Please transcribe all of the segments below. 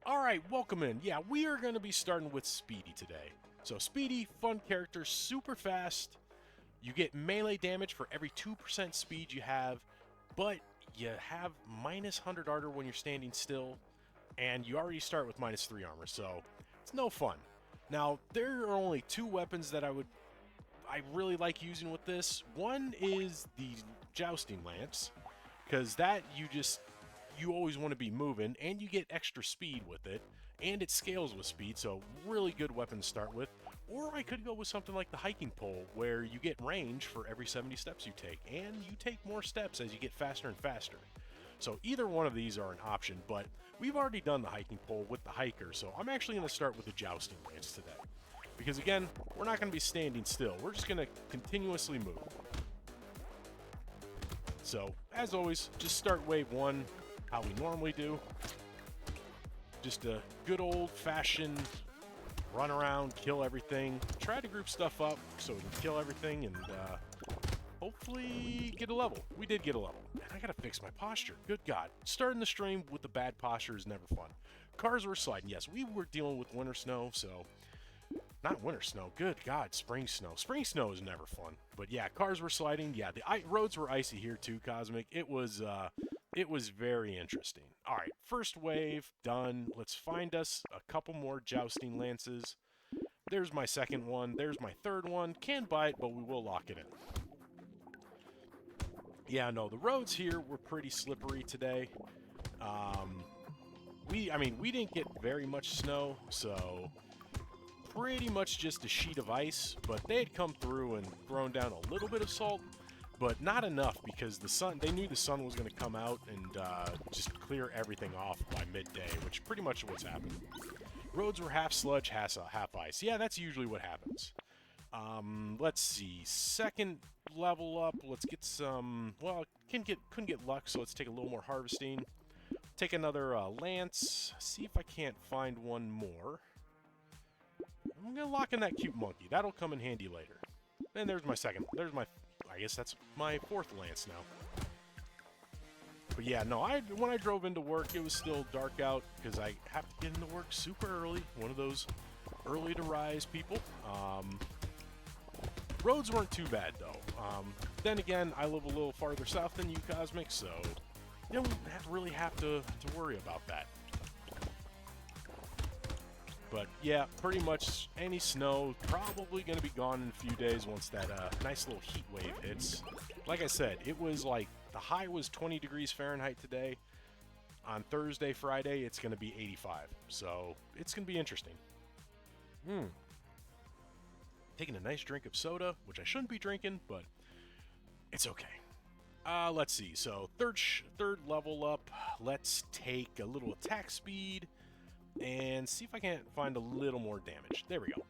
Alright, welcome in. Yeah, we are going to be starting with Speedy today. So Speedy, fun character, super fast. You get melee damage for every 2% speed you have, but you have minus 100 armor when you're standing still, and you already start with minus 3 armor, so it's no fun. Now, there are only two weapons that I really like using with this. One is the Jousting Lance, because that you always want to be moving, and you get extra speed with it, and it scales with speed, so really good weapon to start with. Or I could go with something like the hiking pole, where you get range for every 70 steps you take, and you take more steps as you get faster and faster. So either one of these are an option, but we've already done the hiking pole with the hiker, so I'm actually going to start with the Jousting Lance today. Because again, we're not going to be standing still, we're just going to continuously move. So, as always, just start wave 1 how we normally do. Just a good old-fashioned run around, kill everything. Try to group stuff up so we can kill everything and hopefully get a level. We did get a level. And I gotta fix my posture. Good God. Starting the stream with the bad posture is never fun. Cars were sliding. Yes, we were dealing with winter snow, so... Not winter snow. Good God, spring snow. Spring snow is never fun. But yeah, cars were sliding. Yeah, the roads were icy here too, Cosmic. It was very interesting. All right, first wave done. Let's find us a couple more Jousting Lances. There's my second one. There's my third one. Can't buy it, but we will lock it in. Yeah, no, the roads here were pretty slippery today. We didn't get very much snow, so pretty much just a sheet of ice, but they had come through and thrown down a little bit of salt, but not enough because they knew the sun was going to come out and just clear everything off by midday, which pretty much what's happened. Roads were half sludge, half ice. Yeah, that's usually what happens. Let's see. Second level up. Let's get some... Well, couldn't get luck, so let's take a little more harvesting. Take another lance. See if I can't find one more. I'm going to lock in that cute monkey. That'll come in handy later. And there's my second. I guess that's my fourth lance now. But yeah, no, when I drove into work, it was still dark out because I have to get into work super early. One of those early to rise people. Roads weren't too bad, though. Then again, I live a little farther south than you, Cosmic, so you don't really have to worry about that. But yeah, pretty much any snow probably going to be gone in a few days once that nice little heat wave hits. Like I said, it was like the high was 20 degrees Fahrenheit today. On Thursday, Friday, it's going to be 85. So it's going to be interesting. Taking a nice drink of soda, which I shouldn't be drinking, but it's okay. Let's see. So third level up. Let's take a little attack speed and see if I can't find a little more damage. There we go.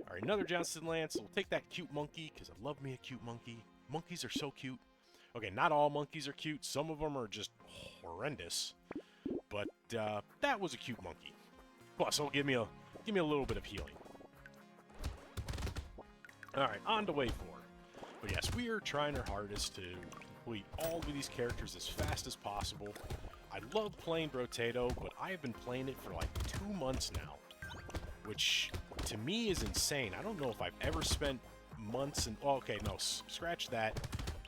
All right, another Jousting Lance. We'll take that cute monkey, because I love me a cute monkey. Monkeys are so cute. Okay, not all monkeys are cute. Some of them are just horrendous. But that was a cute monkey. Plus, it'll give me a little bit of healing. All right, on to wave 4. But yes, we are trying our hardest to complete all of these characters as fast as possible. I love playing Brotato, but I have been playing it for like 2 months now, which to me is insane. I don't know if I've ever spent months and... Oh, okay, no, scratch that.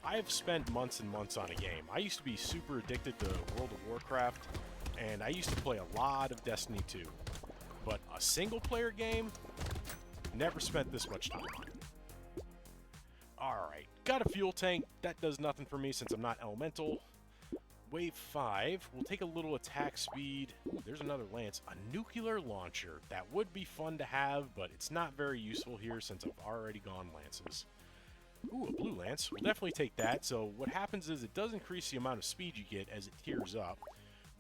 I've spent months and months on a game. I used to be super addicted to World of Warcraft, and I used to play a lot of Destiny 2. But a single-player game, never spent this much time on it. Alright, got a fuel tank. That does nothing for me since I'm not elemental. Wave 5, we'll take a little attack speed. Ooh, there's another lance. A nuclear launcher. That would be fun to have, but it's not very useful here since I've already gone lances. Ooh, a blue lance. We'll definitely take that. So what happens is it does increase the amount of speed you get as it tears up,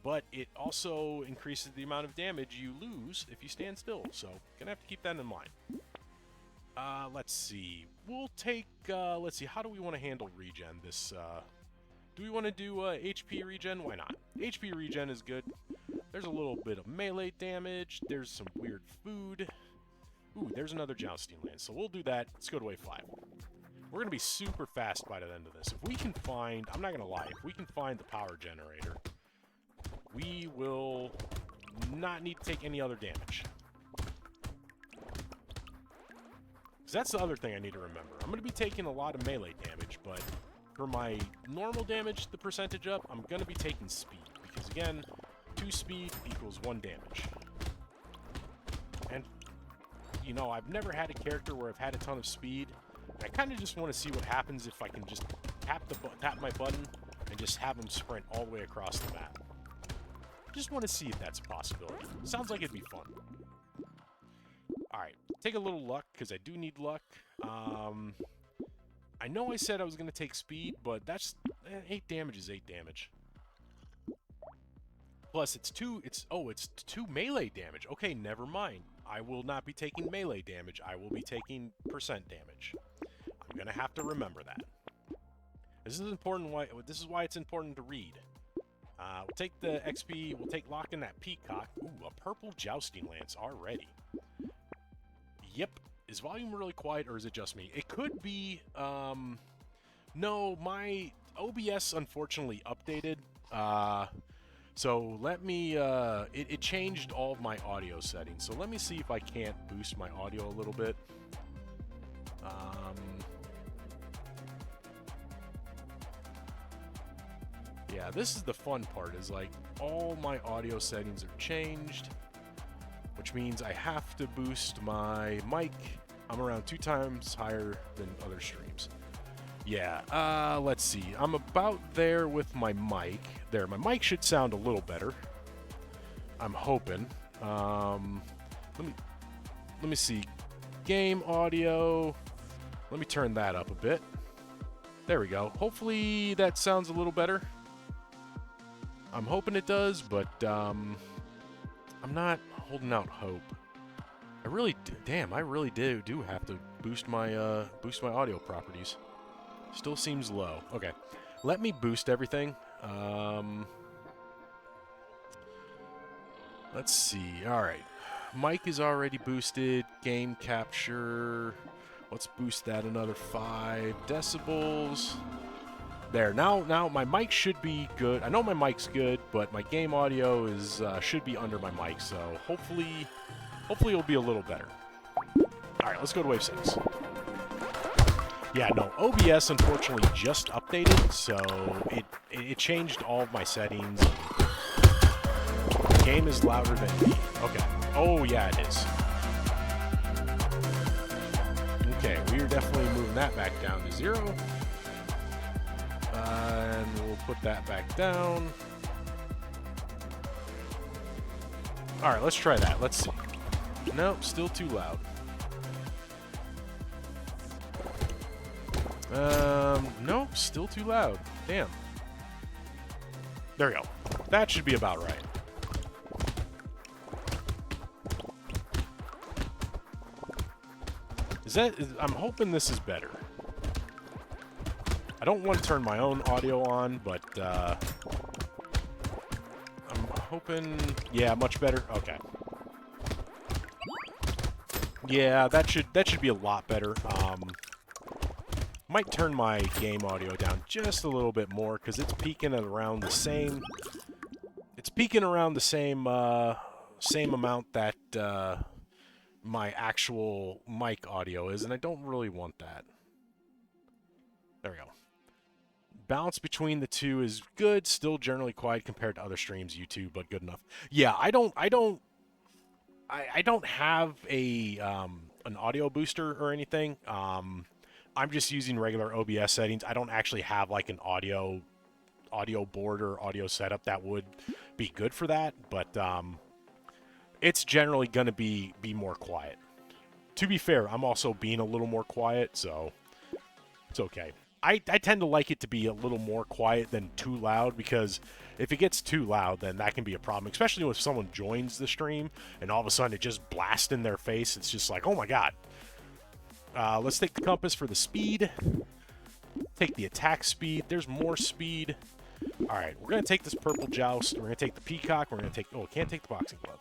but it also increases the amount of damage you lose if you stand still. So gonna have to keep that in mind. Let's see. We'll take, let's see, how do we want to handle regen this, do we want to do HP regen? Why not? HP regen is good. There's a little bit of melee damage. There's some weird food. Ooh, there's another Jousting Lance. So we'll do that. Let's go to wave 5. We're going to be super fast by the end of this. If we can find... I'm not going to lie. If we can find the power generator, we will not need to take any other damage. Because that's the other thing I need to remember. I'm going to be taking a lot of melee damage, but for my normal damage, the percentage up, I'm going to be taking speed. Because again, 2 speed equals 1 damage. And, you know, I've never had a character where I've had a ton of speed. I kind of just want to see what happens if I can just tap my button and just have them sprint all the way across the map. Just want to see if that's a possibility. Sounds like it'd be fun. Alright, take a little luck, because I do need luck. I know I said I was going to take speed, but that's 8 damage is 8 damage. Plus, it's 2 melee damage. Okay, never mind. I will not be taking melee damage. I will be taking percent damage. I'm going to have to remember that. This is important. This is why it's important to read. We'll take the XP. We'll take lock in that peacock. Ooh, a purple jousting lance already. Yep. Is volume really quiet, or is it just me? It could be. No, my OBS unfortunately updated. So let me. It changed all of my audio settings. So let me see if I can't boost my audio a little bit. Yeah, this is the fun part, is like all my audio settings are changed, which means I have to boost my mic. I'm around 2 times higher than other streams. Yeah, let's see. I'm about there with my mic. There, my mic should sound a little better. I'm hoping. Let me see. Game audio. Let me turn that up a bit. There we go. Hopefully that sounds a little better. I'm hoping it does, but I'm not holding out hope. I really do have to boost my audio properties. Still seems low. Okay, let me boost everything. Let's see. All right, mic is already boosted. Game capture. Let's boost that another 5 decibels. There, now my mic should be good. I know my mic's good, but my game audio is should be under my mic, so hopefully it'll be a little better. Alright, let's go to wave 6. Yeah, no, OBS unfortunately just updated, so it changed all of my settings. The game is louder than me. Okay. Oh yeah, it is. Okay, we're definitely moving that back down to 0. And we'll put that back down. Alright, let's try that. Let's see. Nope, still too loud. Nope, still too loud. Damn. There we go. That should be about right. I'm hoping this is better. I don't want to turn my own audio on, but I'm hoping... Yeah, much better. Okay. Yeah, that should be a lot better. Might turn my game audio down just a little bit more, because it's peaking at around the same... It's peaking around the same amount that my actual mic audio is, and I don't really want that. There we go. Balance between the two is good, still generally quiet compared to other streams, YouTube, but good enough. Yeah, I don't have a an audio booster or anything. I'm just using regular OBS settings. I don't actually have like an audio board or audio setup that would be good for that, but it's generally going to be more quiet. To be fair, I'm also being a little more quiet, so it's okay. I tend to like it to be a little more quiet than too loud, because if it gets too loud, then that can be a problem, especially when someone joins the stream and all of a sudden it just blasts in their face. It's just like, oh my god. Let's take the compass for the speed. Take the attack speed. There's more speed. Alright, we're going to take this purple joust. We're going to take the peacock. We're going to take... Oh, can't take the boxing glove.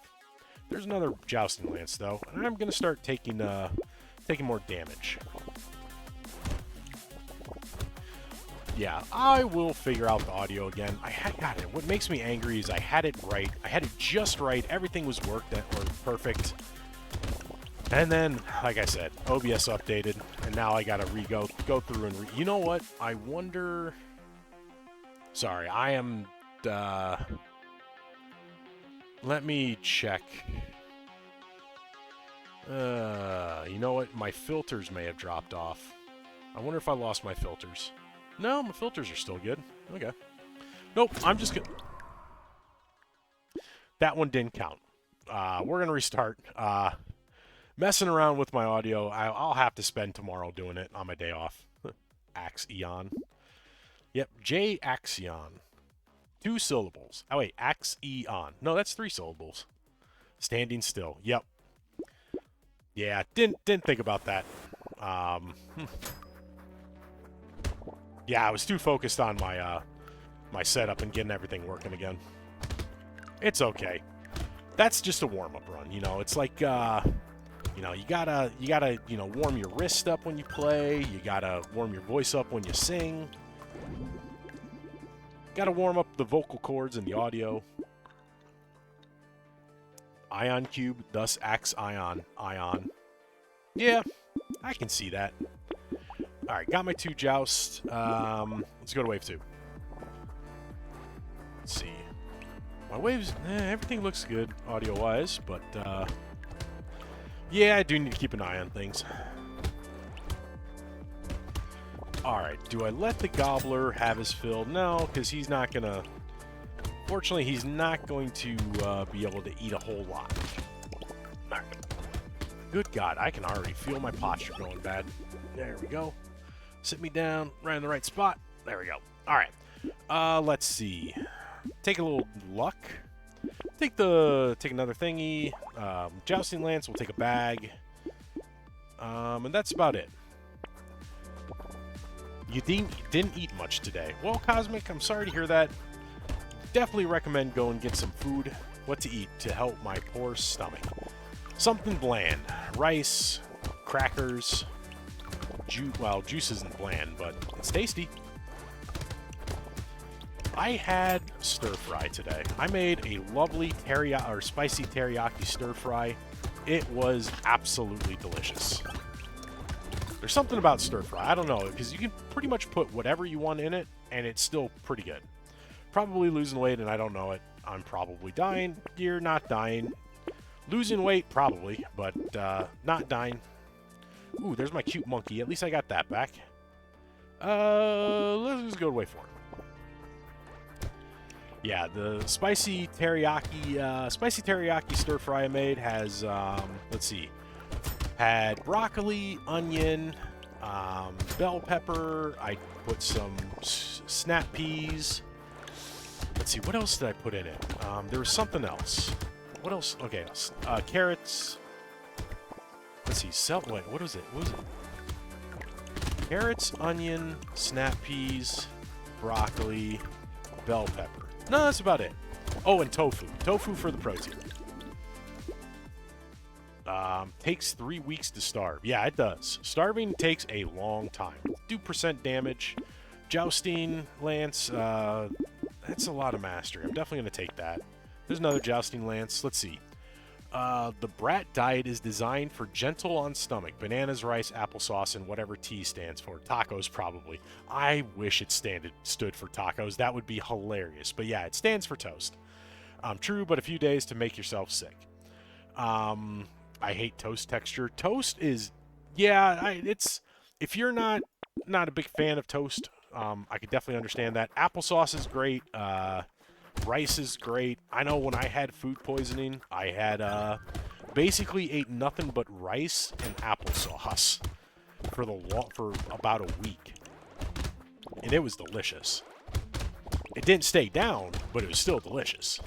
There's another jousting lance, though. And I'm going to start taking more damage. Yeah, I will figure out the audio again. God, what makes me angry is I had it right. I had it just right. Everything was worked or perfect. And then, like I said, OBS updated, and now I gotta go through and you know what? I wonder. Sorry, I am. Let me check. You know what? My filters may have dropped off. I wonder if I lost my filters. No, my filters are still good. Okay. Nope, I'm just gonna... That one didn't count. We're gonna restart. Messing around with my audio, I'll have to spend tomorrow doing it on my day off. Axion. Yep, J Axion. 2 syllables. Oh, wait, Axion. No, that's 3 syllables. Standing still. Yep. Yeah, didn't think about that. Yeah, I was too focused on my my setup and getting everything working again. It's okay. That's just a warm-up run, you know. It's like you know, you gotta warm your wrist up when you play. You gotta warm your voice up when you sing. Gotta warm up the vocal cords and the audio. Ion cube, thus acts ion. Yeah, I can see that. Alright, got my 2 jousts. Let's go to wave 2. Let's see. My waves, everything looks good audio-wise, but yeah, I do need to keep an eye on things. Alright, do I let the gobbler have his fill? No, because he's not gonna... Fortunately, he's not going to be able to eat a whole lot. Alright. Good God, I can already feel my posture going bad. There we go. Sit me down, right in the right spot. There we go. Alright. Let's see. Take a little luck. Take another thingy. Jousting lance, we'll take a bag. And that's about it. You didn't eat much today. Well, Cosmic, I'm sorry to hear that. Definitely recommend go and get some food. What to eat to help my poor stomach. Something bland. Rice, crackers, well, juice isn't bland, but it's tasty. I had stir-fry today. I made a lovely spicy teriyaki stir-fry. It was absolutely delicious. There's something about stir-fry. I don't know, because you can pretty much put whatever you want in it, and it's still pretty good. Probably losing weight, and I don't know it. I'm probably dying. You're not dying. Losing weight, probably, but not dying. Ooh, there's my cute monkey. At least I got that back. Let's just go to wave 4. Yeah, the spicy teriyaki stir fry I made has, let's see, had broccoli, onion, bell pepper. I put some snap peas. Let's see, what else did I put in it? There was something else. What else? Okay, carrots. Let's see, wait, what was it? What was it? Carrots, onion, snap peas, broccoli, bell pepper. No, that's about it. Oh, and tofu. Tofu for the protein. Takes 3 weeks to starve. Yeah, it does. Starving takes a long time. 2% damage. Jousting lance. That's a lot of mastery. I'm definitely going to take that. There's another jousting lance. Let's see. The Brat diet is designed for gentle on stomach. Bananas, rice, applesauce, and whatever T stands for. Tacos, probably. I wish it stood for tacos. That would be hilarious. But yeah, it stands for toast. True, but a few days to make yourself sick. I hate toast texture. Toast is... Yeah, it's... If you're not a big fan of toast, I could definitely understand that. Applesauce is great. Rice is great. I know when I had food poisoning, I had basically ate nothing but rice and applesauce for about a week, and it was delicious. It didn't stay down, but it was still delicious.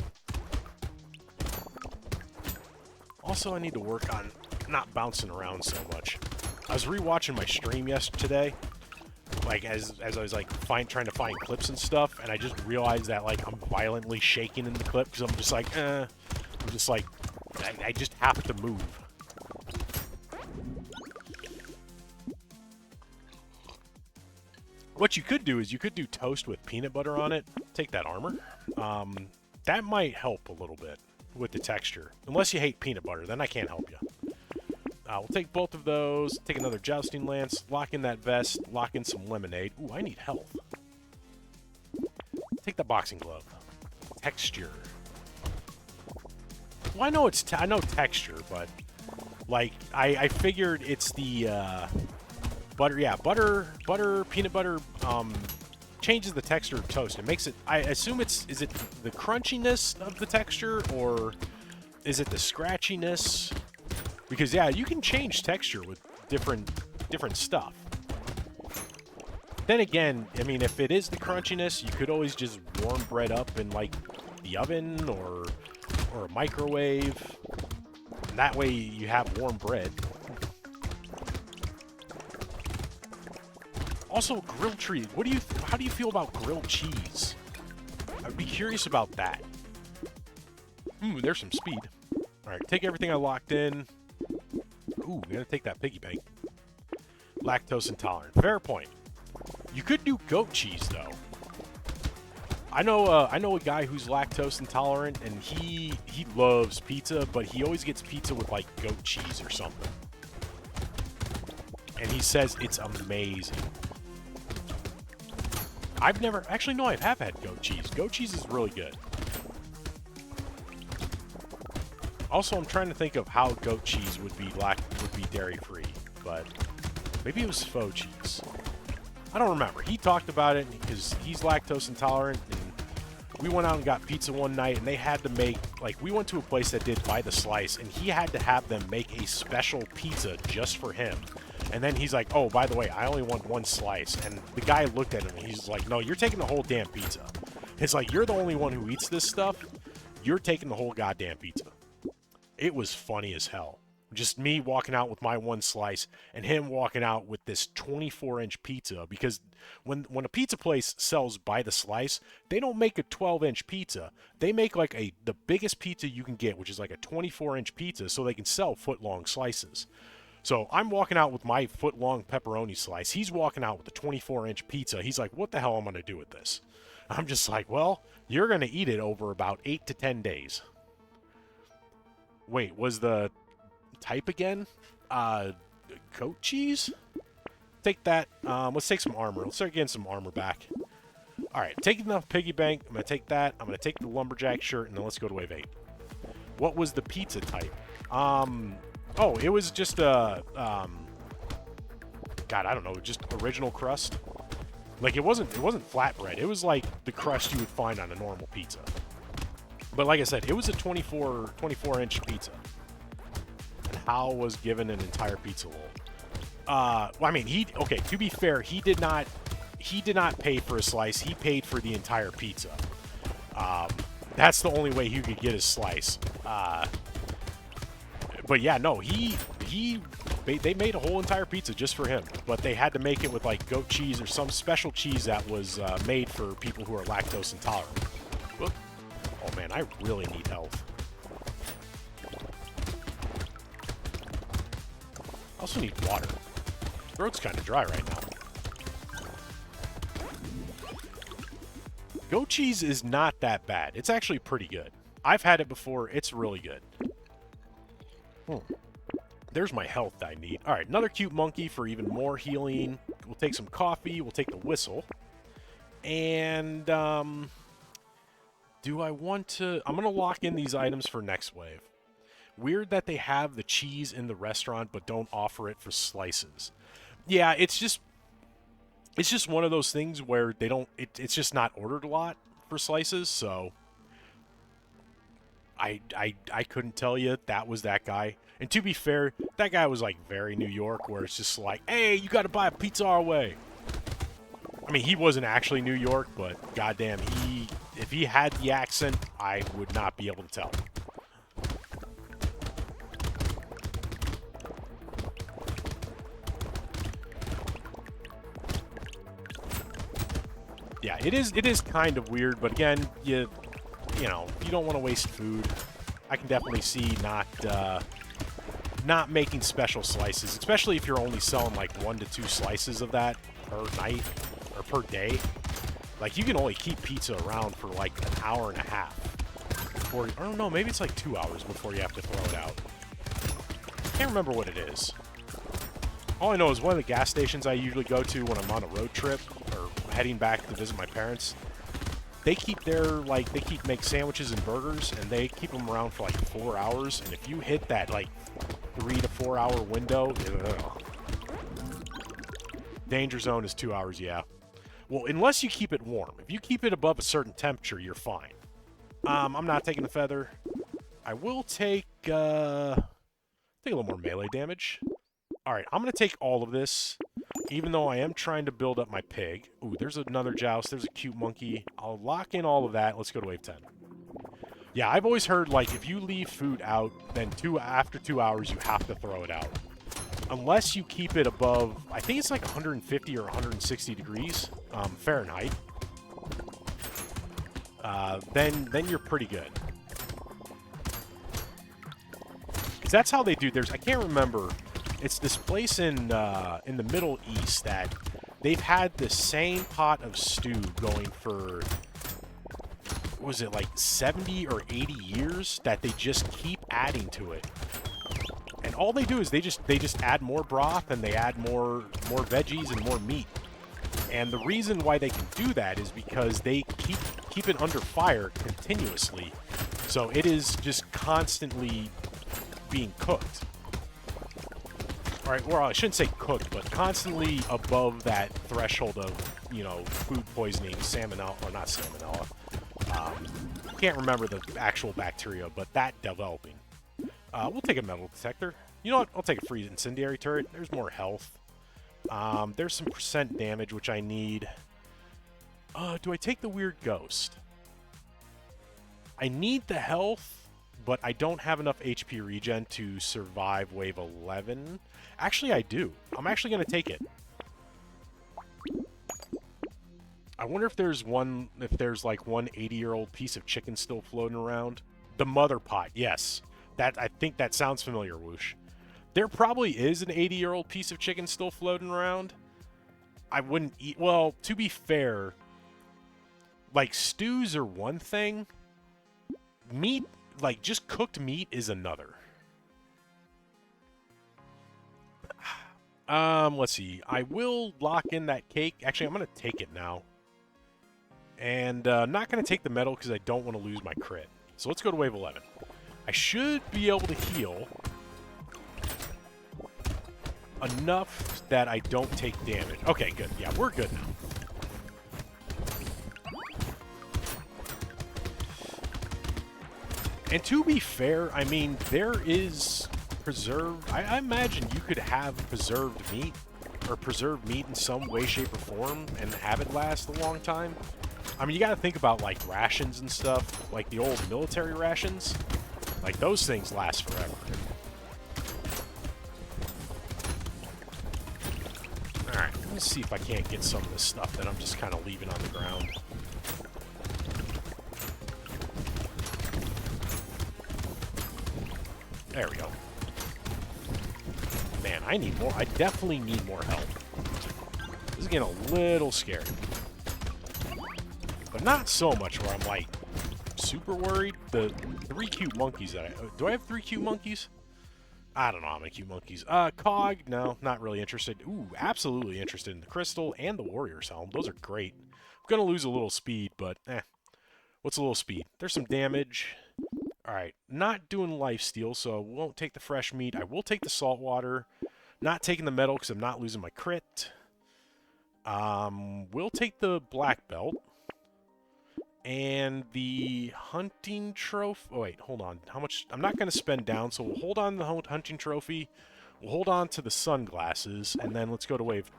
Also, I need to work on not bouncing around so much. I was rewatching my stream yesterday. Like, as I was, like, trying to find clips and stuff, and I just realized that, like, I'm violently shaking in the clip, because I'm just like, I'm just like, I just have to move. What you could do is you could do toast with peanut butter on it. Take that armor. That might help a little bit with the texture. Unless you hate peanut butter, then I can't help you. We'll take both of those. Take another jousting lance. Lock in that vest. Lock in some lemonade. Ooh, I need health. Take the boxing glove. Texture. Well, I know I know texture, but like I figured it's the butter. Yeah, butter, peanut butter. Changes the texture of toast. It makes it. I assume is it the crunchiness of the texture, or is it the scratchiness? Because yeah, you can change texture with different stuff. Then again, I mean, if it is the crunchiness, you could always just warm bread up in like the oven or a microwave. And that way you have warm bread. Also, grilled cheese. How do you feel about grilled cheese? I'd be curious about that. There's some speed. All right, take everything I locked in. Ooh, we gotta take that piggy bank. Lactose intolerant. Fair point. You could do goat cheese though. I know a guy who's lactose intolerant, and he loves pizza, but he always gets pizza with like goat cheese or something. And he says it's amazing. I've never actually no, I have had goat cheese. Goat cheese is really good. Also, I'm trying to think of how goat cheese would be dairy-free, but maybe it was faux cheese. I don't remember. He talked about it because he's lactose intolerant, and we went out and got pizza one night, and they had to make, like, we went to a place that did by the slice, and he had to have them make a special pizza just for him. And then he's like, oh, by the way, I only want one slice. And the guy looked at him, and he's like, no, you're taking the whole damn pizza. It's like, you're the only one who eats this stuff. You're taking the whole goddamn pizza. It was funny as hell. Just me walking out with my one slice and him walking out with this 24-inch pizza, because when a pizza place sells by the slice, they don't make a 12-inch pizza. They make like the biggest pizza you can get, which is like a 24-inch pizza, so they can sell foot-long slices. So I'm walking out with my foot-long pepperoni slice. He's walking out with a 24-inch pizza. He's like, what the hell am I going to do with this? I'm just like, well, you're going to eat it over about 8 to 10 days. Wait, was the type again? Goat cheese? Take that. Let's take some armor. Let's start getting some armor back. Alright, taking the piggy bank. I'm going to take that. I'm going to take the lumberjack shirt, and then let's go to wave 8. What was the pizza type? Oh, it was just a, God, I don't know, just original crust. Like, it wasn't flatbread. It was like the crust you would find on a normal pizza. But like I said, it was a 24-inch pizza. And Hal was given an entire pizza roll. Well, I mean, okay, to be fair, he did not pay for a slice. He paid for the entire pizza. That's the only way he could get his slice. But yeah, no, they made a whole entire pizza just for him, but they had to make it with like goat cheese or some special cheese that was made for people who are lactose intolerant. Whoop. Oh man, I really need health. I also need water. Throat's kind of dry right now. Goat cheese is not that bad. It's actually pretty good. I've had it before. It's really good. There's my health I need. All right, another cute monkey for even more healing. We'll take some coffee. We'll take the whistle. And, do I want to... I'm going to lock in these items for next wave. Weird that they have the cheese in the restaurant, but don't offer it for slices. Yeah, it's just one of those things where they don't... It's just not ordered a lot for slices, so... I couldn't tell you that was that guy. And to be fair, that guy was like very New York, where it's just like, hey, you got to buy a pizza our way. I mean, he wasn't actually New York, but goddamn, if he had the accent, I would not be able to tell. Yeah, it is kind of weird, but again, you know, you don't want to waste food. I can definitely see not making special slices, especially if you're only selling like 1 to 2 slices of that per night. or per day. Like, you can only keep pizza around for like an hour and a half. Before, I don't know, maybe it's like 2 hours before you have to throw it out. I can't remember what it is. All I know is one of the gas stations I usually go to when I'm on a road trip or heading back to visit my parents, they keep their, like, make sandwiches and burgers, and they keep them around for like 4 hours, and if you hit that like 3 to 4 hour window, danger zone is 2 hours, yeah. Well, unless you keep it warm. If you keep it above a certain temperature, you're fine. I'm not taking the feather. I will take a little more melee damage. Alright, I'm going to take all of this, even though I am trying to build up my pig. Ooh, there's another joust. There's a cute monkey. I'll lock in all of that. Let's go to wave 10. Yeah, I've always heard, like, if you leave food out, then after 2 hours, you have to throw it out. Unless you keep it above, I think it's like 150 or 160 degrees Fahrenheit. Then you're pretty good. Because that's how they do theirs. I can't remember. It's this place in the Middle East that they've had the same pot of stew going for, what was it, like 70 or 80 years, that they just keep adding to it. And all they do is they just add more broth, and they add more veggies and more meat. And the reason why they can do that is because they keep it under fire continuously. So it is just constantly being cooked. Alright, well, I shouldn't say cooked, but constantly above that threshold of, you know, food poisoning, salmonella, or not salmonella. Can't remember the actual bacteria, but that developing. We'll take a metal detector. You know what? I'll take a free incendiary turret. There's more health. There's some percent damage, which I need. Do I take the weird ghost? I need the health, but I don't have enough HP regen to survive wave 11. Actually, I do. I'm actually going to take it. I wonder if there's like one 80-year-old piece of chicken still floating around. The mother pot, yes. I think that sounds familiar, Whoosh. There probably is an 80-year-old piece of chicken still floating around. I wouldn't eat... Well, to be fair, like, stews are one thing. Meat, like, just cooked meat is another. Let's see. I will lock in that cake. Actually, I'm going to take it now. And not going to take the metal because I don't want to lose my crit. So let's go to wave 11. I should be able to heal enough that I don't take damage. Okay, good. Yeah, we're good now. And to be fair, I mean, there is preserved... I imagine you could have preserved meat, or preserved meat in some way, shape, or form, and have it last a long time. I mean, you gotta think about, like, rations and stuff, like the old military rations. Like, those things last forever. Alright, let me see if I can't get some of this stuff that I'm just kind of leaving on the ground. There we go. Man, I need more. I definitely need more help. This is getting a little scary. But not so much where I'm, like, super worried. The 3 cute monkeys that do I have 3 cute monkeys? I don't know how many cute monkeys. Cog, no, not really interested. Ooh, absolutely interested in the crystal and the warrior's helm. Those are great. I'm gonna lose a little speed, but what's a little speed? There's some damage. Alright, not doing lifesteal, so won't take the fresh meat. I will take the salt water. Not taking the metal because I'm not losing my crit. We'll take the black belt. And the hunting trophy... Oh, wait, hold on. How much... I'm not going to spend down, so we'll hold on to the hunting trophy. We'll hold on to the sunglasses, and then let's go to wave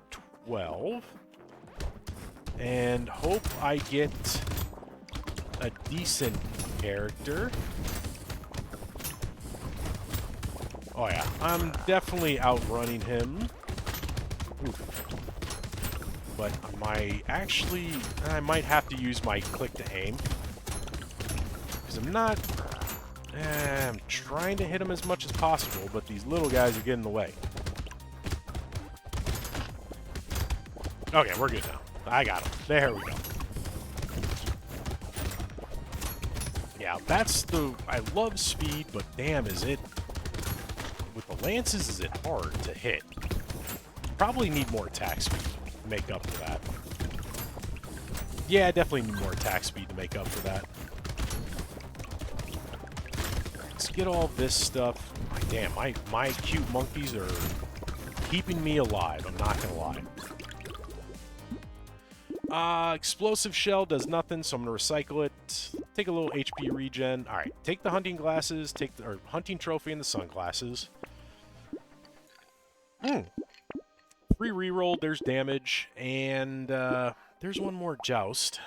12. And hope I get a decent character. Oh, yeah. I'm definitely outrunning him. Oof. But I might have to use my click to aim. Because I'm not... I'm trying to hit him as much as possible, but these little guys are getting in the way. Okay, we're good now. I got him. There we go. Yeah, that's the... I love speed, but damn, is it... With the lances, is it hard to hit? Probably need more attack speed to make up for that. Yeah, I definitely need more attack speed to make up for that. Let's get all this stuff. Damn, my cute monkeys are keeping me alive, I'm not gonna lie. Explosive shell does nothing, so I'm gonna recycle it. Take a little HP regen. Alright, take the hunting glasses, take the hunting trophy and the sunglasses. Free reroll, there's damage, and there's one more joust.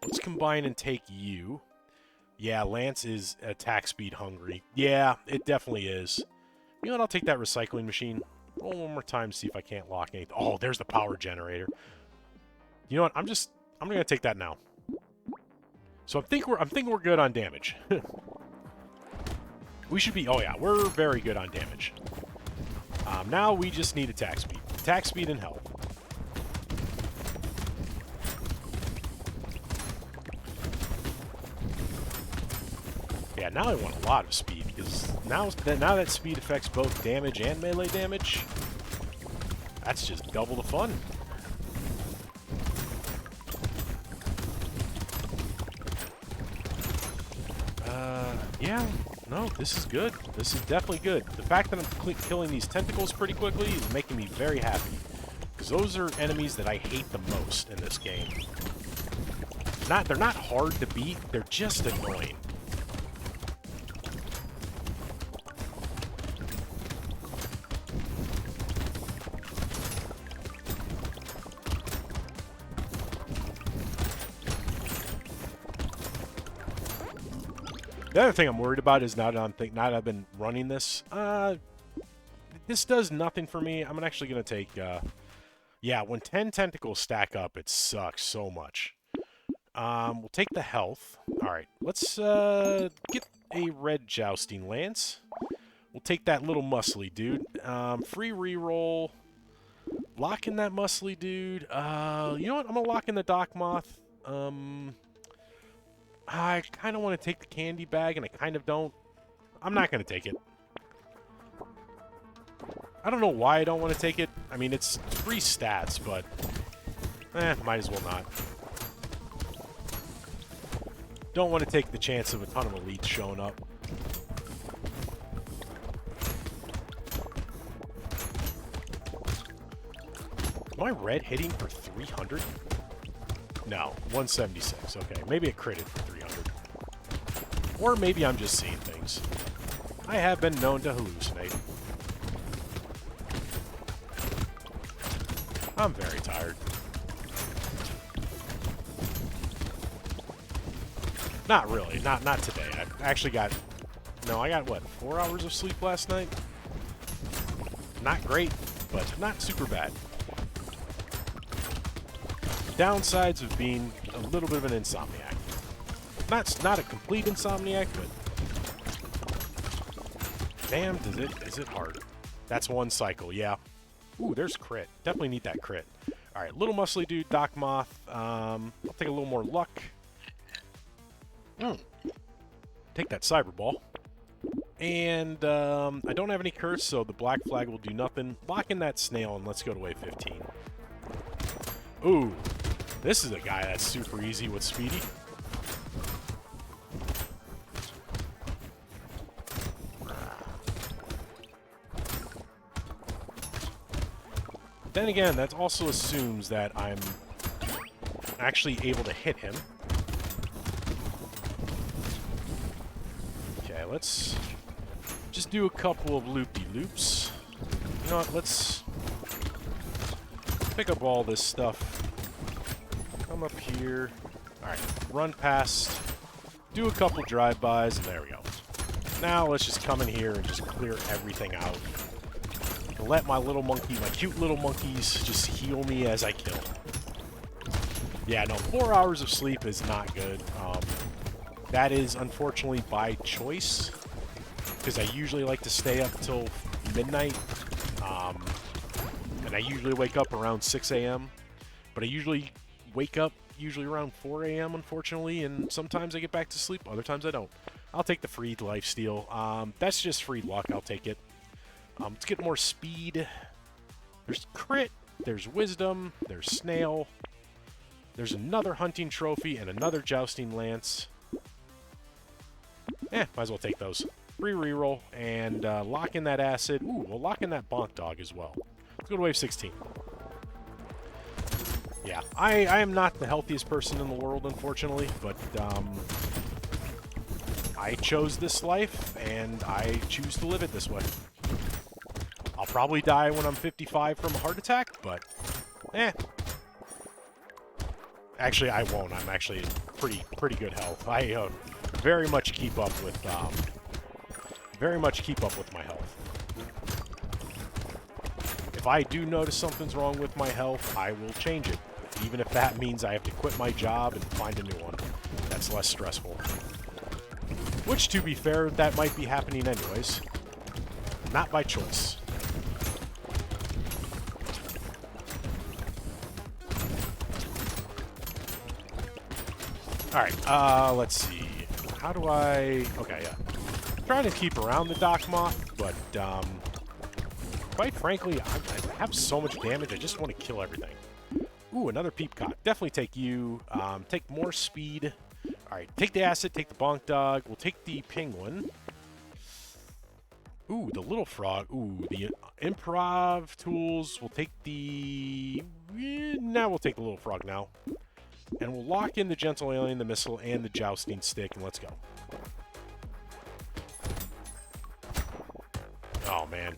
Let's combine and take you. Yeah, Lance is attack speed hungry. Yeah, it definitely is. You know what, I'll take that recycling machine. Roll one more time to see if I can't lock anything. Oh, there's the power generator. You know what, I'm gonna take that now. So I'm thinking we're good on damage. We should be, oh yeah, we're very good on damage. Now we just need attack speed. Attack speed and health. Yeah, now I want a lot of speed, because now that speed affects both damage and melee damage, that's just double the fun. Yeah, no, this is good. This is definitely good. The fact that I'm killing these tentacles pretty quickly is making me very happy, because those are enemies that I hate the most in this game. They're not hard to beat, they're just annoying. The other thing I'm worried about is now that I've been running this, this does nothing for me. I'm actually going to take, yeah, when 10 tentacles stack up, it sucks so much. We'll take the health. Alright, let's get a red jousting lance. We'll take that little muscly dude. Free reroll. Lock in that muscly dude. You know what? I'm going to lock in the Doc Moth. I kind of want to take the candy bag, and I kind of don't. I'm not going to take it. I don't know why I don't want to take it. I mean, it's free stats, but... might as well not. Don't want to take the chance of a ton of elites showing up. Am I red hitting for 300? No, 176. Okay, maybe it critted for 300. Or maybe I'm just seeing things. I have been known to hallucinate. I'm very tired. Not really. Not today. I actually got... No, I got, what, 4 hours of sleep last night? Not great, but not super bad. Downsides of being a little bit of an insomniac. Not a complete insomniac, but damn, is it hard. That's one cycle, yeah. Ooh, there's crit. Definitely need that crit. Alright, little muscly dude, Doc Moth. I'll take a little more luck. Take that cyber ball. And I don't have any curse, so the black flag will do nothing. Lock in that snail and let's go to wave 15. Ooh. This is a guy that's super easy with Speedy. Then again, that also assumes that I'm actually able to hit him. Okay, let's just do a couple of loopy-loops. You know what, let's pick up all this stuff. Come up here. Alright, run past, do a couple drive-bys, and there we go. Now let's just come in here and just clear everything out. And let my cute little monkeys just heal me as I kill. Yeah, no, 4 hours of sleep is not good. That is unfortunately by choice, because I usually like to stay up till midnight, and I usually wake up around 6 a.m. But I usually wake up around 4 a.m. unfortunately, and sometimes I get back to sleep, other times I don't. I'll take the free lifesteal. That's just free luck. I'll take it. Let's get more speed. There's crit. There's wisdom. There's snail. There's another hunting trophy and another jousting lance. Might as well take those. Free reroll and lock in that acid. Ooh, we'll lock in that bonk dog as well. Let's go to wave 16. Yeah, I am not the healthiest person in the world, unfortunately, but I chose this life, and I choose to live it this way. I'll probably die when I'm 55 from a heart attack, but Actually, I won't. I'm actually in pretty good health. I very much keep up with my health. If I do notice something's wrong with my health, I will change it. Even if that means I have to quit my job and find a new one. That's less stressful. Which, to be fair, that might be happening anyways. Not by choice. Alright, let's see. How do I... Okay, yeah. I'm trying to keep around the Dock Moth, but, quite frankly, I have so much damage, I just want to kill everything. Ooh, another Peepcock. Definitely take you. Take more speed. Alright, take the acid, take the bonk dog. We'll take the penguin. Ooh, the little frog. Ooh, the improv tools. We'll take the... Now we'll take the little frog now. And we'll lock in the gentle alien, the missile, and the jousting stick, and let's go. Oh, man.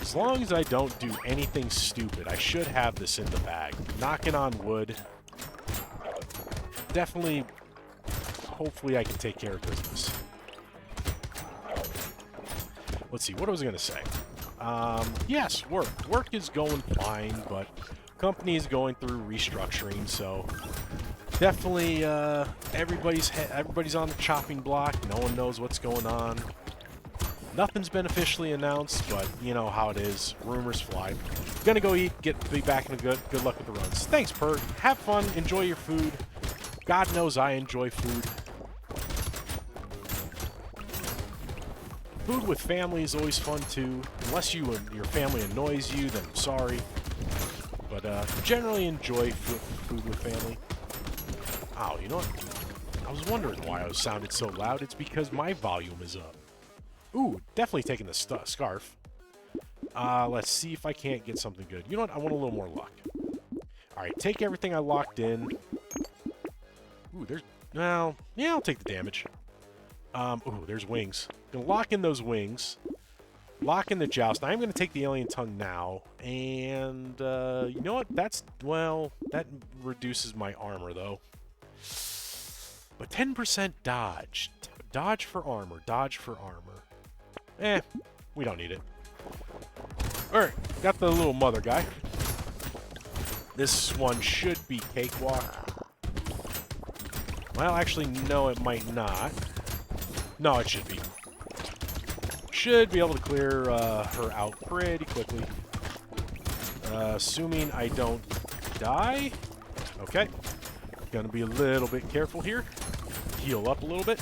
As long as I don't do anything stupid, I should have this in the bag. Knocking on wood. Definitely, hopefully I can take care of business. Let's see, what was I going to say? Yes, work. Work is going fine, but company is going through restructuring, so definitely everybody's on the chopping block. No one knows what's going on. Nothing's been officially announced, but you know how it is. Rumors fly. Gonna go eat, be back in good luck with the runs. Thanks, Pert. Have fun, enjoy your food. God knows I enjoy food. Food with family is always fun too. Unless your family annoys you, then I'm sorry. But generally enjoy food with family. Oh, you know what? I was wondering why I sounded so loud. It's because my volume is up. Ooh, definitely taking the scarf. Let's see if I can't get something good. You know what? I want a little more luck. Alright, take everything I locked in. Ooh, there's... Well, yeah, I'll take the damage. Ooh, there's wings. Gonna lock in those wings. Lock in the joust. Now, I'm gonna take the alien tongue now. And, you know what? Well, that reduces my armor, though. But 10% dodge. Dodge for armor. Dodge for armor. We don't need it. Alright, got the little mother guy. This one should be cakewalk. Well, actually, no, it might not. No, it should be. Should be able to clear her out pretty quickly. Assuming I don't die. Okay. Gonna be a little bit careful here. Heal up a little bit.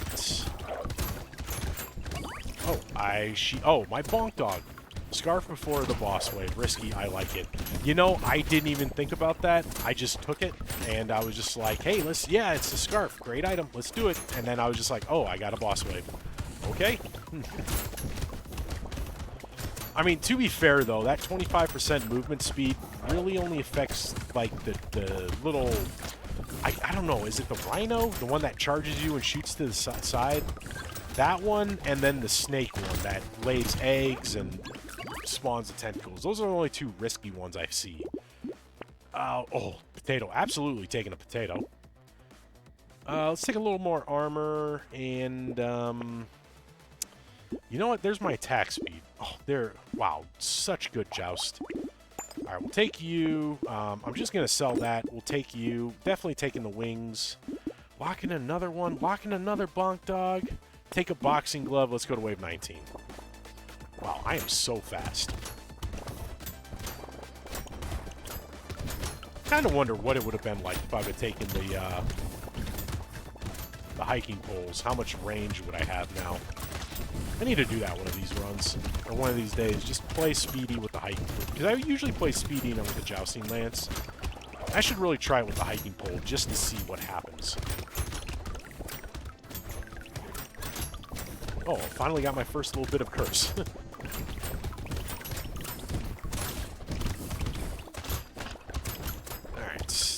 Oh, my bonk dog. Scarf before the boss wave. Risky, I like it. You know, I didn't even think about that. I just took it, and I was just like, hey, it's a scarf. Great item. Let's do it. And then I was just like, oh, I got a boss wave. Okay. I mean, to be fair, though, that 25% movement speed really only affects, like, the little... I don't know, is it the rhino? The one that charges you and shoots to the side? That one, and then the snake one that lays eggs and spawns the tentacles. Those are the only two risky ones I see. Oh, potato. Absolutely taking a potato. Let's take a little more armor, and, you know what? There's my attack speed. Oh, wow, such good joust. Alright, we'll take you. I'm just going to sell that. We'll take you. Definitely taking the wings. Locking another one. Locking another bonk dog. Take a boxing glove. Let's go to wave 19. Wow, I am so fast. kind of wonder what it would have been like if I would have taken the hiking poles. How much range would I have now? I need to do that one of these runs, or one of these days. Just play Speedy with the hiking pole, because I usually play Speedy and with the jousting lance. I should really try it with the hiking pole just to see what happens. Oh, finally got my first little bit of curse.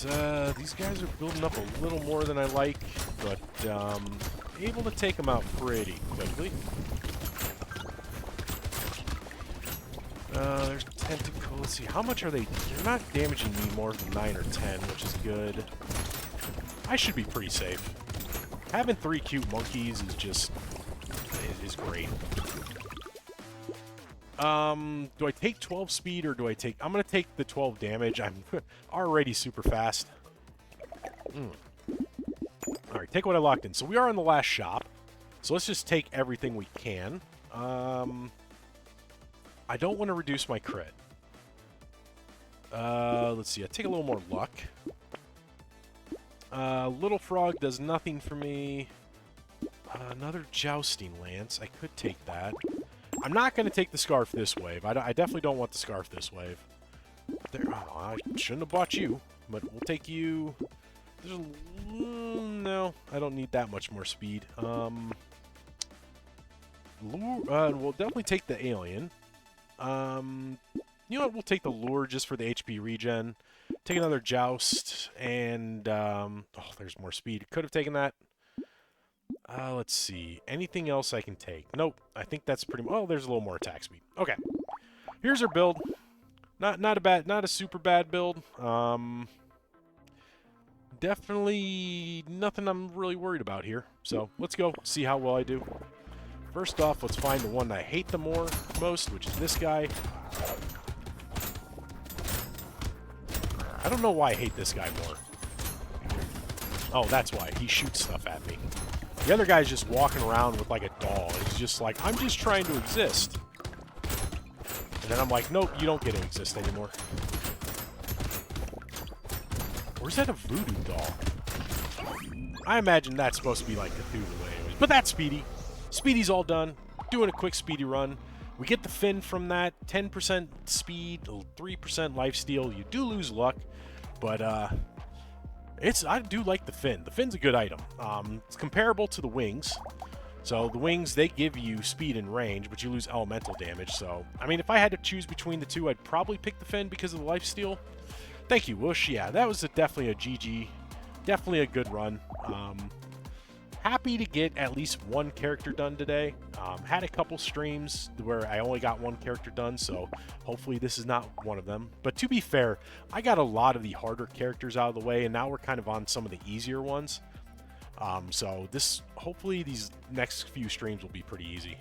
Alright, these guys are building up a little more than I like, but able to take them out pretty quickly. There's tentacles. Let's see, how much are they? They're not damaging me more than 9 or 10, which is good. I should be pretty safe. Having 3 cute monkeys is just... is great. Do I take 12 speed or do I take... I'm going to take the 12 damage. I'm already super fast. Alright, take what I locked in. So we are in the last shop. So let's just take everything we can. I don't want to reduce my crit. Let's see. I take a little more luck. Little Frog does nothing for me. Another Jousting Lance. I could take that. I'm not going to take the Scarf this wave. I definitely don't want the Scarf this wave. There, oh, I shouldn't have bought you, but we'll take you. No, I don't need that much more speed. We'll definitely take the Alien. You know what? We'll take the Lure just for the HP regen. Take another Joust, and oh, there's more speed. Could have taken that. Let's see. Anything else I can take? Nope. I think that's pretty much... Oh, there's a little more attack speed. Okay. Here's our build. Not a super bad build. Definitely nothing I'm really worried about here. So, let's go see how well I do. First off, let's find the one that I hate the most, which is this guy. I don't know why I hate this guy more. Oh, that's why. He shoots stuff at me. The other guy's just walking around with like a doll. He's just like, I'm just trying to exist. And then I'm like, nope, you don't get to exist anymore. Or is that a voodoo doll? I imagine that's supposed to be like Cthulhu anyways. But that's Speedy. Speedy's all done. Doing a quick Speedy run. We get the fin from that. 10% speed, 3% lifesteal. You do lose luck, but I do like the fin. The fin's a good item. It's comparable to the wings. So the wings, they give you speed and range, but you lose elemental damage. So, I mean, if I had to choose between the two, I'd probably pick the fin because of the lifesteal. Thank you, Whoosh. Yeah, that was definitely a GG. Definitely a good run. Happy to get at least one character done today. Had a couple streams where I only got one character done, so hopefully this is not one of them. But to be fair, I got a lot of the harder characters out of the way, and now we're kind of on some of the easier ones. So hopefully these next few streams will be pretty easy.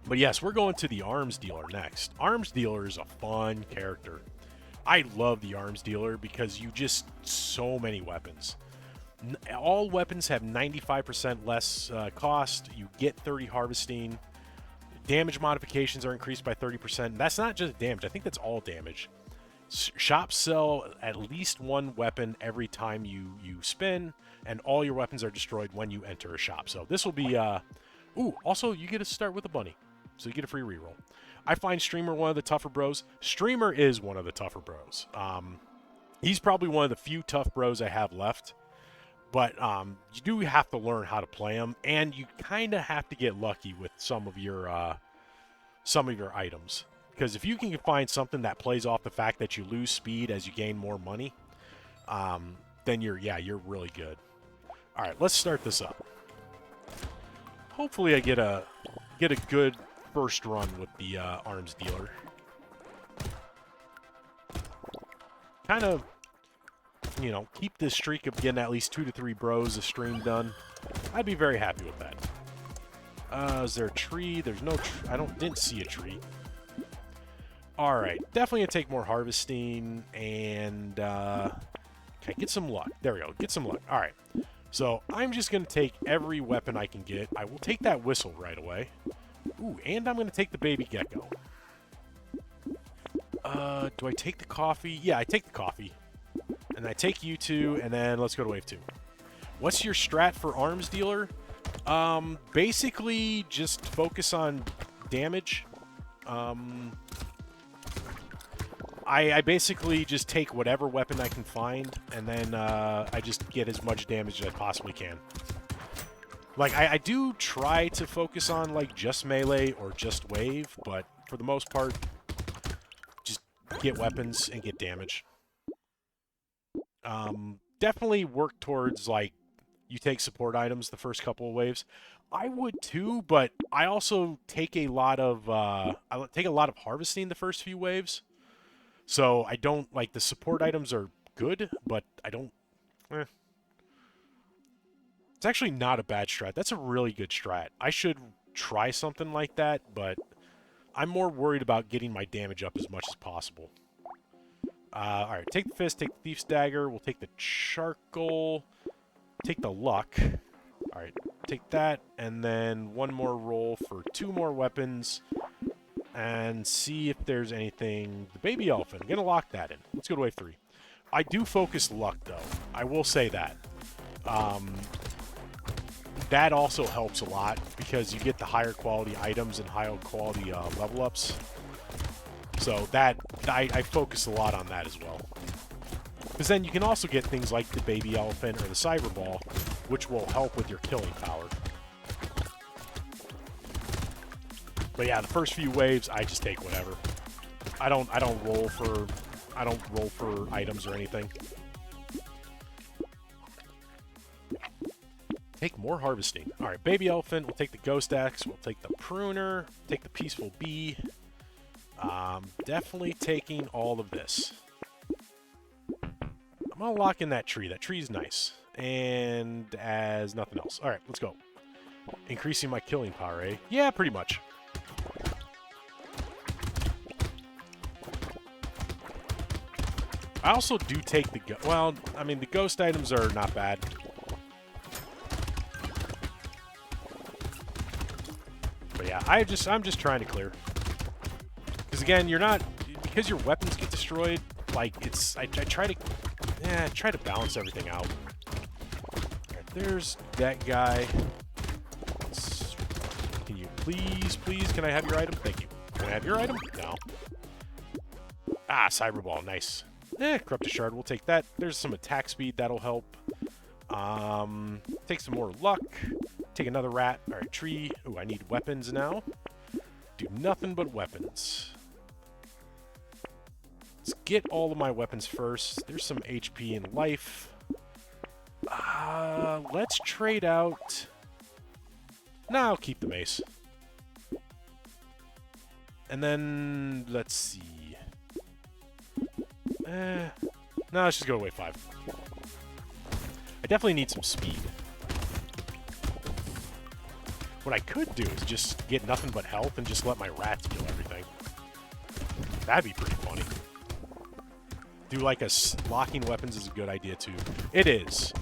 But yes, we're going to the Arms Dealer next. Arms Dealer is a fun character. I love the Arms Dealer because you just so many weapons. All weapons have 95% less cost. You get 30 harvesting. Damage modifications are increased by 30%. That's not just damage. I think that's all damage. Shops sell at least one weapon every time you spin, and all your weapons are destroyed when you enter a shop. So this will be... Ooh, also, you get to start with a bunny. So you get a free reroll. I find Streamer one of the tougher bros. Streamer is one of the tougher bros. He's probably one of the few tough bros I have left. But you do have to learn how to play him, and you kind of have to get lucky with some of your items. Because if you can find something that plays off the fact that you lose speed as you gain more money, then you're really good. All right, let's start this up. Hopefully, I get a good first run with the Arms Dealer. Kind of, you know, keep this streak of getting at least 2 to 3 bros a stream done. I'd be very happy with that. Is there a tree? There's no tree. Didn't see a tree. Alright, definitely gonna take more harvesting and okay, get some luck. There we go, get some luck. Alright. So I'm just gonna take every weapon I can get. I will take that whistle right away. Ooh, and I'm gonna take the baby gecko. Do I take the coffee? Yeah, I take the coffee. And I take you two, and then let's go to wave 2. What's your strat for arms dealer? Basically, just focus on damage. I basically just take whatever weapon I can find, and then I just get as much damage as I possibly can. Like, I do try to focus on, like, just melee or just wave, but for the most part, just get weapons and get damage. Definitely work towards, like, you take support items the first couple of waves. I would too, but I also take a lot of harvesting the first few waves. So I don't, like, the support items are good, but I don't, It's actually not a bad strat. That's a really good strat. I should try something like that, but I'm more worried about getting my damage up as much as possible. Alright, take the fist, take the thief's dagger, we'll take the charcoal, take the luck. Alright, take that, and then one more roll for 2 more weapons, and see if there's anything. The baby elephant, I'm gonna lock that in. Let's go to wave 3. I do focus luck, though. I will say that. That also helps a lot, because you get the higher quality items and higher quality level ups. So that, I focus a lot on that as well. Because then you can also get things like the baby elephant or the cyber ball, which will help with your killing power. But yeah, the first few waves, I just take whatever. I don't roll for items or anything. Take more harvesting. All right, baby elephant. We'll take the ghost axe. We'll take the pruner. Take the peaceful bee. Definitely taking all of this. I'm gonna lock in that tree. That tree's nice, and as nothing else. All right, let's go. Increasing my killing power, eh? Yeah, pretty much. I also do take the well, I mean, the ghost items are not bad. But yeah, I'm just trying to clear. Because again, you're not, because your weapons get destroyed, like, it's, I try to balance everything out. Alright, there's that guy. Can you please, can I have your item? Thank you. Can I have your item? No. Ah, cyberball, nice. Corrupted shard, we'll take that. There's some attack speed, that'll help. Take some more luck. Take another rat. Alright, tree. Ooh, I need weapons now. Do nothing but weapons. Let's get all of my weapons first. There's some HP and life. Let's trade out. Nah, I'll keep the mace. And then, let's see. No, let's just go to wave 5. I definitely need some speed. What I could do is just get nothing but health and just let my rats kill everything. That'd be pretty funny. Do like locking weapons is a good idea too. It is.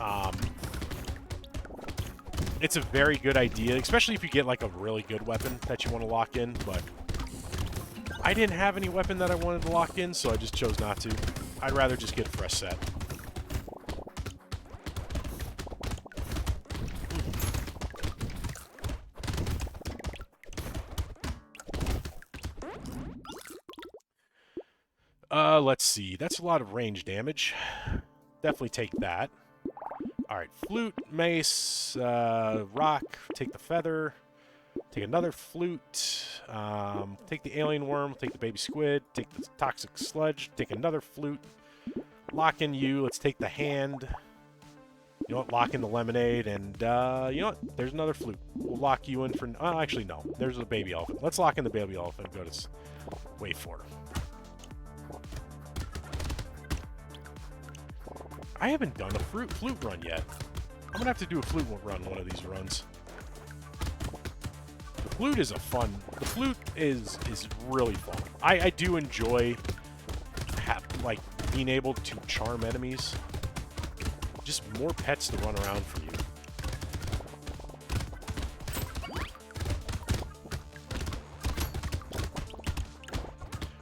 It's a very good idea, especially if you get like a really good weapon that you want to lock in, but I didn't have any weapon that I wanted to lock in, so I just chose not to. I'd rather just get a fresh set. Let's see. That's a lot of range damage. Definitely take that. Alright, flute, mace, rock, take the feather, take another flute, take the alien worm, take the baby squid, take the toxic sludge, take another flute, lock in you, let's take the hand, you know what, lock in the lemonade, and, you know what, there's another flute. We'll lock you in for, oh, actually, no, there's a baby elephant. Let's lock in the baby elephant and go to wave 4. I haven't done a flute run yet. I'm gonna have to do a flute run one of these runs. The flute is the flute is really fun. I do enjoy like being able to charm enemies. Just more pets to run around for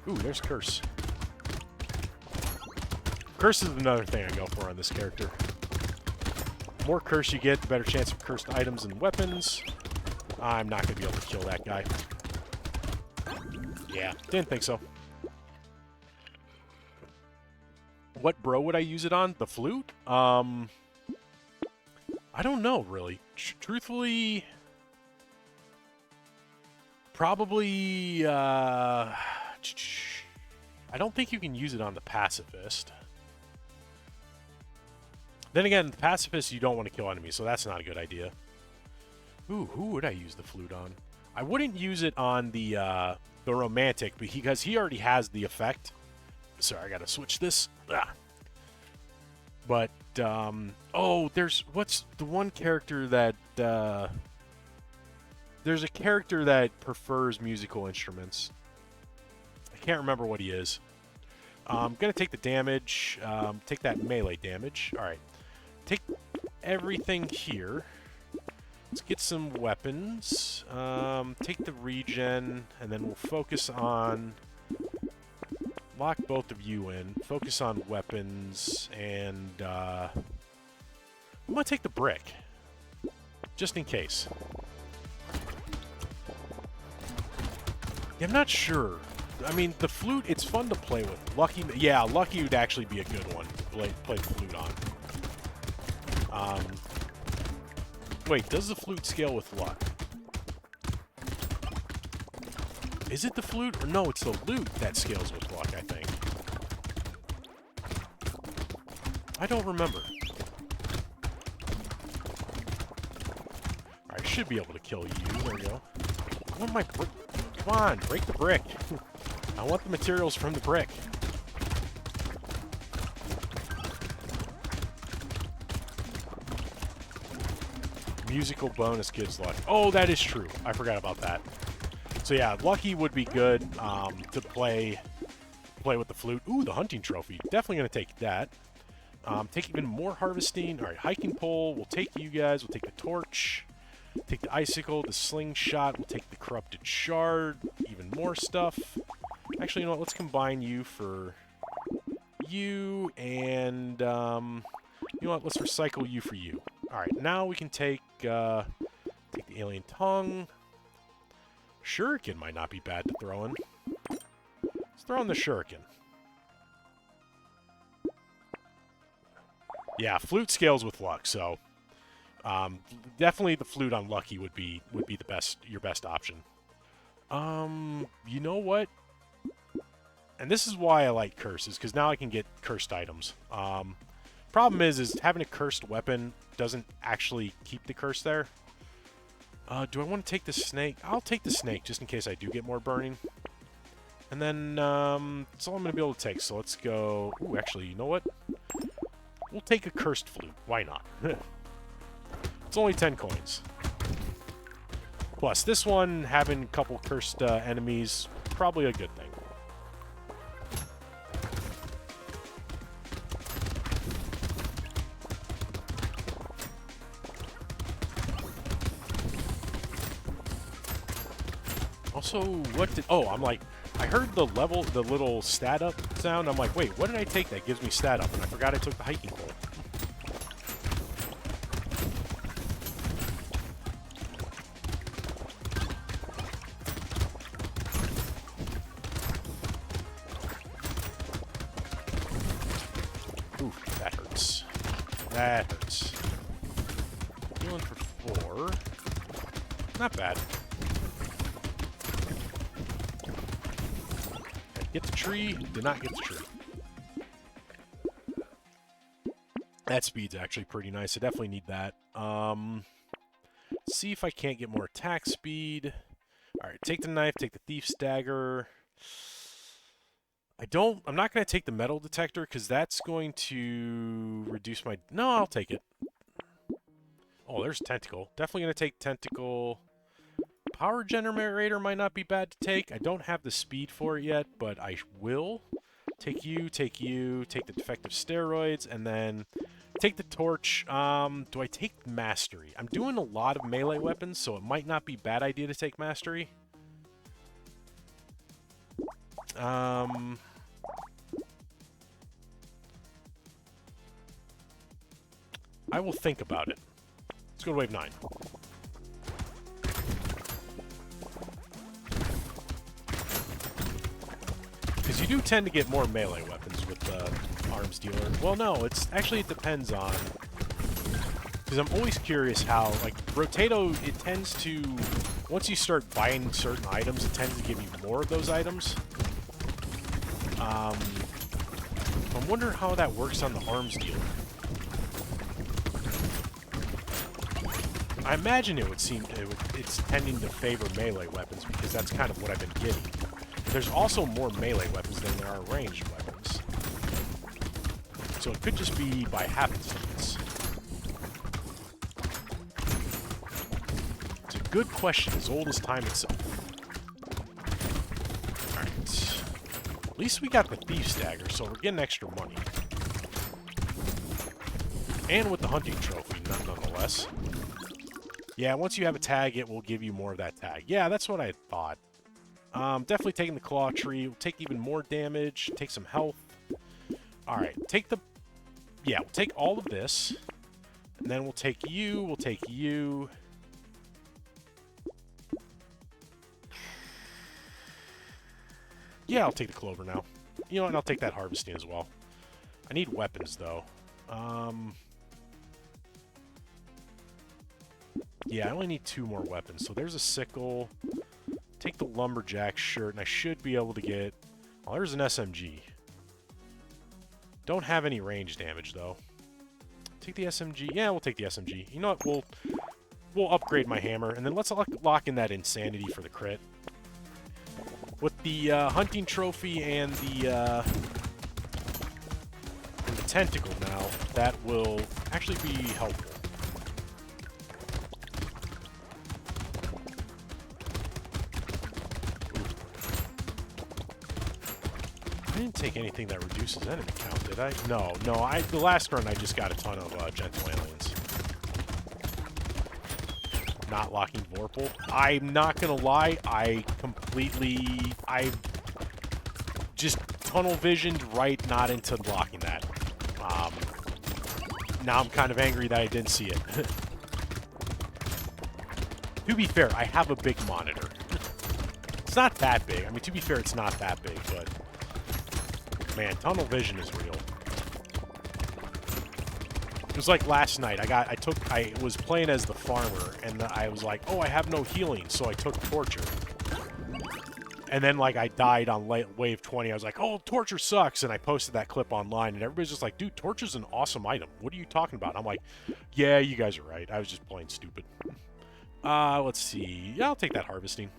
you. Ooh, there's Curse. Curse is another thing I go for on this character. The more curse you get, the better chance of cursed items and weapons. I'm not going to be able to kill that guy. Yeah, didn't think so. What bro would I use it on? The flute? I don't know, really. Truthfully, probably, I don't think you can use it on the pacifist. Then again, the pacifist, you don't want to kill enemies, so that's not a good idea. Ooh, who would I use the flute on? I wouldn't use it on the romantic, because he already has the effect. Sorry, I gotta switch this. Ah. But, oh, what's the one character that, there's a character that prefers musical instruments. I can't remember what he is. I'm gonna take the damage, take that melee damage. Alright. Take everything here. Let's get some weapons. Take the regen, and then we'll focus on... Lock both of you in. Focus on weapons, and I'm gonna take the brick, just in case. Yeah, I'm not sure. I mean, the flute, it's fun to play with. Lucky, yeah, Lucky would actually be a good one to play the flute on. Wait, does the flute scale with luck? Is it the flute? Or no, it's the lute that scales with luck, I think. I don't remember. I should be able to kill you. There we go. I want my brick. Come on, break the brick. I want the materials from the brick. Musical bonus gives luck. Oh, that is true. I forgot about that. So yeah, Lucky would be good to play with the flute. Ooh, the hunting trophy. Definitely going to take that. Take even more harvesting. All right, hiking pole. We'll take you guys. We'll take the torch. Take the icicle, the slingshot. We'll take the corrupted shard. Even more stuff. Actually, you know what? Let's combine you for you, and you know what? Let's recycle you for you. All right, now we can take the alien tongue. Shuriken might not be bad to throw in. Let's throw in the shuriken. Yeah, flute scales with luck, so definitely the flute on Lucky would be your best option. You know what? And this is why I like curses, because now I can get cursed items. Problem is having a cursed weapon doesn't actually keep the curse there. Do I want to take the snake? I'll take the snake, just in case I do get more burning. And then, that's all I'm going to be able to take. So let's go... Ooh, actually, you know what? We'll take a cursed flute. Why not? It's only 10 coins. Plus, this one, having a couple cursed enemies, probably a good thing. Also, what did... Oh, I'm like... I heard the little stat up sound. I'm like, wait, what did I take that gives me stat up? And I forgot I took the hiking pole. Oof, that hurts. That hurts. Healing for 4. Not bad. Get the tree. Did not get the tree. That speed's actually pretty nice. I definitely need that. See if I can't get more attack speed. Alright, take the knife, take the thief's dagger. I'm not going to take the metal detector because that's going to reduce my... No, I'll take it. Oh, there's tentacle. Definitely going to take tentacle. Power generator might not be bad to take. I don't have the speed for it yet, but I will. Take you, take the defective steroids, and then take the torch. Do I take mastery? I'm doing a lot of melee weapons, so it might not be a bad idea to take mastery. I will think about it. Let's go to wave 9. Because you do tend to get more melee weapons with the arms dealer. Well, no, it depends on... Because I'm always curious how, like, Brotato, it tends to... Once you start buying certain items, it tends to give you more of those items. I wonder how that works on the arms dealer. I imagine it would seem it's tending to favor melee weapons because that's kind of what I've been getting. But there's also more melee weapons than there are ranged weapons. So it could just be by happenstance. It's a good question, as old as time itself. Alright. At least we got the Thief's Dagger, so we're getting extra money. And with the hunting trophy, nonetheless. Yeah, once you have a tag, it will give you more of that tag. Yeah, that's what I thought. Definitely taking the Claw Tree. We'll take even more damage. Take some health. Alright, take the... Yeah, we'll take all of this. And then we'll take you. We'll take you. Yeah, I'll take the Clover now. You know what? And I'll take that Harvesting as well. I need weapons, though. Yeah, I only need 2 more weapons. So there's a sickle. Take the lumberjack shirt, and I should be able to get... Well, there's an SMG. Don't have any range damage, though. Take the SMG. Yeah, we'll take the SMG. You know what? We'll upgrade my hammer, and then let's lock in that insanity for the crit. With the hunting trophy and the tentacle now, that will actually be helpful. I didn't take anything that reduces enemy count, did I? No, the last run I just got a ton of gentle aliens. Not locking Vorpal. I'm not gonna lie, I just tunnel visioned right not into blocking that. Now I'm kind of angry that I didn't see it. To be fair, I have a big monitor. It's not that big. I mean, to be fair, it's not that big, but... Man, tunnel vision is real. It was like last night. I was playing as the farmer, and I was like, oh, I have no healing, so I took Torture. And then, like, I died on wave 20. I was like, oh, Torture sucks, and I posted that clip online, and everybody's just like, dude, Torture's an awesome item. What are you talking about? I'm like, yeah, you guys are right. I was just playing stupid. Let's see. Yeah, I'll take that Harvesting.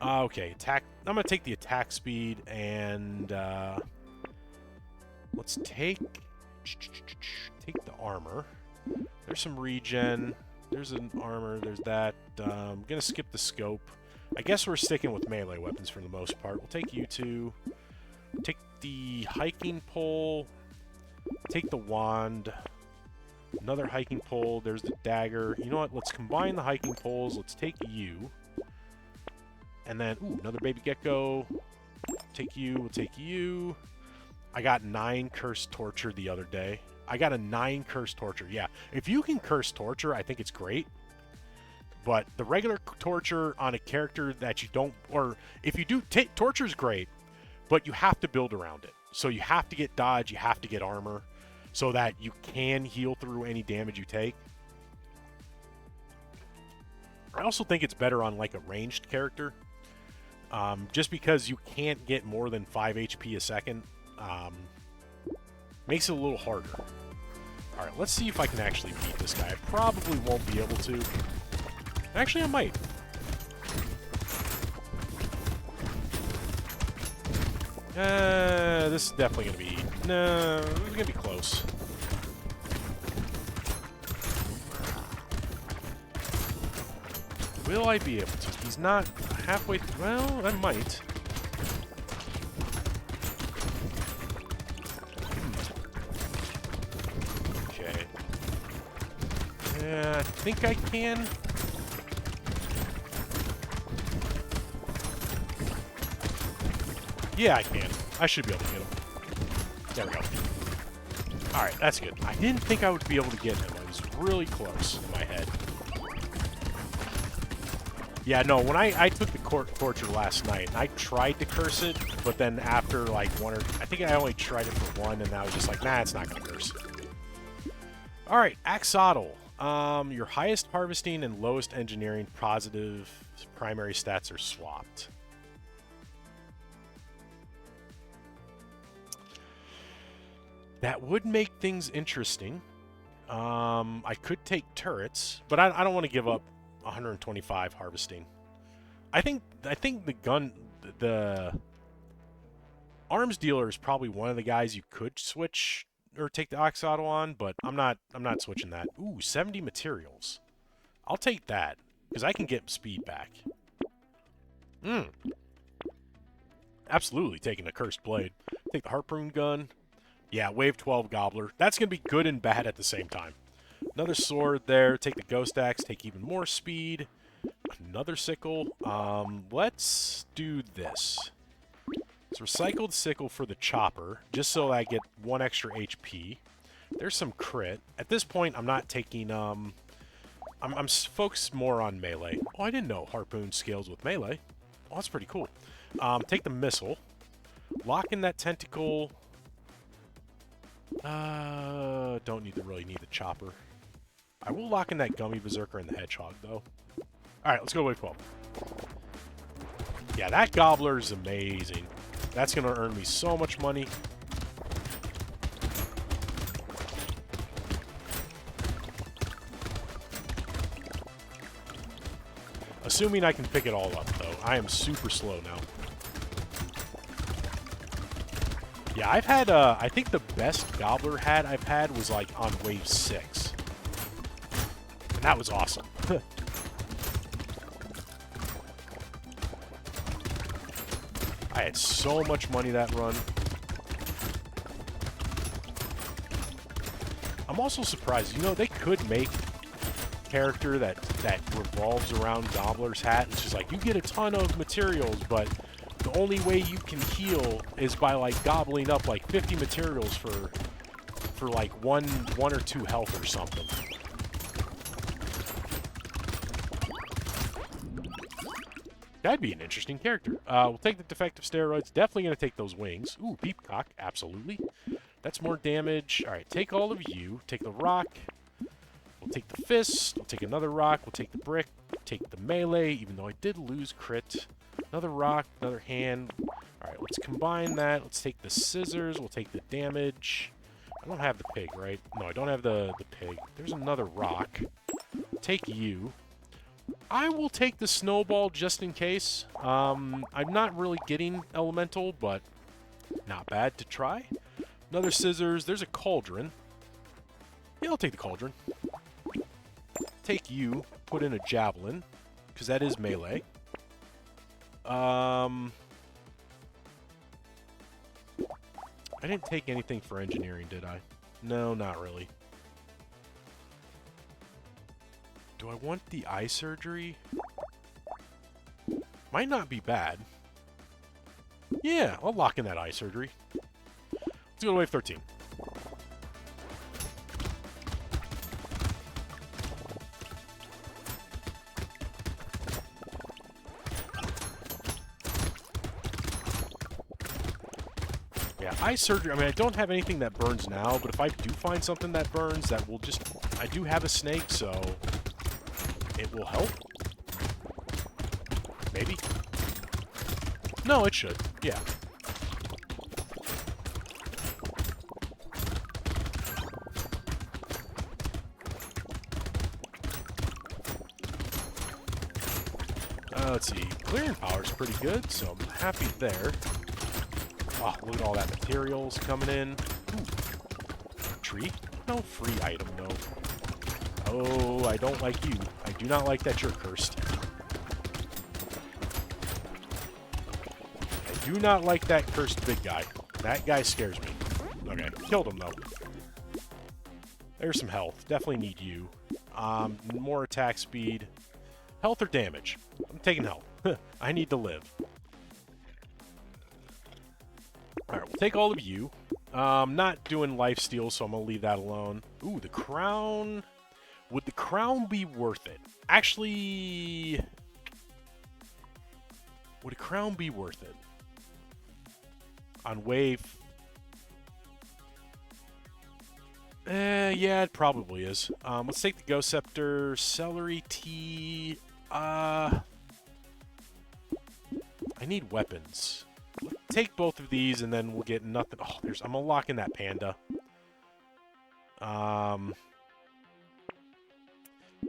Okay, attack. I'm going to take the attack speed, and, let's take the armor. There's some regen. There's an armor. There's that. I'm going to skip the scope. I guess we're sticking with melee weapons for the most part. We'll take you two. Take the hiking pole. Take the wand. Another hiking pole. There's the dagger. You know what? Let's combine the hiking poles. Let's take you. And then, ooh, another baby gecko. Take you. We'll take you. I got 9 Cursed Torture the other day. I got a 9 Cursed Torture. Yeah, if you can Curse Torture, I think it's great. But the regular Torture on a character that you don't... Or if you do... Torture's great, but you have to build around it. So you have to get dodge, you have to get armor, so that you can heal through any damage you take. I also think it's better on, like, a ranged character. Just because you can't get more than 5 HP a second... makes it a little harder. Alright, let's see if I can actually beat this guy. I probably won't be able to. Actually, I might. This is definitely going to be... No, this is going to be close. Will I be able to? He's not halfway... Well, I might. I think I can. Yeah, I can. I should be able to get him. There we go. Alright, that's good. I didn't think I would be able to get him. really close in my head. Yeah, no, when I took the torture last night, and I tried to curse it, but then after like I think I only tried it for one, and I was just like, nah, it's not going to curse. Alright, Axolotl. Your highest harvesting and lowest engineering positive primary stats are swapped. That would make things interesting. I could take turrets, but I don't want to give up 125 harvesting. I think the arms dealer is probably one of the guys you could switch or take the Axolotl on, but I'm not switching that. Ooh, 70 materials. I'll take that because I can get speed back. Absolutely taking a cursed blade. Take the harpoon gun. Yeah, wave 12 gobbler. That's going to be good and bad at the same time. Another sword there. Take the ghost axe. Take even more speed. Another sickle. Let's do this. Let's recycle the sickle for the chopper, just so I get 1 extra HP. There's some crit. At this point, I'm not taking, I'm focused more on melee. Oh, I didn't know harpoon scales with melee. Oh, that's pretty cool. Take the missile. Lock in that tentacle. Don't really need the chopper. I will lock in that gummy berserker and the hedgehog, though. Alright, let's go to wave 12. Yeah, that gobbler is amazing. That's going to earn me so much money. Assuming I can pick it all up, though. I am super slow now. Yeah, I've had, I think the best gobbler hat I've had was, like, on wave 6. And that was awesome. I had so much money that run. I'm also surprised. You know, they could make a character that revolves around Gobbler's hat. It's just like, you get a ton of materials, but the only way you can heal is by, like, gobbling up, like, 50 materials for like, one or 2 health or something. That'd be an interesting character. We'll take the defective steroids. Definitely going to take those wings. Ooh, peepcock. Absolutely. That's more damage. All right, take all of you. Take the rock. We'll take the fist. We'll take another rock. We'll take the brick. Take the melee, even though I did lose crit. Another rock. Another hand. All right, let's combine that. Let's take the scissors. We'll take the damage. I don't have the pig, right? No, I don't have the pig. There's another rock. Take you. I will take the snowball just in case. I'm not really getting elemental, but not bad to try. Another scissors. There's a cauldron. Yeah, I'll take the cauldron. Take you. Put in a javelin, because that is melee. I didn't take anything for engineering, did I? No, not really. Do I want the eye surgery? Might not be bad. Yeah, I'll lock in that eye surgery. Let's go to wave 13. Yeah, eye surgery. I mean, I don't have anything that burns now, but if I do find something that burns, that will just... I do have a snake, so... it will help? Maybe? No, it should. Yeah. Let's see. Clearing power is pretty good, so I'm happy there. Oh, look at all that materials coming in. Ooh. Tree? No free item, no. Oh, I don't like you. I do not like that you're cursed. I do not like that cursed big guy. That guy scares me. Okay, killed him, though. There's some health. Definitely need you. More attack speed. Health or damage? I'm taking health. I need to live. Alright, we'll take all of you. Not doing lifesteal, so I'm going to leave that alone. Ooh, the crown... Would the crown be worth it? Actually, would a crown be worth it? On wave... yeah, it probably is. Let's take the Ghost Scepter, Celery Tea. I need weapons. Take both of these, and then we'll get nothing. Oh, I'm gonna lock in that panda.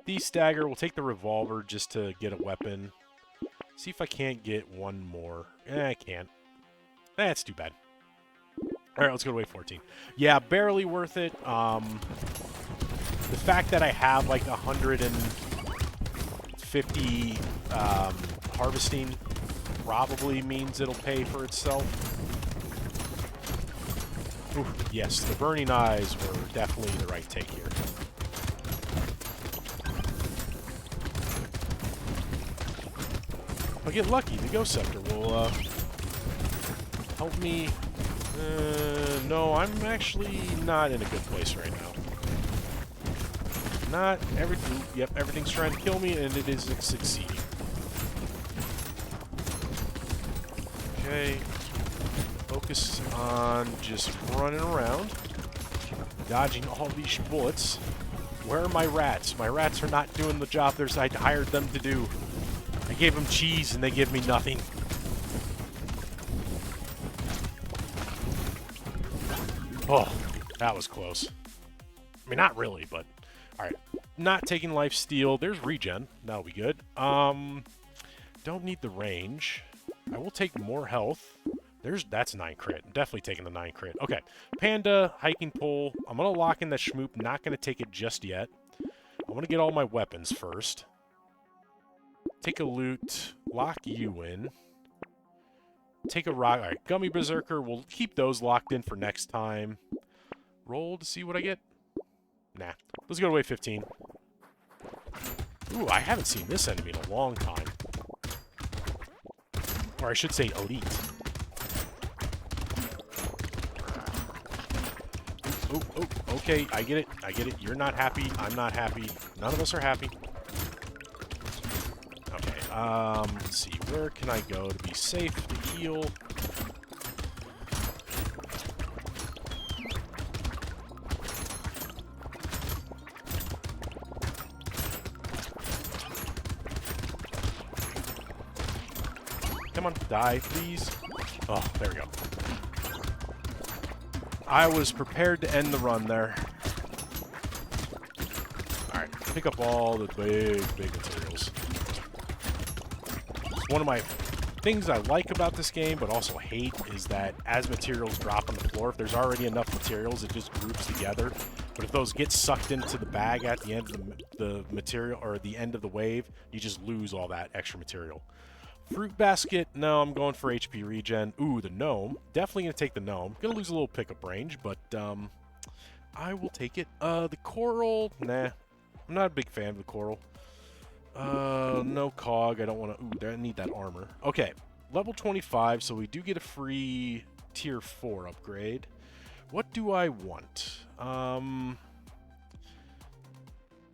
D-stagger. We'll take the revolver just to get a weapon. See if I can't get one more. I can't. That's too bad. Alright, let's go to wave 14. Yeah, barely worth it. The fact that I have like 150 harvesting probably means it'll pay for itself. Ooh, yes, the burning eyes were definitely the right take here. I'll get lucky. The Ghost Scepter will help me. No, I'm actually not in a good place right now. Not everything. Yep, everything's trying to kill me, and it is succeeding. Okay. Focus on just running around, dodging all these bullets. Where are my rats? My rats are not doing the job I hired them to do. I gave them cheese, and they give me nothing. Oh, that was close. I mean, not really, but... Alright. Not taking life steal. There's regen. That'll be good. Don't need the range. I will take more health. That's 9 crit. I'm definitely taking the 9 crit. Okay. Panda, hiking pole. I'm going to lock in the schmoop. Not going to take it just yet. I want to get all my weapons first. Take a loot. Lock you in. Take a rock. Alright, Gummy Berserker. We'll keep those locked in for next time. Roll to see what I get. Nah. Let's go to wave 15. Ooh, I haven't seen this enemy in a long time. Or I should say elite. Oh, okay. I get it. I get it. You're not happy. I'm not happy. None of us are happy. Okay, let's see. Where can I go to be safe to heal? Come on, die, please. Oh, there we go. I was prepared to end the run there. Alright, pick up all the big materials. One of my things I like about this game, but also hate, is that as materials drop on the floor, if there's already enough materials, it just groups together. But if those get sucked into the bag at the end of the material, or the end of the wave, you just lose all that extra material. Fruit basket, no, I'm going for HP regen. Ooh, the gnome. Definitely going to take the gnome. Going to lose a little pickup range, but I will take it. The coral, nah. I'm not a big fan of the coral. No cog. I don't want to... Ooh, I need that armor. Okay, level 25, so we do get a free tier 4 upgrade. What do I want?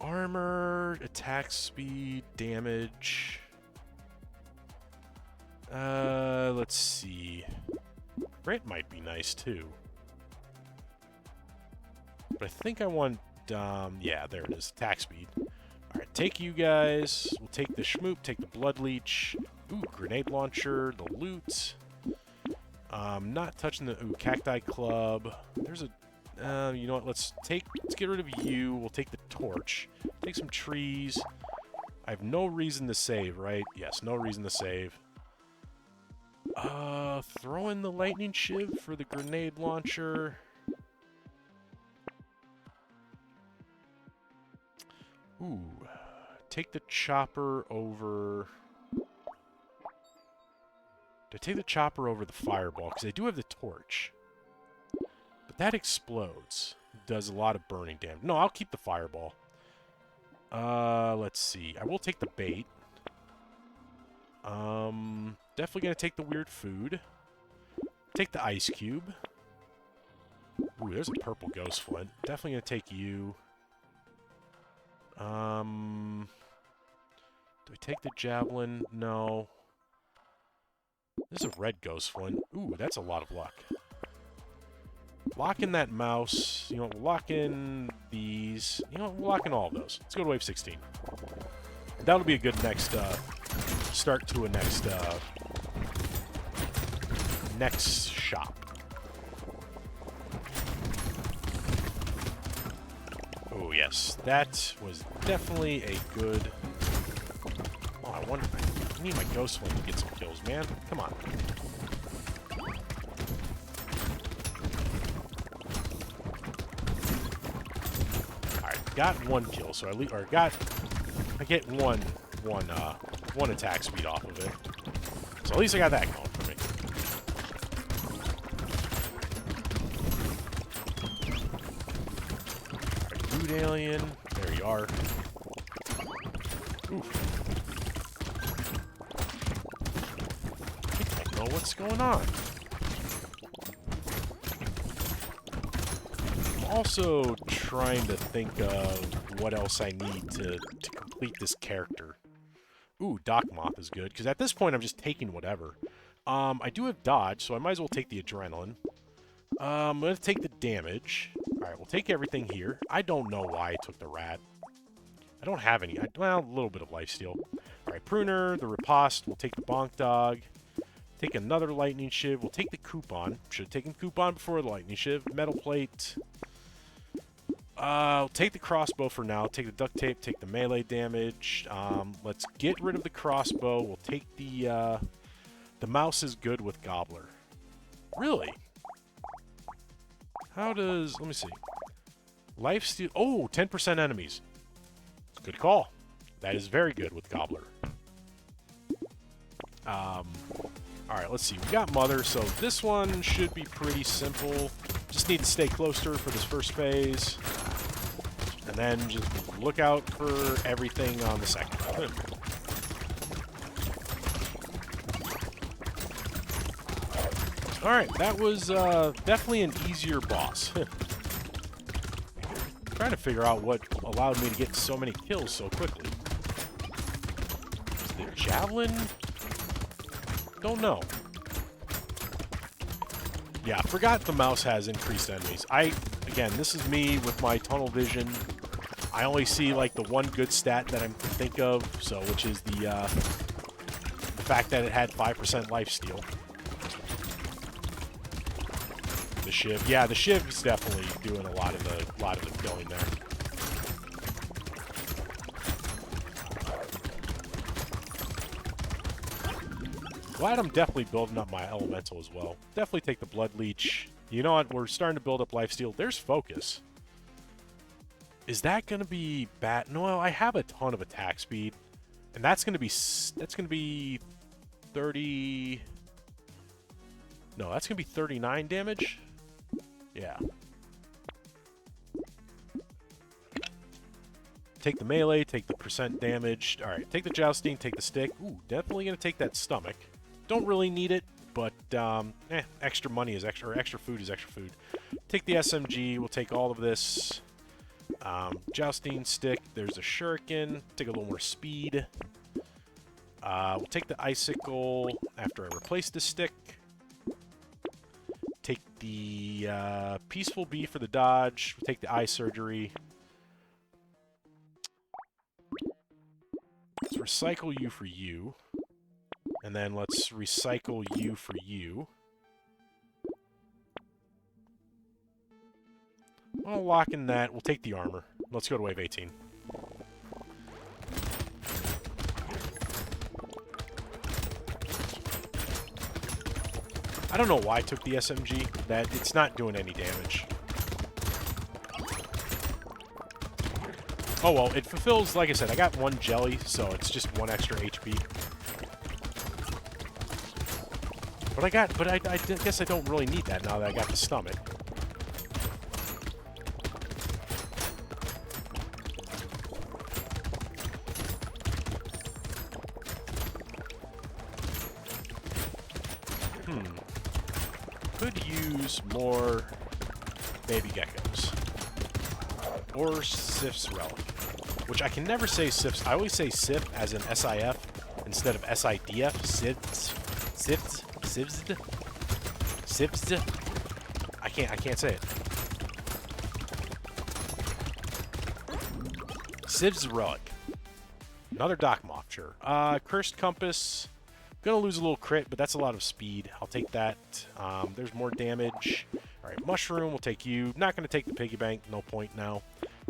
Armor, attack speed, damage... let's see. Grit might be nice, too. But I think I want, yeah, there it is. Attack speed. Alright, take you guys. We'll take the schmoop, take the blood leech. Ooh, grenade launcher, the loot. Not touching the, ooh, cacti club. There's a, you know what, let's get rid of you. We'll take the torch. Take some trees. I have no reason to save, right? Yes, no reason to save. Throw in the lightning shiv for the grenade launcher. Ooh. Take the chopper over... Do I take the chopper over the fireball? Because I do have the torch. But that explodes. Does a lot of burning damage. No, I'll keep the fireball. Let's see. I will take the bait. Definitely gonna take the weird food. Take the ice cube. Ooh, there's a purple ghost flint. Definitely gonna take you. Do I take the javelin? No. This is a red ghost flint. Ooh, that's a lot of luck. Lock in that mouse. You know, lock in these. You know, lock in all of those. Let's go to wave 16. That'll be a good next start to a next shop. Oh yes, that was definitely a good. Oh, I wonder. I need my ghost flint to get some kills, man. Come on. Got one kill, so I get one attack speed off of it. So at least I got that going for me. Alright, food alien. There you are. Oof. I don't know what's going on. Also trying to think of what else I need to complete this character. Ooh, Doc Moth is good, because at this point I'm just taking whatever. I do have dodge, so I might as well take the adrenaline. I'm going to take the damage. Alright, we'll take everything here. I don't know why I took the rat. I don't have any. Well, a little bit of lifesteal. Alright, Pruner, the Riposte, we'll take the Bonk Dog. Take another Lightning Shiv. We'll take the Coupon. Should have taken Coupon before the Lightning Shiv. Metal Plate. I'll take the crossbow for now. Take the duct tape. Take the melee damage. Let's get rid of the crossbow. We'll take the mouse is good with Gobbler. Really? How does... Let me see. Lifesteal... Oh, 10% enemies. Good call. That is very good with Gobbler. Alright, let's see. We got Mother, so this one should be pretty simple. Just need to stay close to her for this first phase. And then just look out for everything on the second. Alright, that was definitely an easier boss. Trying to figure out what allowed me to get so many kills so quickly. Is the javelin? Don't know. Yeah, I forgot the mouse has increased enemies. Again, this is me with my tunnel vision. I only see like the one good stat that I can think of, so which is the fact that it had 5% lifesteal. The Shiv, yeah, the Shiv is definitely doing a lot of the killing there. Glad I'm definitely building up my elemental as well. Definitely take the blood leech. You know what? We're starting to build up lifesteal. There's focus. Is that going to be bad? No, I have a ton of attack speed, and that's going to be 30. No, that's going to be 39 damage. Yeah. Take the melee, take the percent damage. All right, take the jousting, take the stick. Ooh, definitely going to take that stomach. Don't really need it, but extra money is extra, or extra food is extra food. Take the SMG. We'll take all of this. Jousting stick. There's a shuriken. Take a little more speed. We'll take the icicle after I replace the stick. Take the peaceful bee for the dodge. We'll take the eye surgery. Let's recycle you for you. And then let's recycle you for you. I'll lock in that. We'll take the armor. Let's go to wave 18. I don't know why I took the SMG. That it's not doing any damage. Oh well, it fulfills, like I said, I got one jelly, so it's just one extra HP. But I guess I don't really need that now that I got the stomach. Could use more baby geckos. Or Sif's Relic. which I can never say SIFs. I always say SIF as in SIF instead of SIDF. Sivs. I can't say it. Siv's Relic. Another Dock Moth, sure. Cursed Compass. Gonna lose a little crit, but that's a lot of speed. I'll take that. There's more damage. Alright, Mushroom, we'll take you. Not gonna take the Piggy Bank, no point now.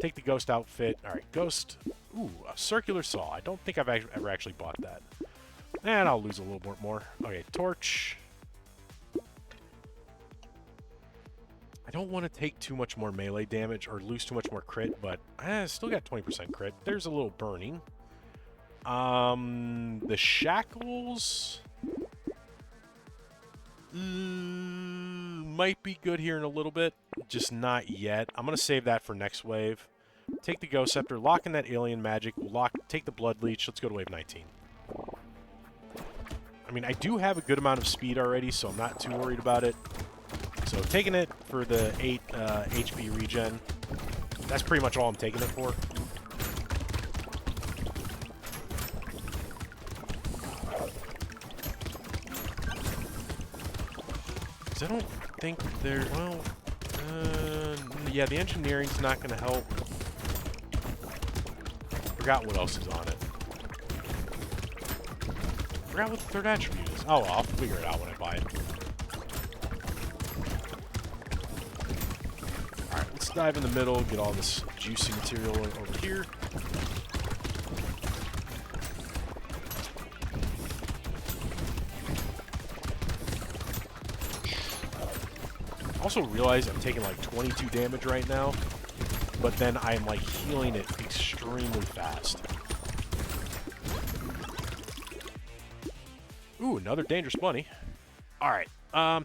Take the Ghost outfit. Alright, Ghost. Ooh, a Circular Saw. I don't think I've ever actually bought that. And I'll lose a little bit more. Okay, Torch. I don't want to take too much more melee damage or lose too much more crit, but I still got 20% crit. There's a little burning. The Shackles might be good here in a little bit, just not yet. I'm gonna save that for next wave. Take the Ghost Scepter, lock in that alien magic. We'll take the Blood Leech. Let's go to wave 19. I mean, I do have a good amount of speed already, so I'm not too worried about it. So taking it for the 8 HP regen. That's pretty much all I'm taking it for. I don't think they're... Well, yeah, the engineering's not going to help. Forgot what else is on it. Forgot what the third attribute is. Oh, well, I'll figure it out when I buy it. Alright, let's dive in the middle, get all this juicy material over here. Also realize I'm taking like 22 damage right now, but then I'm like healing it extremely fast. Ooh, another dangerous bunny. Alright,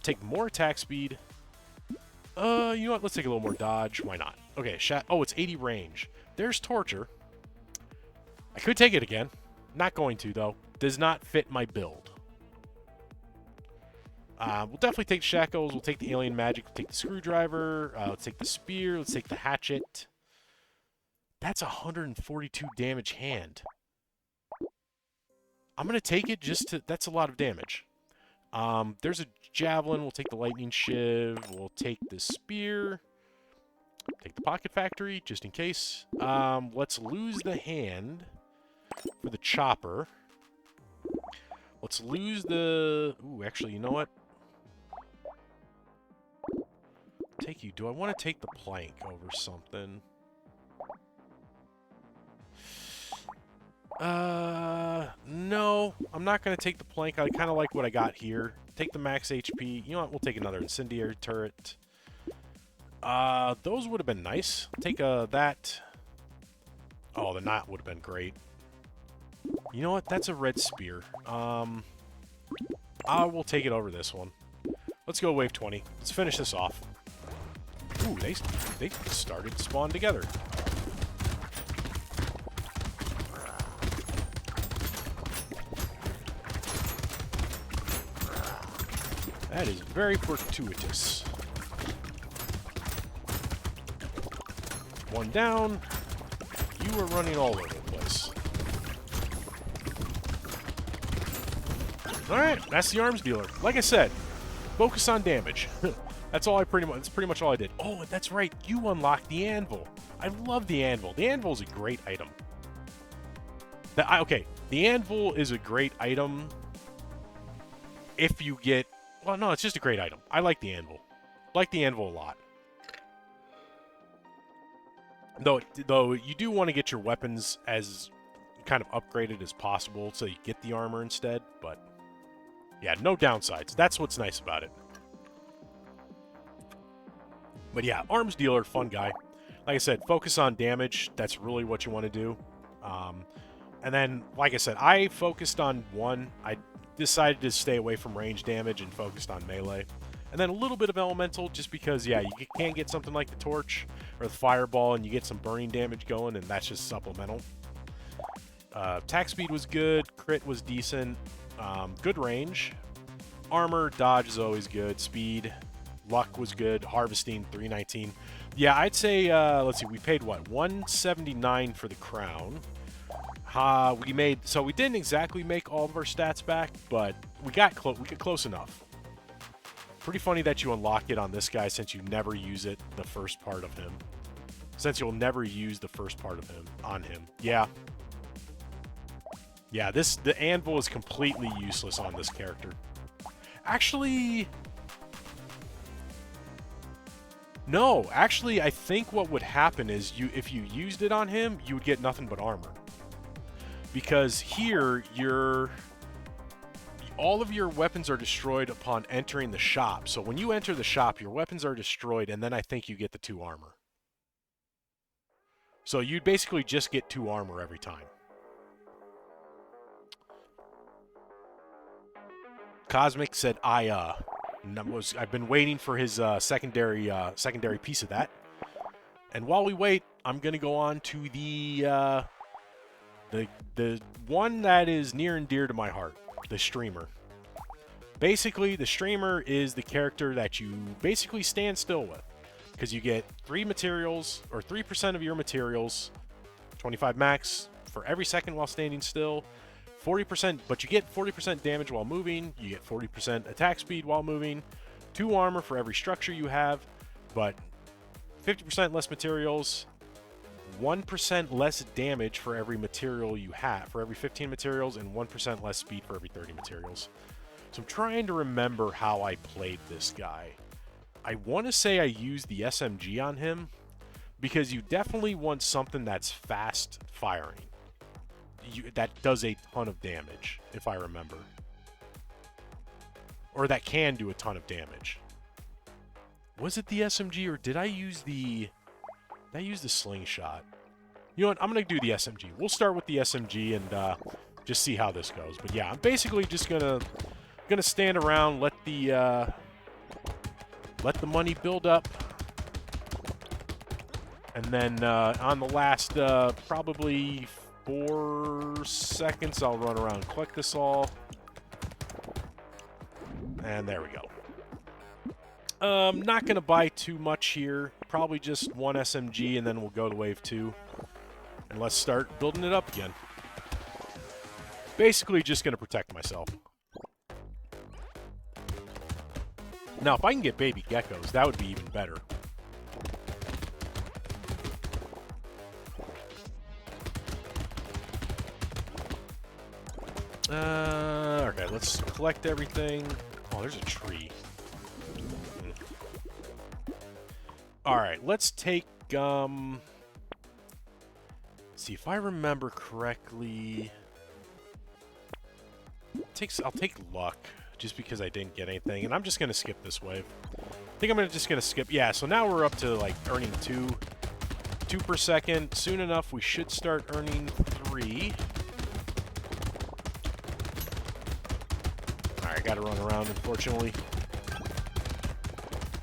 take more attack speed. You know what, let's take a little more dodge. Why not? Okay, oh, it's 80 range. There's Torture. I could take it again. Not going to, though. Does not fit my build. We'll definitely take Shackles, we'll take the Alien Magic, we'll take the Screwdriver, let's take the Spear, let's take the Hatchet. That's 142 damage hand. I'm going to take it just to... That's a lot of damage. There's a Javelin, we'll take the Lightning Shiv, we'll take the Spear, take the Pocket Factory, just in case. Let's lose the hand for the Chopper. Let's lose the... Ooh, actually, you know what? Take you. Do I want to take the plank over something? No. I'm not going to take the plank. I kind of like what I got here. Take the max HP. You know what? We'll take another Incendiary Turret. Those would have been nice. Take that. Oh, the knot would have been great. You know what? That's a red spear. I will take it over this one. Let's go wave 20. Let's finish this off. Ooh, they started to spawn together. That is very fortuitous. One down. You are running all over the place. Alright, that's the arms dealer. Like I said, focus on damage. That's pretty much all I did. Oh, that's right, you unlocked the anvil. I love the anvil. The anvil is a great item. Okay, the anvil is a great item if you get... Well, no, it's just a great item. I like the anvil. Like the anvil a lot. Though you do want to get your weapons as kind of upgraded as possible so you get the armor instead, but yeah, no downsides. That's what's nice about it. But yeah, arms dealer, fun guy. Like I said, focus on damage. That's really what you want to do. And then, like I said, I focused on one. I decided to stay away from range damage and focused on melee. And then a little bit of elemental, just because, yeah, you can get something like the torch or the fireball, and you get some burning damage going, and that's just supplemental. Attack speed was good. Crit was decent. Good range. Armor, dodge is always good. Speed, Luck was good. Harvesting, 319. Yeah, I'd say, let's see, we paid what? 179 for the crown. So we didn't exactly make all of our stats back, but we got close enough. Pretty funny that you unlock it on this guy since you never use it the first part of him. Since you'll never use the first part of him on him. Yeah. Yeah, the anvil is completely useless on this character. Actually, no. Actually, I think what would happen is if you used it on him, you would get nothing but armor. Because here, all of your weapons are destroyed upon entering the shop. So when you enter the shop, your weapons are destroyed, and then I think you get the 2 armor. So you'd basically just get 2 armor every time. Cosmic said, I've been waiting for his secondary piece of that. And while we wait, I'm gonna go on to the one that is near and dear to my heart, the streamer. Basically, the streamer is the character that you basically stand still with. Because you get 3 materials, or 3% of your materials, 25 max for every second while standing still, 40%, but you get 40% damage while moving, you get 40% attack speed while moving, 2 armor for every structure you have, but 50% less materials, 1% less damage for every material you have, for every 15 materials, and 1% less speed for every 30 materials. So I'm trying to remember how I played this guy. I want to say I used the SMG on him, because you definitely want something that's fast firing. That does a ton of damage, if I remember. Or that can do a ton of damage. Was it the SMG, or did I use the... Did I use the slingshot? You know what? I'm going to do the SMG. We'll start with the SMG and just see how this goes. But yeah, I'm basically just gonna stand around, let the money build up, and then on the last probably 4 seconds, I'll run around, collect this all, and there we go. Not gonna buy too much here. Probably just 1 SMG, and then we'll go to wave 2, and let's start building it up again. Basically, just gonna protect myself. Now, if I can get baby geckos, that would be even better. Okay, let's collect everything. Oh, there's a tree. Alright, let's take, see, if I remember correctly... I'll take luck, just because I didn't get anything, and I'm just going to skip this wave. I think I'm just going to skip... Yeah, so now we're up to, like, earning 2 per second. Soon enough, we should start earning 3. Alright, gotta run around, unfortunately.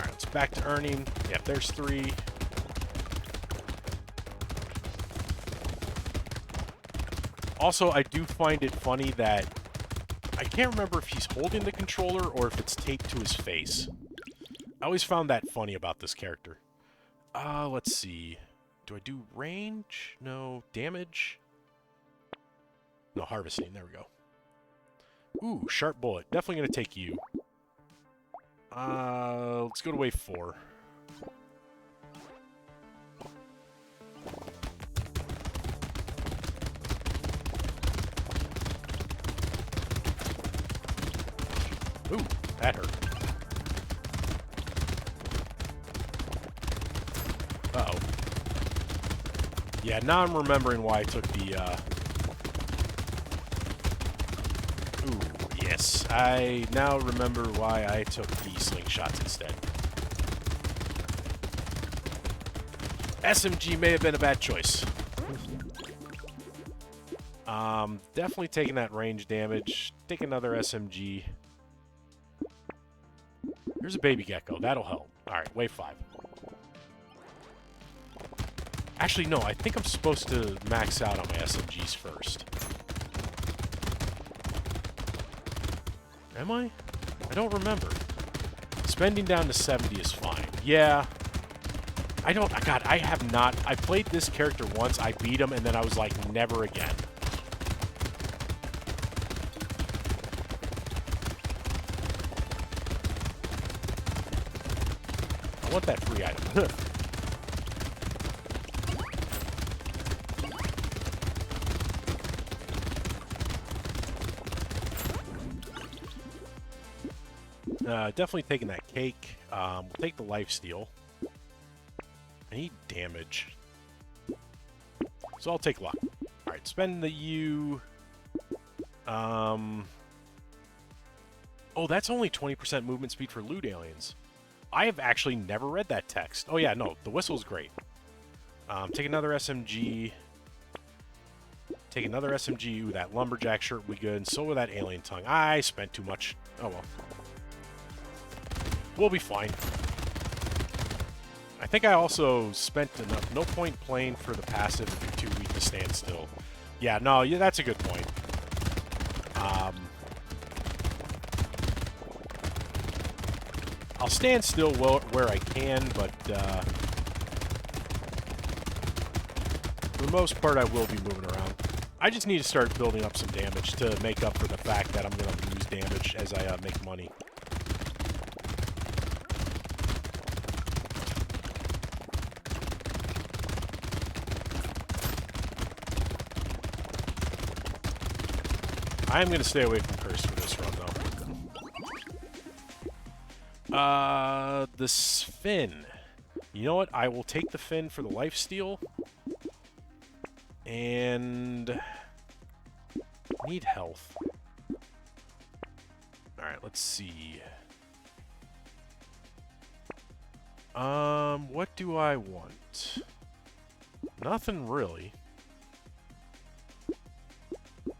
Alright, it's back to earning. Yep, there's 3. Also, I do find it funny that I can't remember if he's holding the controller or if it's taped to his face. I always found that funny about this character. Let's see. Do I do range? No. Damage? No, harvesting. There we go. Ooh, sharp bullet. Definitely going to take you. Let's go to wave 4. Ooh, that hurt. Uh-oh. Yeah, now I'm remembering why I took the, Ooh, yes. I now remember why I took the slingshots instead. SMG may have been a bad choice. Definitely taking that range damage. Take another SMG. Here's a baby gecko. That'll help. Alright, wave 5. Actually, no. I think I'm supposed to max out on my SMGs first. Am I? I don't remember. spending down to 70 is fine. Yeah. God, I have not... I played this character once, I beat him, and then I was like, never again. I want that free item. Definitely taking that cake. We'll take the lifesteal. I need damage. So I'll take luck. Alright, spend the U. Oh, that's only 20% movement speed for loot aliens. I have actually never read that text. Oh yeah, no, the whistle's great. Take another SMG. Take another SMG. Ooh, that lumberjack shirt will be good. And so will that alien tongue. I spent too much. Oh well. We'll be fine. I think I also spent enough. No point playing for the passive if you're too weak to stand still. Yeah, no, yeah, that's a good point. I'll stand still where I can, but for the most part, I will be moving around. I just need to start building up some damage to make up for the fact that I'm going to lose damage as I make money. I'm going to stay away from Curse for this run, though. The Fin. You know what? I will take the Fin for the lifesteal. And... need health. Alright, let's see. What do I want? Nothing really.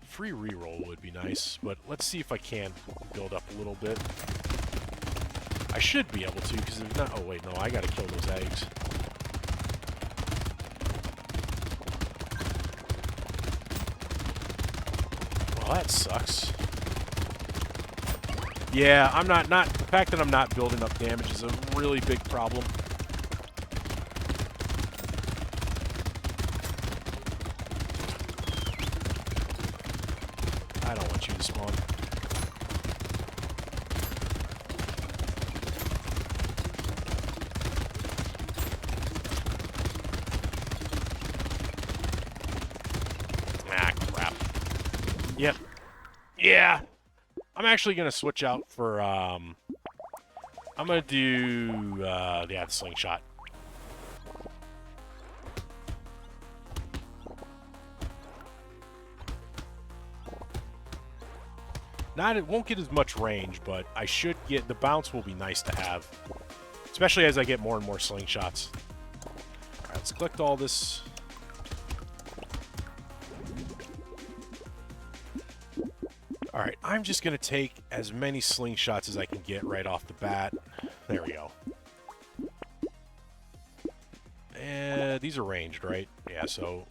Free reroll would be nice, but let's see if I can build up a little bit. I should be able to, because if not... oh, wait, no, I gotta kill those eggs. Well, that sucks. Yeah, I'm not... the fact that I'm not building up damage is a really big problem. I don't want you to spawn. Ah, crap. Yep. Yeah. I'm actually going to switch out for, I'm going to do, yeah, the slingshot. It won't get as much range, but I should get... the bounce will be nice to have. Especially as I get more and more slingshots. Alright, let's collect all this. Alright, I'm just going to take as many slingshots as I can get right off the bat. There we go. These are ranged, right? Yeah, so...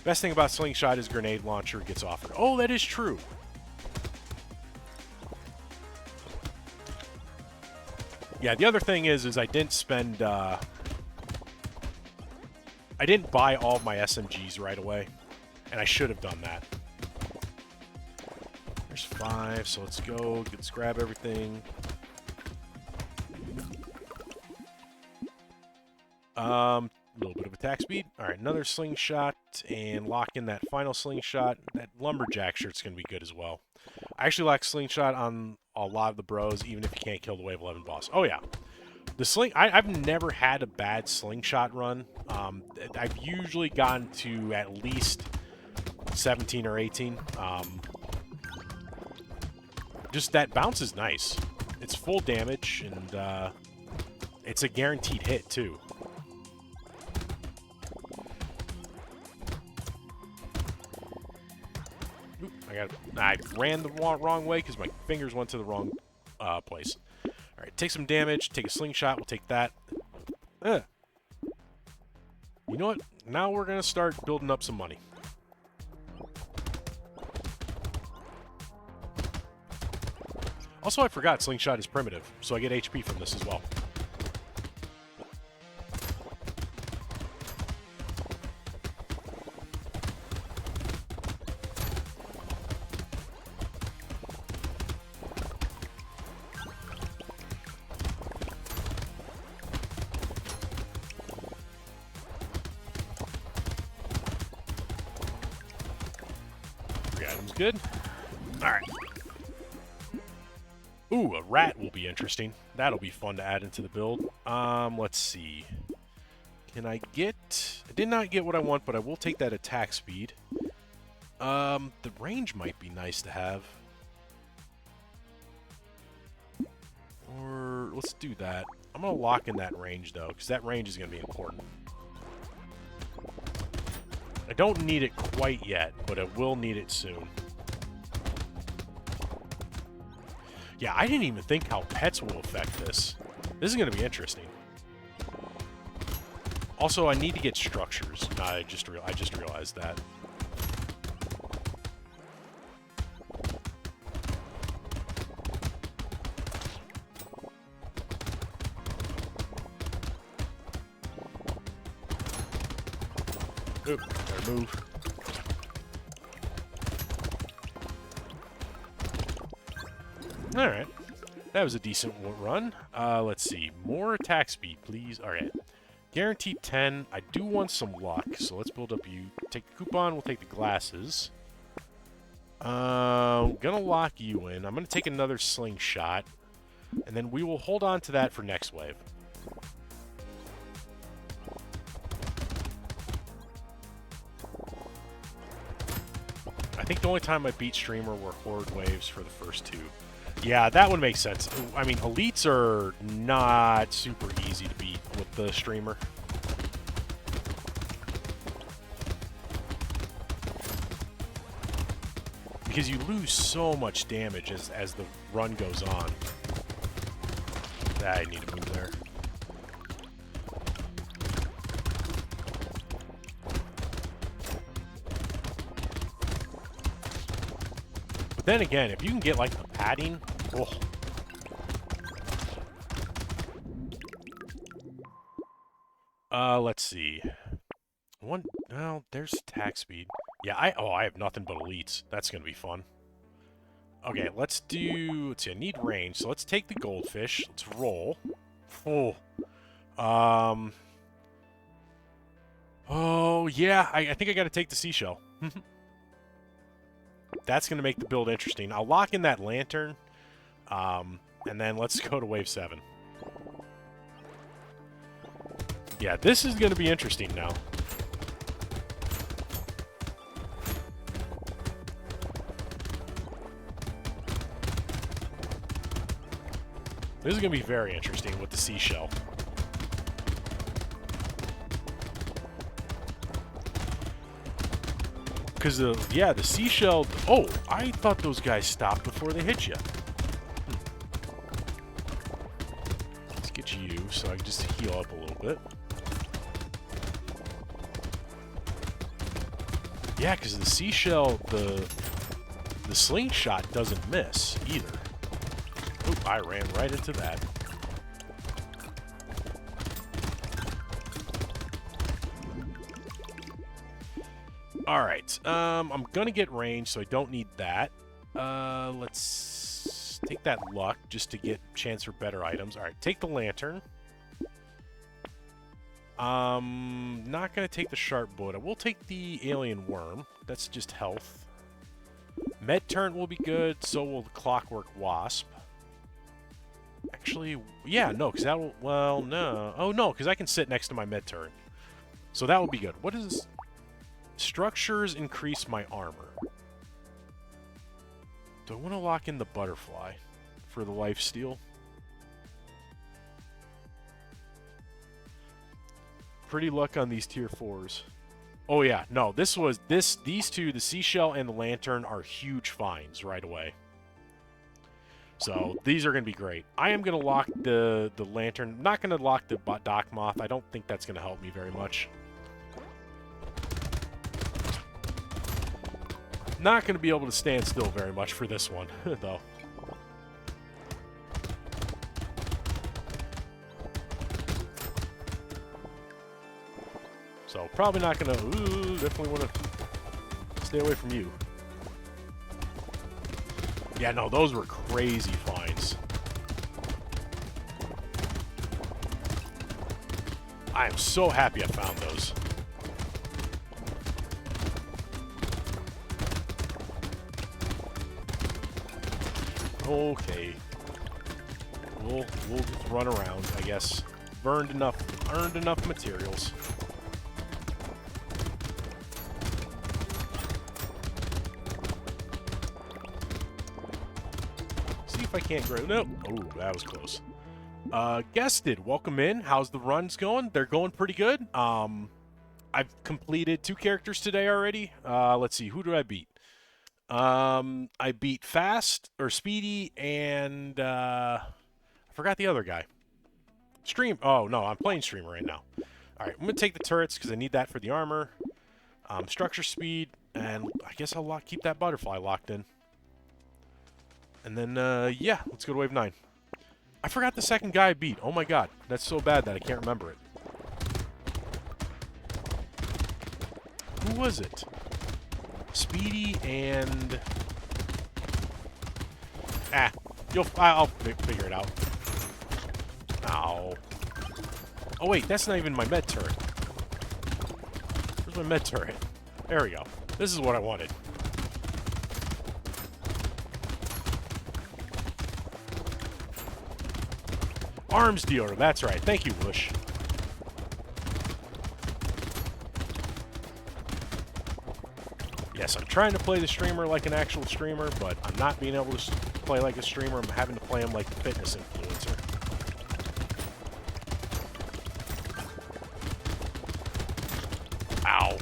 best thing about slingshot is grenade launcher gets offered. Oh, that is true! Yeah, the other thing is I didn't spend, I didn't buy all of my SMGs right away, and I should have done that. There's 5, so let's go. Let's grab everything. A little bit of attack speed. Alright, another slingshot, and lock in that final slingshot. That lumberjack shirt's going to be good as well. I actually like slingshot on a lot of the bros, even if you can't kill the Wave 11 boss. Oh, yeah. The I've never had a bad slingshot run. I've usually gotten to at least 17 or 18. Just that bounce is nice. It's full damage, and it's a guaranteed hit, too. I ran the wrong way because my fingers went to the wrong place. Alright, take some damage, take a slingshot, we'll take that. You know what? Now we're going to start building up some money. Also, I forgot Slingshot is primitive, so I get HP from this as well. Items good. Alright. Ooh, a rat will be interesting. That'll be fun to add into the build. Let's see. Can I get... I did not get what I want, but I will take that attack speed. The range might be nice to have. Or let's do that. I'm going to lock in that range, though, because that range is going to be important. I don't need it quite yet, but I will need it soon. Yeah, I didn't even think how pets will affect this. This is going to be interesting. Also, I need to get structures. I just realized that. Oop, better move. Alright. That was a decent run. Let's see. More attack speed, please. Alright. Guaranteed 10. I do want some luck, so let's build up you. Take the coupon, we'll take the glasses. Gonna lock you in. I'm gonna take another slingshot. And then we will hold on to that for next wave. I think the only time I beat Streamer were Horde waves for the first two. Yeah, that would make sense. I mean, elites are not super easy to beat with the Streamer. Because you lose so much damage as the run goes on. I need to move there. But then again, if you can get, like, the padding... Oh. Let's see. Well, there's attack speed. Yeah, I have nothing but elites. That's gonna be fun. Okay, let's see, I need range, so let's take the goldfish. Let's roll. Oh. Oh, yeah, I think I gotta take the seashell. That's gonna make the build interesting. I'll lock in that lantern, and then let's go to wave 7. Yeah, this is gonna be interesting now. This is going to be very interesting with the seashell. Because, yeah, the seashell... Oh, I thought those guys stopped before they hit you. Let's get you so I can just heal up a little bit. Yeah, because the seashell, the slingshot doesn't miss either. Oop, I ran right into that. Alright, I'm gonna get range, so I don't need that. Let's take that luck, just to get chance for better items. Alright, take the lantern. Not gonna take the sharp bullet. I will take the alien worm. That's just health. Med turn will be good, so will the clockwork wasp. Actually, yeah, no, because that will... Well, no. Oh, no, because I can sit next to my med turret. So that will be good. What is... Structures increase my armor. Do I want to lock in the butterfly for the lifesteal? Pretty luck on these tier 4s. Oh, yeah, no, these two, the seashell and the lantern, are huge finds right away. So, these are going to be great. I am going to lock the lantern. I'm not going to lock the dock moth. I don't think that's going to help me very much. Not going to be able to stand still very much for this one, though. So probably not gonna. Ooh, definitely want to stay away from you. Yeah, no, those were crazy finds. I am so happy I found those. Okay. We'll just run around, I guess. Earned enough materials. See if I can't grow. Nope. Oh, that was close. Guested, welcome in. How's the runs going? They're going pretty good. I've completed 2 characters today already. Let's see, who did I beat? I beat Speedy, and I forgot the other guy. Oh, no, I'm playing Streamer right now. Alright, I'm going to take the turrets because I need that for the armor. Structure speed, and I guess I'll keep that butterfly locked in. And then, yeah, let's go to wave 9. I forgot the second guy I beat. Oh my god, that's so bad that I can't remember it. Who was it? Speedy and... I'll figure it out. Ow. Oh wait, that's not even my med turret. Where's my med turret? There we go. This is what I wanted. Arms dealer, that's right. Thank you, Bush. Yes, I'm trying to play the streamer like an actual streamer, but I'm not being able to play like a streamer. I'm having to play him like a fitness influencer. Ow.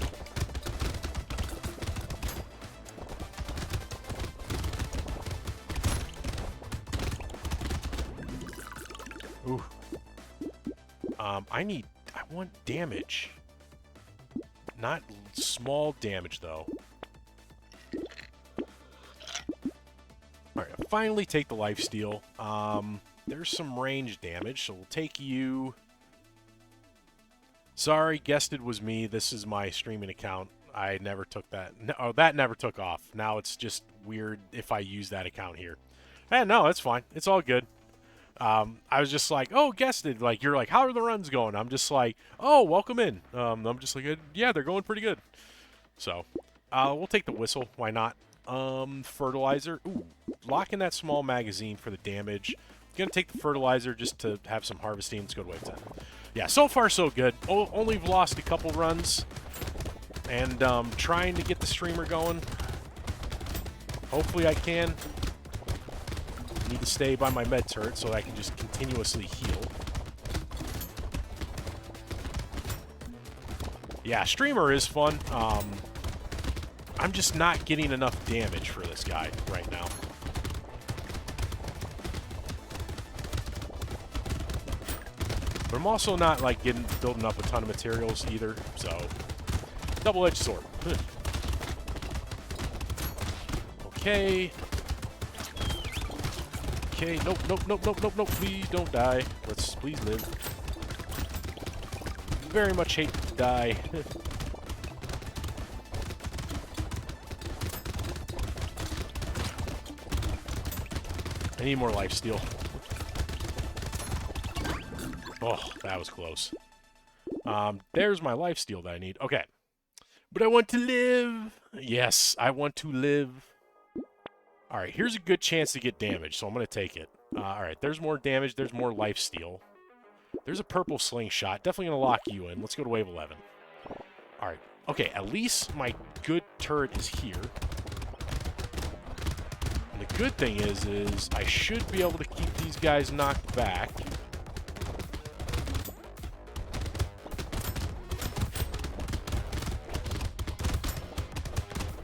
Ooh. I want damage. Not small damage, though. Alright, I'll finally take the lifesteal. There's some range damage, so we'll take you. Sorry, guested was me. This is my streaming account. I never took that. No, that never took off. Now it's just weird if I use that account here. No, it's fine. It's all good. I was just like, oh, guested. Like, you're like, how are the runs going? I'm just like, oh, welcome in. I'm just like, yeah, they're going pretty good. So, we'll take the whistle. Why not? Fertilizer. Ooh, lock in that small magazine for the damage. Gonna take the fertilizer just to have some harvesting. Let's go to wave 10. Yeah, so far so good. Only lost a couple runs. And, trying to get the streamer going. Hopefully I can. Need to stay by my med turret so I can just continuously heal. Yeah, streamer is fun. I'm just not getting enough damage for this guy right now. But I'm also not like building up a ton of materials either, so double-edged sword. Okay. Okay, nope, nope, please don't die. Let's please live. Very much hate to die. I need more lifesteal. Oh, that was close. There's my lifesteal that I need. Okay. But I want to live. Yes, I want to live. Alright, here's a good chance to get damage, so I'm going to take it. Alright, there's more damage. There's more lifesteal. There's a purple slingshot. Definitely going to lock you in. Let's go to wave 11. Alright. Okay, at least my good turret is here. And the good thing is I should be able to keep these guys knocked back.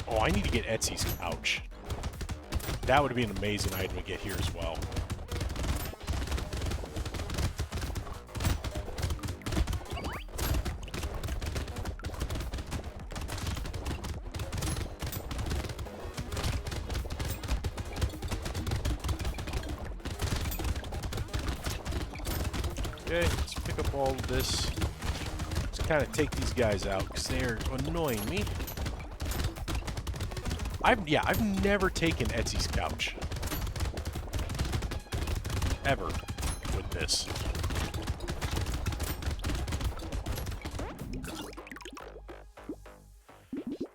Oh, I need to get Etsy's couch. That would be an amazing item to get here as well. Okay, let's pick up all of this. Let's kind of take these guys out because they're annoying me. I've never taken Etsy's couch. Ever with this.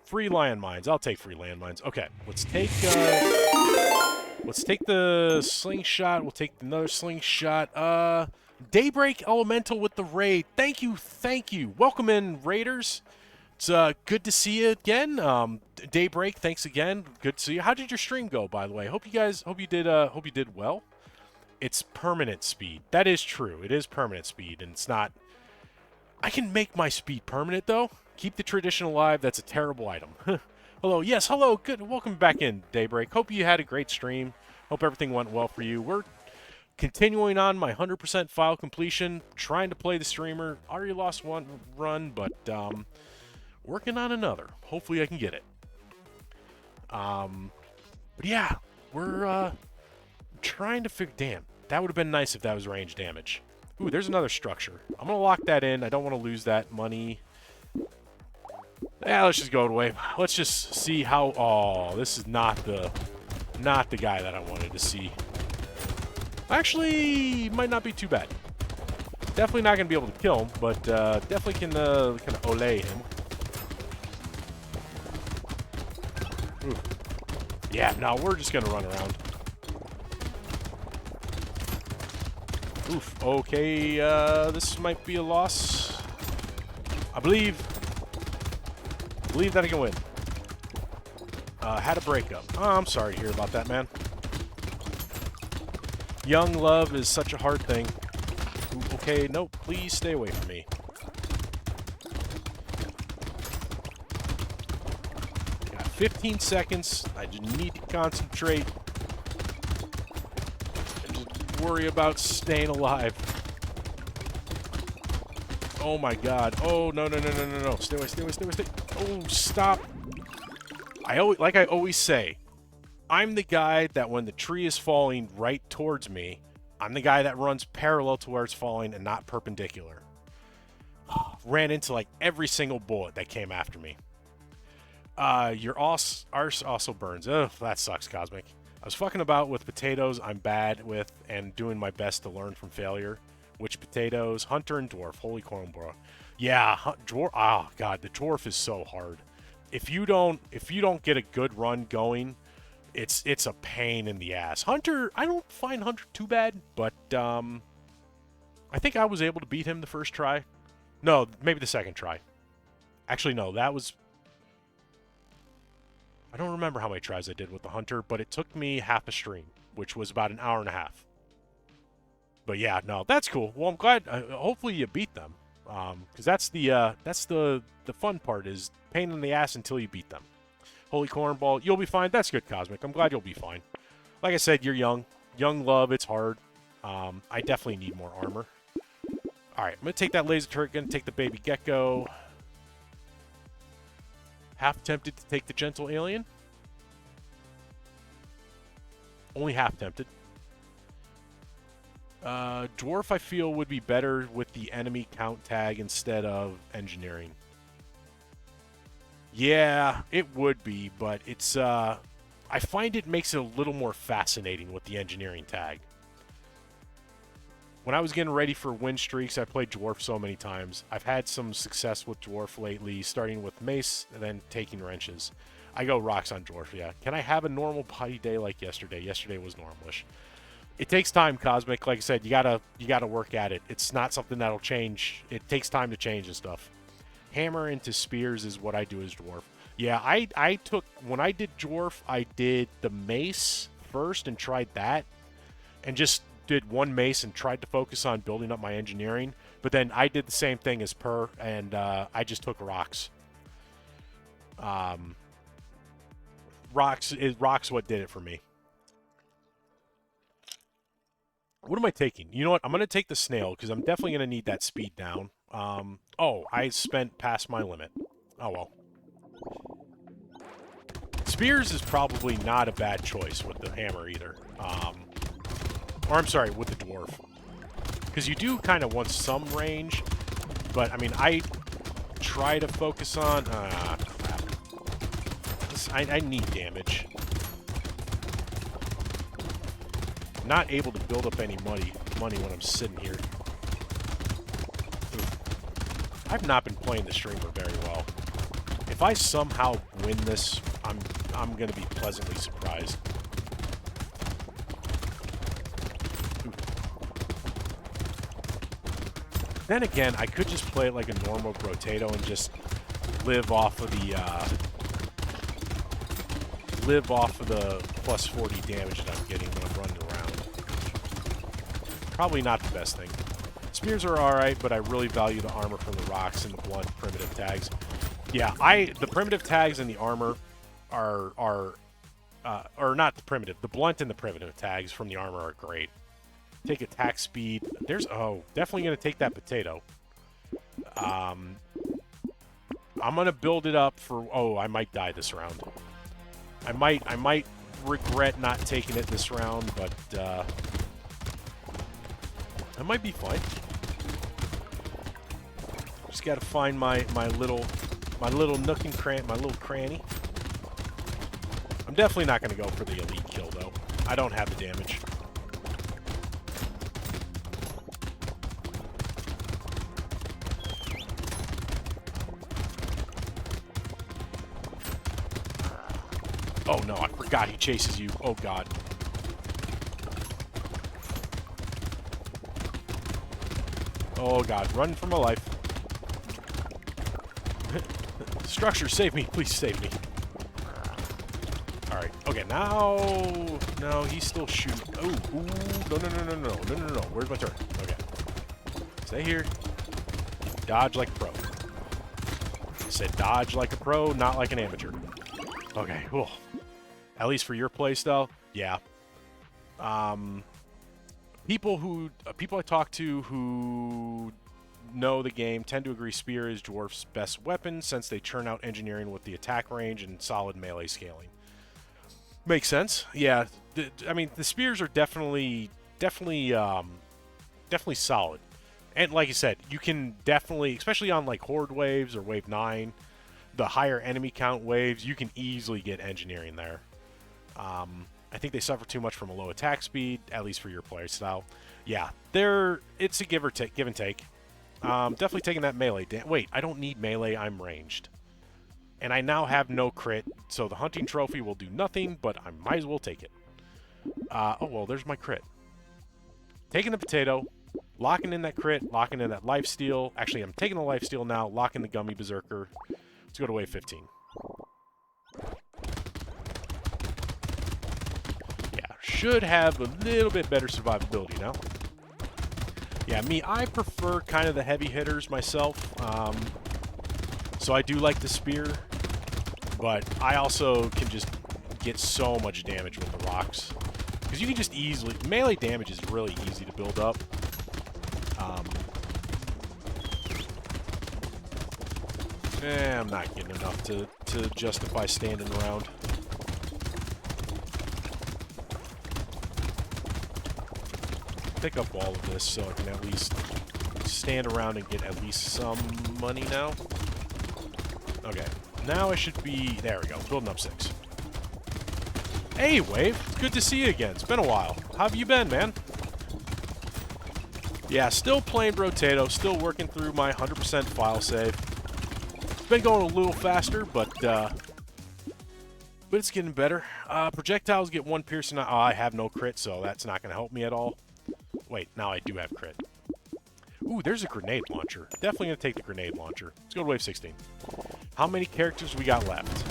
Free landmines. I'll take free landmines. Okay, let's take the slingshot. We'll take another slingshot. Daybreak Elemental with the raid. Thank you, thank you. Welcome in, raiders. It's good to see you again. Daybreak, thanks again. Good to see you. How did your stream go, by the way? Hope you did well. It's permanent speed. That is true. It is permanent speed, and it's not. I can make my speed permanent though. Keep the tradition alive. That's a terrible item. Hello. Yes, hello. Good. Welcome back in, Daybreak. Hope you had a great stream. Hope everything went well for you. We're continuing on my 100% file completion. Trying to play the streamer. Already lost one run, but working on another. Hopefully I can get it. But yeah, we're trying to figure. Damn, that would have been nice if that was range damage. Ooh, there's another structure. I'm gonna lock that in. I don't want to lose that money. Yeah, let's just go away. Let's just see how. Oh, this is not the guy that I wanted to see. Actually, might not be too bad. Definitely not gonna be able to kill him, but definitely can kind of olay him. Ooh. Yeah, no, we're just gonna run around. Oof. Okay, this might be a loss. I believe that I can win. Had a breakup. Oh, I'm sorry to hear about that, man. Young love is such a hard thing. Ooh, okay, no, please stay away from me. Got 15 seconds. I just need to concentrate. And just worry about staying alive. Oh my god. Oh, no. Stay away. Oh, stop. I always say, I'm the guy that when the tree is falling right towards me, I'm the guy that runs parallel to where it's falling and not perpendicular. Ran into like every single bullet that came after me. Your arse also burns. Ugh, that sucks, Cosmic. I was fucking about with potatoes I'm bad with and doing my best to learn from failure. Which potatoes? Hunter and dwarf. Holy cornbro. Yeah, dwarf. Oh god, the dwarf is so hard. If you don't get a good run going, it's a pain in the ass. Hunter, I don't find Hunter too bad, but I think I was able to beat him the first try. No, maybe the second try. Actually, no, that was. I don't remember how many tries I did with the Hunter, but it took me half a stream, which was about an hour and a half. But yeah, no, that's cool. Well, I'm glad. Hopefully, you beat them, because that's the fun part is pain in the ass until you beat them. Holy cornball, you'll be fine. That's good, Cosmic. I'm glad you'll be fine. Like I said, you're young. Young love, it's hard. I definitely need more armor. All right, I'm gonna take that laser turret. Gonna take the baby gecko. Half tempted to take the gentle alien. Only half tempted. Dwarf, I feel, would be better with the enemy count tag instead of engineering. Yeah, it would be, but it's, I find it makes it a little more fascinating with the engineering tag. When I was getting ready for win streaks, I played Dwarf so many times. I've had some success with Dwarf lately, starting with Mace and then taking wrenches. I go rocks on Dwarf, yeah. Can I have a normal body day like yesterday? Yesterday was normalish. It takes time, Cosmic. Like I said, you gotta work at it. It's not something that'll change. It takes time to change and stuff. Hammer into spears is what I do as Dwarf. Yeah, I took, when I did Dwarf, I did the Mace first and tried that. And just did one Mace and tried to focus on building up my engineering. But then I did the same thing as Per, and I just took rocks. Rocks what did it for me. What am I taking? You know what? I'm going to take the snail because I'm definitely going to need that speed down. Oh, I spent past my limit. Oh, well. Spears is probably not a bad choice with the hammer either. Or I'm sorry, with the dwarf. Because you do kind of want some range. But, I mean, try to focus on. Crap. I need damage. I'm not able to build up any money when I'm sitting here. I've not been playing the streamer very well. If I somehow win this, I'm gonna be pleasantly surprised. Then again, I could just play it like a normal Brotato and just live off of the plus 40 damage that I'm getting when I'm running around. Probably not the best thing. Spears are alright, but I really value the armor from the rocks and the blunt primitive tags. Yeah, the primitive tags and the armor are or not the primitive. The blunt and the primitive tags from the armor are great. Take attack speed. Definitely going to take that potato. I'm going to build it up for... Oh, I might die this round. I might regret not taking it this round, but I might be fine. Just got to find my little nook and cranny, my little cranny. I'm definitely not going to go for the elite kill though. I don't have the damage. Oh no, I forgot he chases you. Oh god. Oh god, run for my life. Structure, save me. Please save me. Alright, okay, now... No, he's still shooting. Oh, ooh, no. Where's my turn? Okay. Stay here. Dodge like a pro. I said dodge like a pro, not like an amateur. Okay, cool. At least for your playstyle, yeah. People I talk to who know the game tend to agree spear is dwarf's best weapon since they churn out engineering with the attack range and solid melee scaling. Makes sense. Yeah, I mean the spears are definitely solid. And like you said, you can definitely, especially on like horde waves or wave 9, the higher enemy count waves, you can easily get engineering there. I think they suffer too much from a low attack speed, at least for your player style. Yeah, it's a give and take. Definitely taking that melee. Wait, I don't need melee, I'm ranged. And I now have no crit, so the hunting trophy will do nothing, but I might as well take it. Oh, well, there's my crit. Taking the potato, locking in that crit, locking in that lifesteal. Actually, I'm taking the lifesteal now, locking the gummy berserker. Let's go to wave 15. Yeah, should have a little bit better survivability now. Yeah, I prefer kind of the heavy hitters myself. So I do like the spear, but I also can just get so much damage with the rocks. Because you can just easily... Melee damage is really easy to build up. I'm not getting enough to justify standing around. Pick up all of this so I can at least stand around and get at least some money now. Okay, now I should be... There we go, building up 6. Hey, Wave, it's good to see you again. It's been a while. How have you been, man? Yeah, still playing Brotato, still working through my 100% file save. It's been going a little faster, but it's getting better. Projectiles get 1 piercing. Oh, I have no crit, so that's not going to help me at all. Wait, now I do have crit. Ooh, there's a grenade launcher. Definitely going to take the grenade launcher. Let's go to wave 16. How many characters we got left?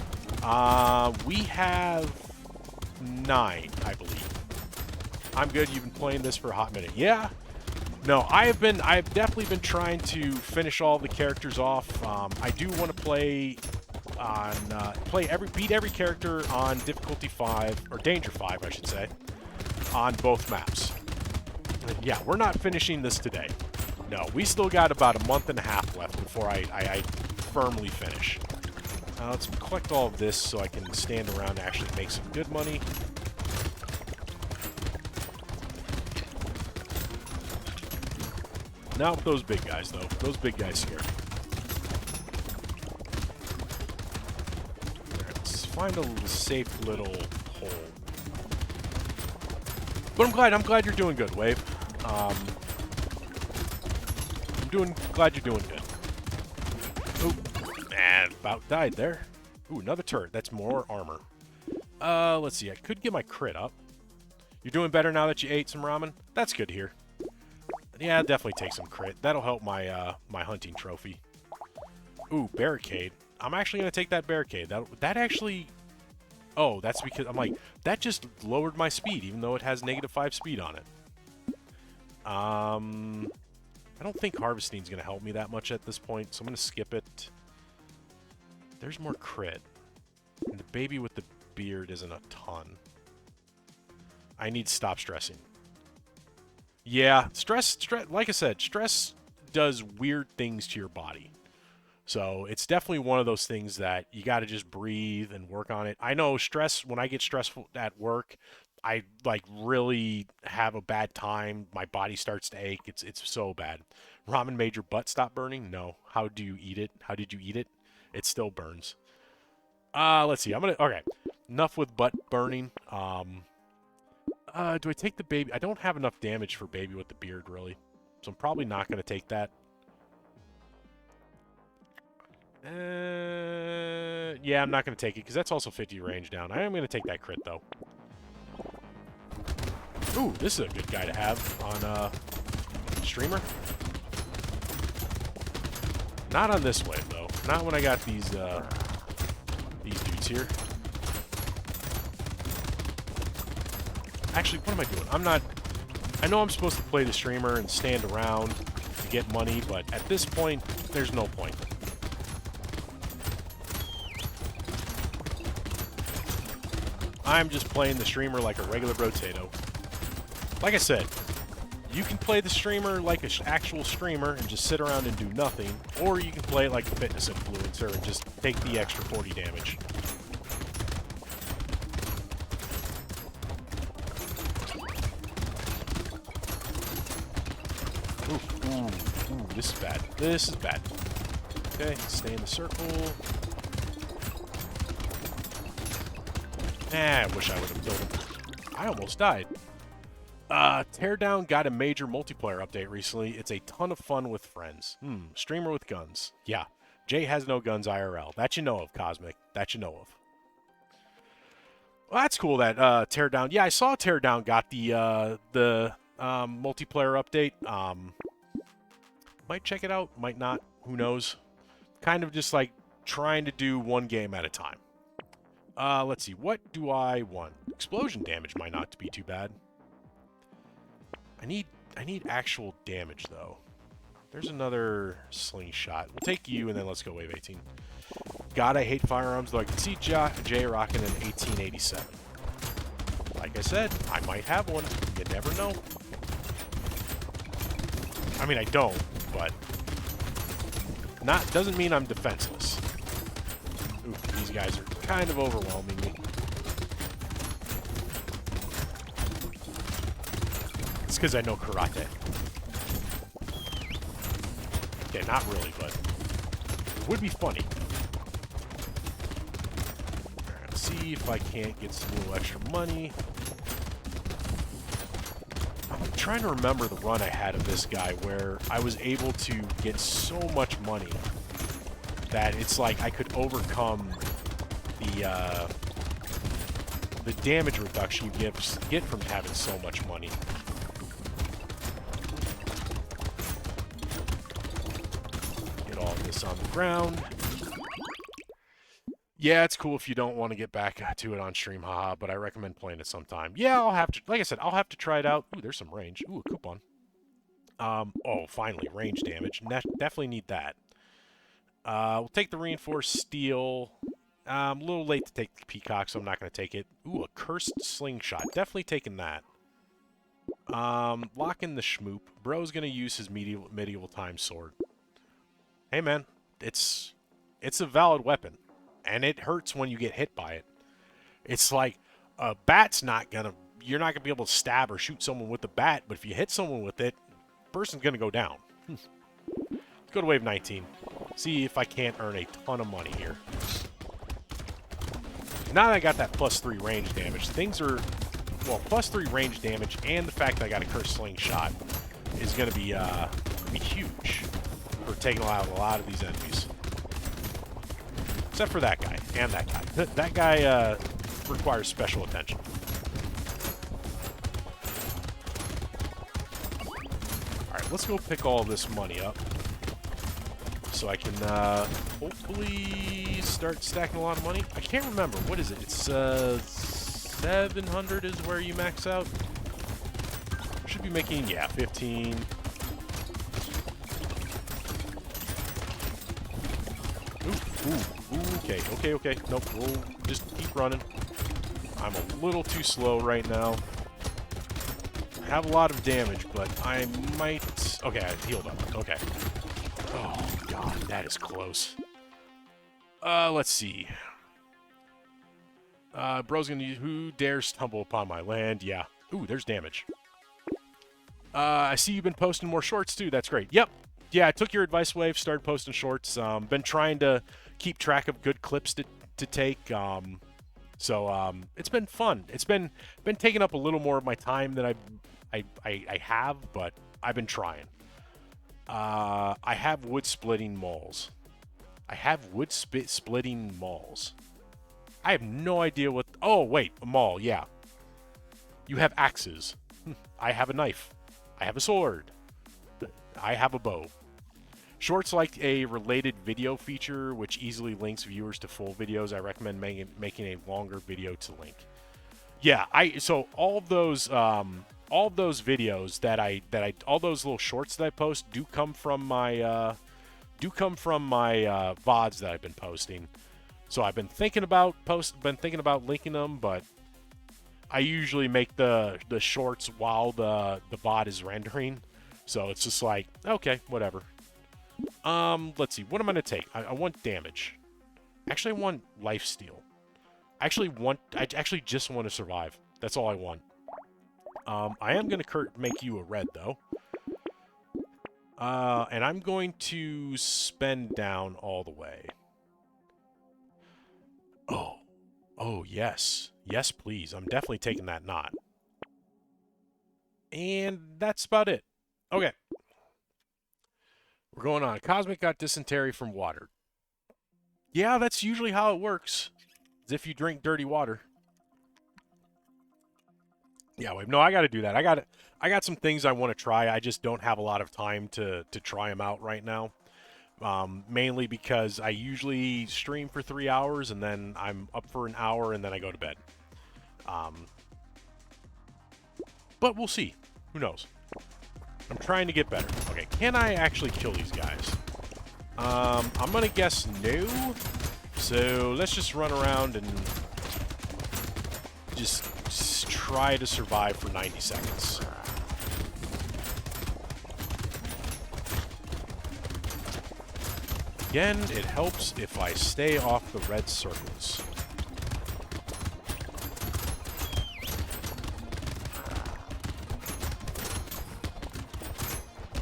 We have 9, I believe. I'm good. You've been playing this for a hot minute. Yeah. No, I've definitely been trying to finish all the characters off. I do want to play on beat every character on difficulty 5 or danger 5, I should say, on both maps. Yeah, we're not finishing this today. No, we still got about a month and a half left before I firmly finish. Let's collect all of this so I can stand around and actually make some good money. Not with those big guys, though. Those big guys scare me. find a safe little hole. But I'm glad you're doing good, Wave. Glad you're doing good. Oh, and about died there. Ooh, another turret. That's more armor. Let's see. I could get my crit up. You're doing better now that you ate some ramen? That's good to hear. Yeah, I'll definitely take some crit. That'll help my my hunting trophy. Ooh, barricade. I'm actually going to take that barricade. That actually... Oh, that's because... I'm like, that just lowered my speed, even though it has -5 speed on it. I don't think harvesting is going to help me that much at this point, so I'm going to skip it. There's more crit. And the baby with the beard isn't a ton. I need to stop stressing. Yeah, stress, like I said, stress does weird things to your body. So it's definitely one of those things that you got to just breathe and work on it. I know stress, when I get stressful at work, I like really have a bad time. My body starts to ache. It's so bad. Ramen made your butt stop burning? No. How do you eat it? How did you eat it? It still burns. Let's see. Okay. Enough with butt burning. Do I take the baby? I don't have enough damage for baby with the beard, really. So I'm probably not going to take that. Yeah, I'm not going to take it, because that's also 50 range down. I am going to take that crit, though. Ooh, this is a good guy to have on, streamer. Not on this wave, though. Not when I got these dudes here. Actually, what am I doing? I know I'm supposed to play the streamer and stand around to get money, but at this point, there's no point. I'm just playing the streamer like a regular Brotato. Like I said, you can play the streamer like an actual streamer and just sit around and do nothing, or you can play it like a fitness influencer and just take the extra 40 damage. Ooh, this is bad. This is bad. Okay, stay in the circle. I wish I would have killed him. I almost died. Teardown got a major multiplayer update recently. It's a ton of fun with friends. Streamer with guns. Yeah, Jay has no guns IRL. That you know of, Cosmic. That you know of. Well, that's cool that Teardown... Yeah, I saw Teardown got the multiplayer update. Might check it out, might not. Who knows? Kind of just like trying to do one game at a time. Let's see. What do I want? Explosion damage might not be too bad. I need actual damage, though. There's another slingshot. We'll take you, and then let's go wave 18. God, I hate firearms, though I can see Jay rocking an 1887. Like I said, I might have one. You never know. I mean, I don't, but... doesn't mean I'm defenseless. Ooh, these guys are kind of overwhelming me. It's because I know karate. Okay, not really, but it would be funny. Alright, let's see if I can't get some little extra money. I'm trying to remember the run I had of this guy where I was able to get so much money that it's like I could overcome the damage reduction you get from having so much money. Get all of this on the ground. Yeah, it's cool if you don't want to get back to it on stream, haha, but I recommend playing it sometime. Yeah, I'll have to, like I said, I'll have to try it out. Ooh, there's some range. Ooh, a coupon. Oh, finally, range damage. Definitely need that. We'll take the reinforced steel. I'm a little late to take the peacock, so I'm not going to take it. Ooh, a cursed slingshot. Definitely taking that. Lock in the schmoop. Bro's going to use his medieval times sword. Hey, man, it's a valid weapon. And it hurts when you get hit by it. It's like a bat's not gonna... You're not gonna be able to stab or shoot someone with a bat, but if you hit someone with it, the person's gonna go down. Let's go to wave 19. See if I can't earn a ton of money here. now that I got that +3 range damage, things are, well, +3 range damage and the fact that I got a cursed slingshot is going to be huge for taking out a lot of these enemies. Except for that guy and that guy. That guy requires special attention. Alright, let's go pick all this money up so I can hopefully start stacking a lot of money. I can't remember. What is it? It's 700 is where you max out. Should be making, yeah, 15. Ooh, okay. Nope, we'll just keep running. I'm a little too slow right now. I have a lot of damage, but I might... Okay, I healed up. Okay. Oh, God, that is close. Let's see. Bro's gonna use... Who dares stumble upon my land? Yeah. Ooh, there's damage. I see you've been posting more shorts, too. That's great. Yep. Yeah, I took your advice, Wave. Started posting shorts. Been trying to keep track of good clips to take. So it's been fun. It's been taking up a little more of my time than I have, but I've been trying. I have wood splitting mauls. I have no idea what... Oh, wait. A maul, yeah. You have axes. I have a knife. I have a sword. I have a bow. Shorts like a related video feature, which easily links viewers to full videos. I recommend making a longer video to link. Yeah, so all those videos all those little shorts that I post do come from my VODs that I've been posting. So I've been thinking about linking them, but I usually make the shorts while the VOD is rendering. So it's just like, okay, whatever. Let's see. What am I going to take? I want damage. Actually, I want lifesteal. I actually just want to survive. That's all I want. I am going to make you a red, though. And I'm going to spend down all the way. Oh, yes. Yes, please. I'm definitely taking that knot. And that's about it. Okay. We're going on. Cosmic got dysentery from water. Yeah, that's usually how it works. As if you drink dirty water. Yeah, wait. No, I got to do that. I got some things I want to try. I just don't have a lot of time to try them out right now. Mainly because I usually stream for 3 hours and then I'm up for an hour and then I go to bed. But we'll see. Who knows? I'm trying to get better. Okay, can I actually kill these guys? I'm gonna guess no. So let's just run around and just try to survive for 90 seconds. Again, it helps if I stay off the red circles.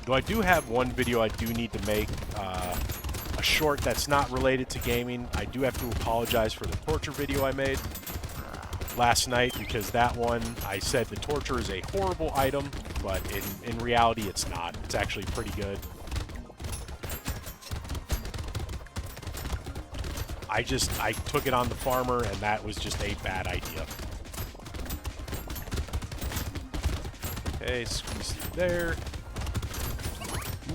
Though I do have one video I do need to make, a short that's not related to gaming. I do have to apologize for the torture video I made last night, because that one, I said the torture is a horrible item, but in reality it's not. It's actually pretty good. I took it on the farmer, and that was just a bad idea. Okay, squeeze through there. Ooh,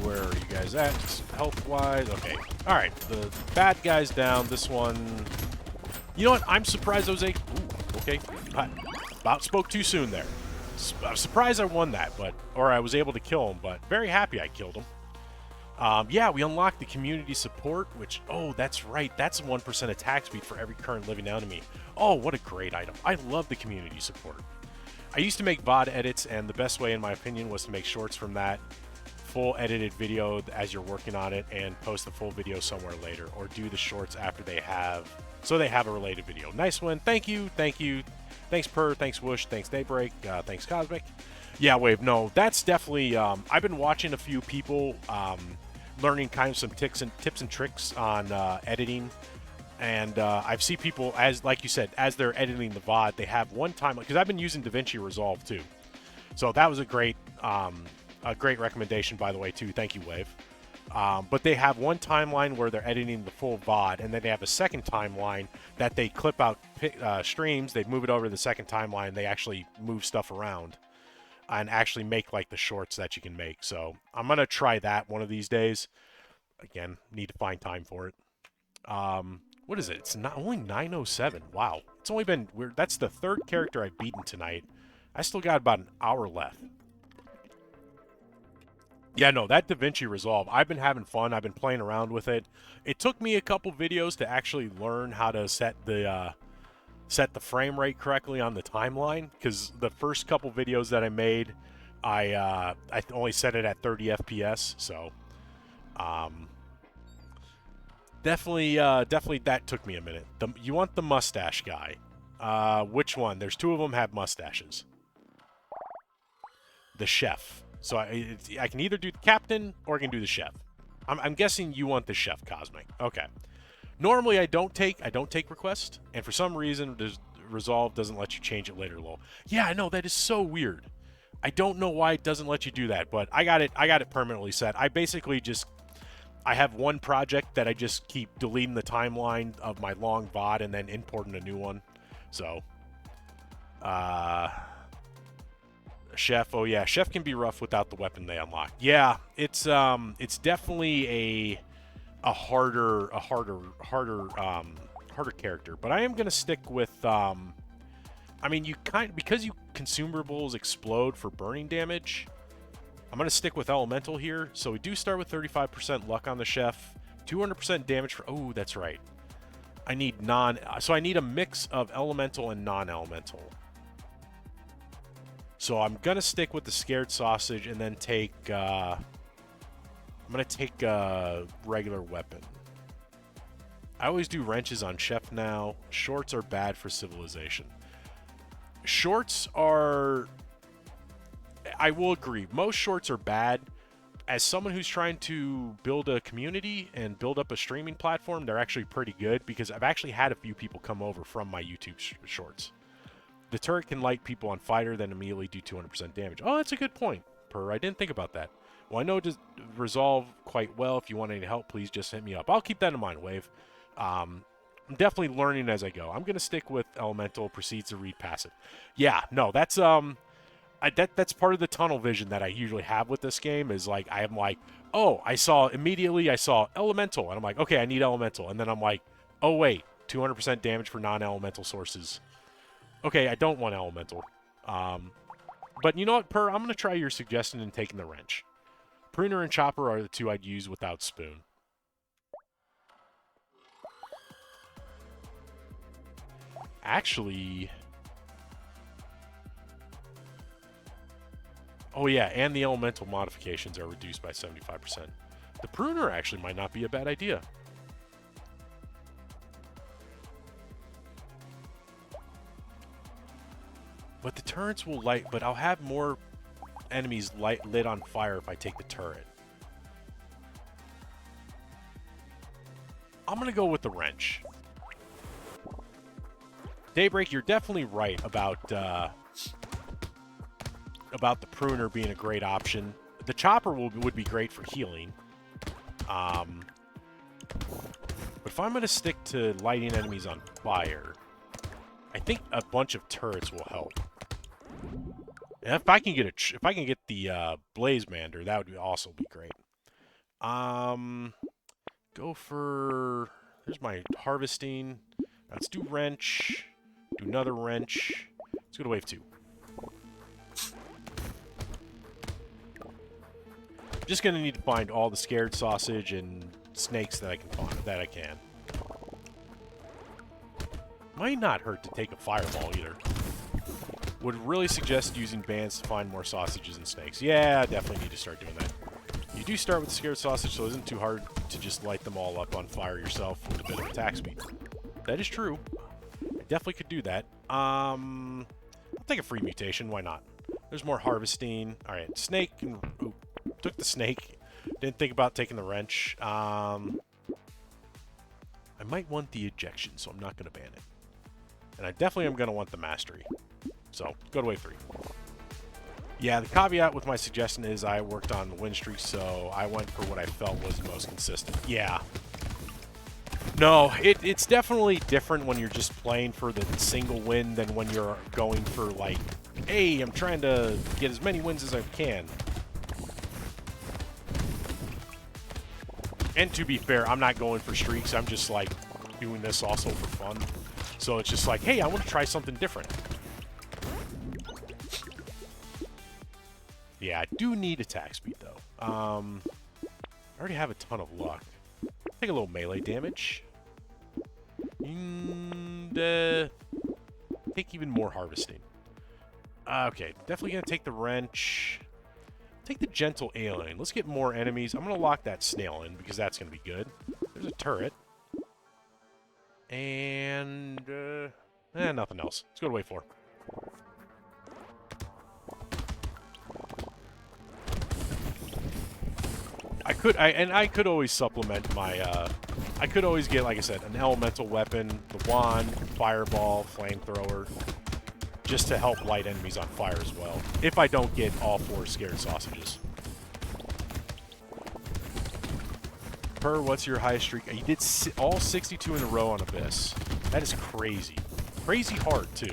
where are you guys at? Health-wise? Okay. Alright, the bad guy's down. This one... You know what? I'm surprised those eight... Ooh, okay. I about spoke too soon there. I'm surprised I won that, or I was able to kill him, but very happy I killed him. Yeah, we unlocked the community support, which... Oh, that's right. That's 1% attack speed for every current living enemy. Oh, what a great item. I love the community support. I used to make VOD edits, and the best way, in my opinion, was to make shorts from that full edited video as you're working on it and post the full video somewhere later, or do the shorts after they have... So they have a related video. Nice one. Thank you. Thank you. Thanks, Purr. Thanks, Whoosh. Thanks, Daybreak. Thanks, Cosmic. Yeah, Wave. No, that's definitely... I've been watching a few people... learning kind of some tips and tricks on editing And I've seen people, as like you said, as they're editing the VOD, they have one time, because I've been using DaVinci Resolve too. So that was a great recommendation, by the way, too. Thank you, Wave. But they have one timeline where they're editing the full VOD, and then they have a second timeline that they clip out streams, they move it over to the second timeline, they actually move stuff around and actually make like the shorts that you can make. So I'm going to try that one of these days. Again, need to find time for it. What is it? It's not only 9:07. Wow. It's only been weird. That's the third character I've beaten tonight. I still got about an hour left. Yeah, no, that DaVinci Resolve, I've been having fun. I've been playing around with it. It took me a couple videos to actually learn how to set the frame rate correctly on the timeline, because the first couple videos that I made, I only set it at 30 FPS, so definitely that took me a minute. You want the mustache guy. Which one? There's two of them have mustaches. The chef. So I can either do the captain or I can do the chef. I'm guessing you want the chef, Cosmic. Okay. Normally I don't take requests, and for some reason Resolve doesn't let you change it later. Lol. Yeah, I know, that is so weird. I don't know why it doesn't let you do that, but I got it permanently set. I basically I have one project that I just keep deleting the timeline of my long VOD and then importing a new one. So, Chef. Oh yeah, Chef can be rough without the weapon they unlock. Yeah, it's definitely a harder character. But I am gonna stick with I mean, because consumables explode for burning damage. I'm going to stick with Elemental here. So we do start with 35% luck on the Chef. 200% damage for... Oh, that's right. I need So I need a mix of Elemental and non-Elemental. So I'm going to stick with the Scared Sausage and then take... I'm going to take a regular weapon. I always do wrenches on Chef now. Shorts are bad for Civilization. Shorts are... I will agree. Most shorts are bad. As someone who's trying to build a community and build up a streaming platform, they're actually pretty good, because I've actually had a few people come over from my YouTube shorts. The turret can light people on fire, then immediately do 200% damage. Oh, that's a good point, I didn't think about that. Well, I know it does Resolve quite well. If you want any help, please just hit me up. I'll keep that in mind, Wave. I'm definitely learning as I go. I'm going to stick with Elemental, proceeds to read passive. Yeah, no, that's... that's part of the tunnel vision that I usually have with this game, is like, I'm like, oh, I saw Elemental, and I'm like, okay, I need Elemental, and then I'm like, oh wait, 200% damage for non-elemental sources. Okay, I don't want Elemental. But you know what, I'm going to try your suggestion in taking the wrench. Pruner and Chopper are the two I'd use without Spoon. Actually... Oh yeah, and the elemental modifications are reduced by 75%. The pruner actually might not be a bad idea. But the turrets will light, but I'll have more enemies lit on fire if I take the turret. I'm gonna go with the wrench. Daybreak, you're definitely right about the pruner being a great option. The chopper would be great for healing. But if I'm going to stick to lighting enemies on fire, I think a bunch of turrets will help. And if I can get the Blaze Mander, that would also be great. Go for... There's my harvesting. Let's do wrench. Do another wrench. Let's go to wave 2. Just gonna need to find all the Scared Sausage and snakes that I can find. Might not hurt to take a fireball either. Would really suggest using bands to find more sausages and snakes. Yeah, definitely need to start doing that. You do start with the Scared Sausage, so it isn't too hard to just light them all up on fire yourself with a bit of attack speed. That is true. I definitely could do that. I'll take a free mutation. Why not? There's more harvesting. All right, snake and... Ooh. Took the snake. Didn't think about taking the wrench. I I might want the ejection, so I'm not going to ban it. And I definitely am going to want the mastery. So, go to wave 3. Yeah, the caveat with my suggestion is I worked on the win streak, so I went for what I felt was the most consistent. Yeah. No, it's definitely different when you're just playing for the single win than when you're going for, like, hey, I'm trying to get as many wins as I can. And to be fair, I'm not going for streaks. I'm just, like, doing this also for fun. So it's just like, hey, I want to try something different. Yeah, I do need attack speed, though. I already have a ton of luck. Take a little melee damage. And take even more harvesting. Okay, definitely going to take the wrench. Take the gentle alien. Let's get more enemies. I'm going to lock that snail in because that's going to be good. There's a turret. And nothing else. Let's go to wave 4. I could always supplement my, I could always get, like I said, an elemental weapon, the wand, fireball, flamethrower, just to help light enemies on fire as well, if I don't get all 4 scared sausages. What's your highest streak? You did all 62 in a row on Abyss. That is crazy. Crazy hard, too.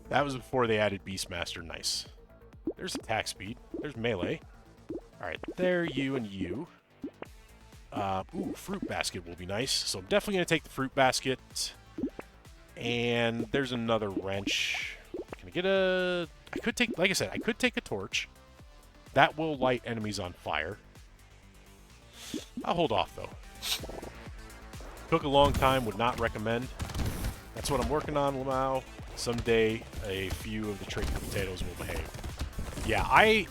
That was before they added Beastmaster. Nice. There's attack speed. There's melee. Alright, there, you and you. Ooh, fruit basket will be nice. So I'm definitely going to take the fruit basket. And there's another wrench. Can I get a... I could take... Like I said, I could take a torch. That will light enemies on fire. I'll hold off, though. Took a long time. Would not recommend. That's what I'm working on, Lamau. Someday, a few of the tricky potatoes will behave. Yeah, I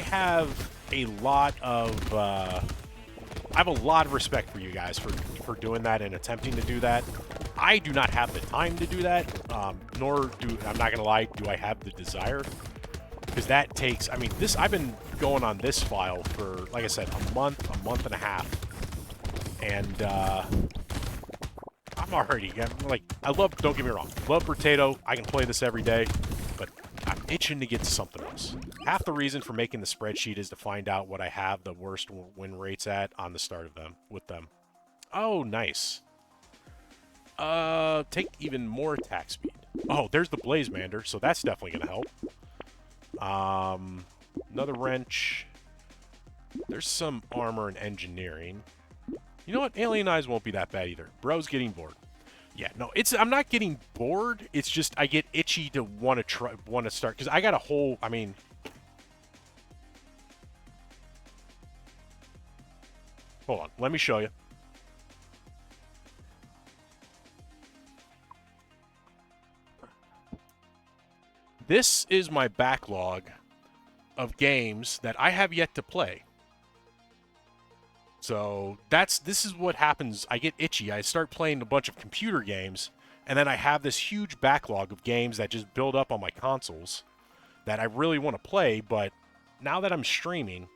have a lot of I have a lot of respect for you guys for doing that and attempting to do that. I do not have the time to do that, nor do, I'm not gonna lie, do I have the desire, because that takes. I mean, this I've been going on this file for, like I said, a month and a half, and I'm like, I love, don't get me wrong, love Brotato. I can play this every day, but I'm itching to get to something else. Half the reason for making the spreadsheet is to find out what I have the worst win rates at on the start of them, with them. Oh, nice. Take even more attack speed. Oh, there's the Blazemander, so that's definitely going to help. Another wrench. There's some armor and engineering. You know what? Alien Eyes won't be that bad either. Bro's getting bored. Yeah, no, I'm not getting bored. It's just I get itchy to want to start, because I got a whole, I mean, hold on, let me show you. This is my backlog of games that I have yet to play. So this is what happens. I get itchy. I start playing a bunch of computer games, and then I have this huge backlog of games that just build up on my consoles that I really want to play, but now that I'm streaming,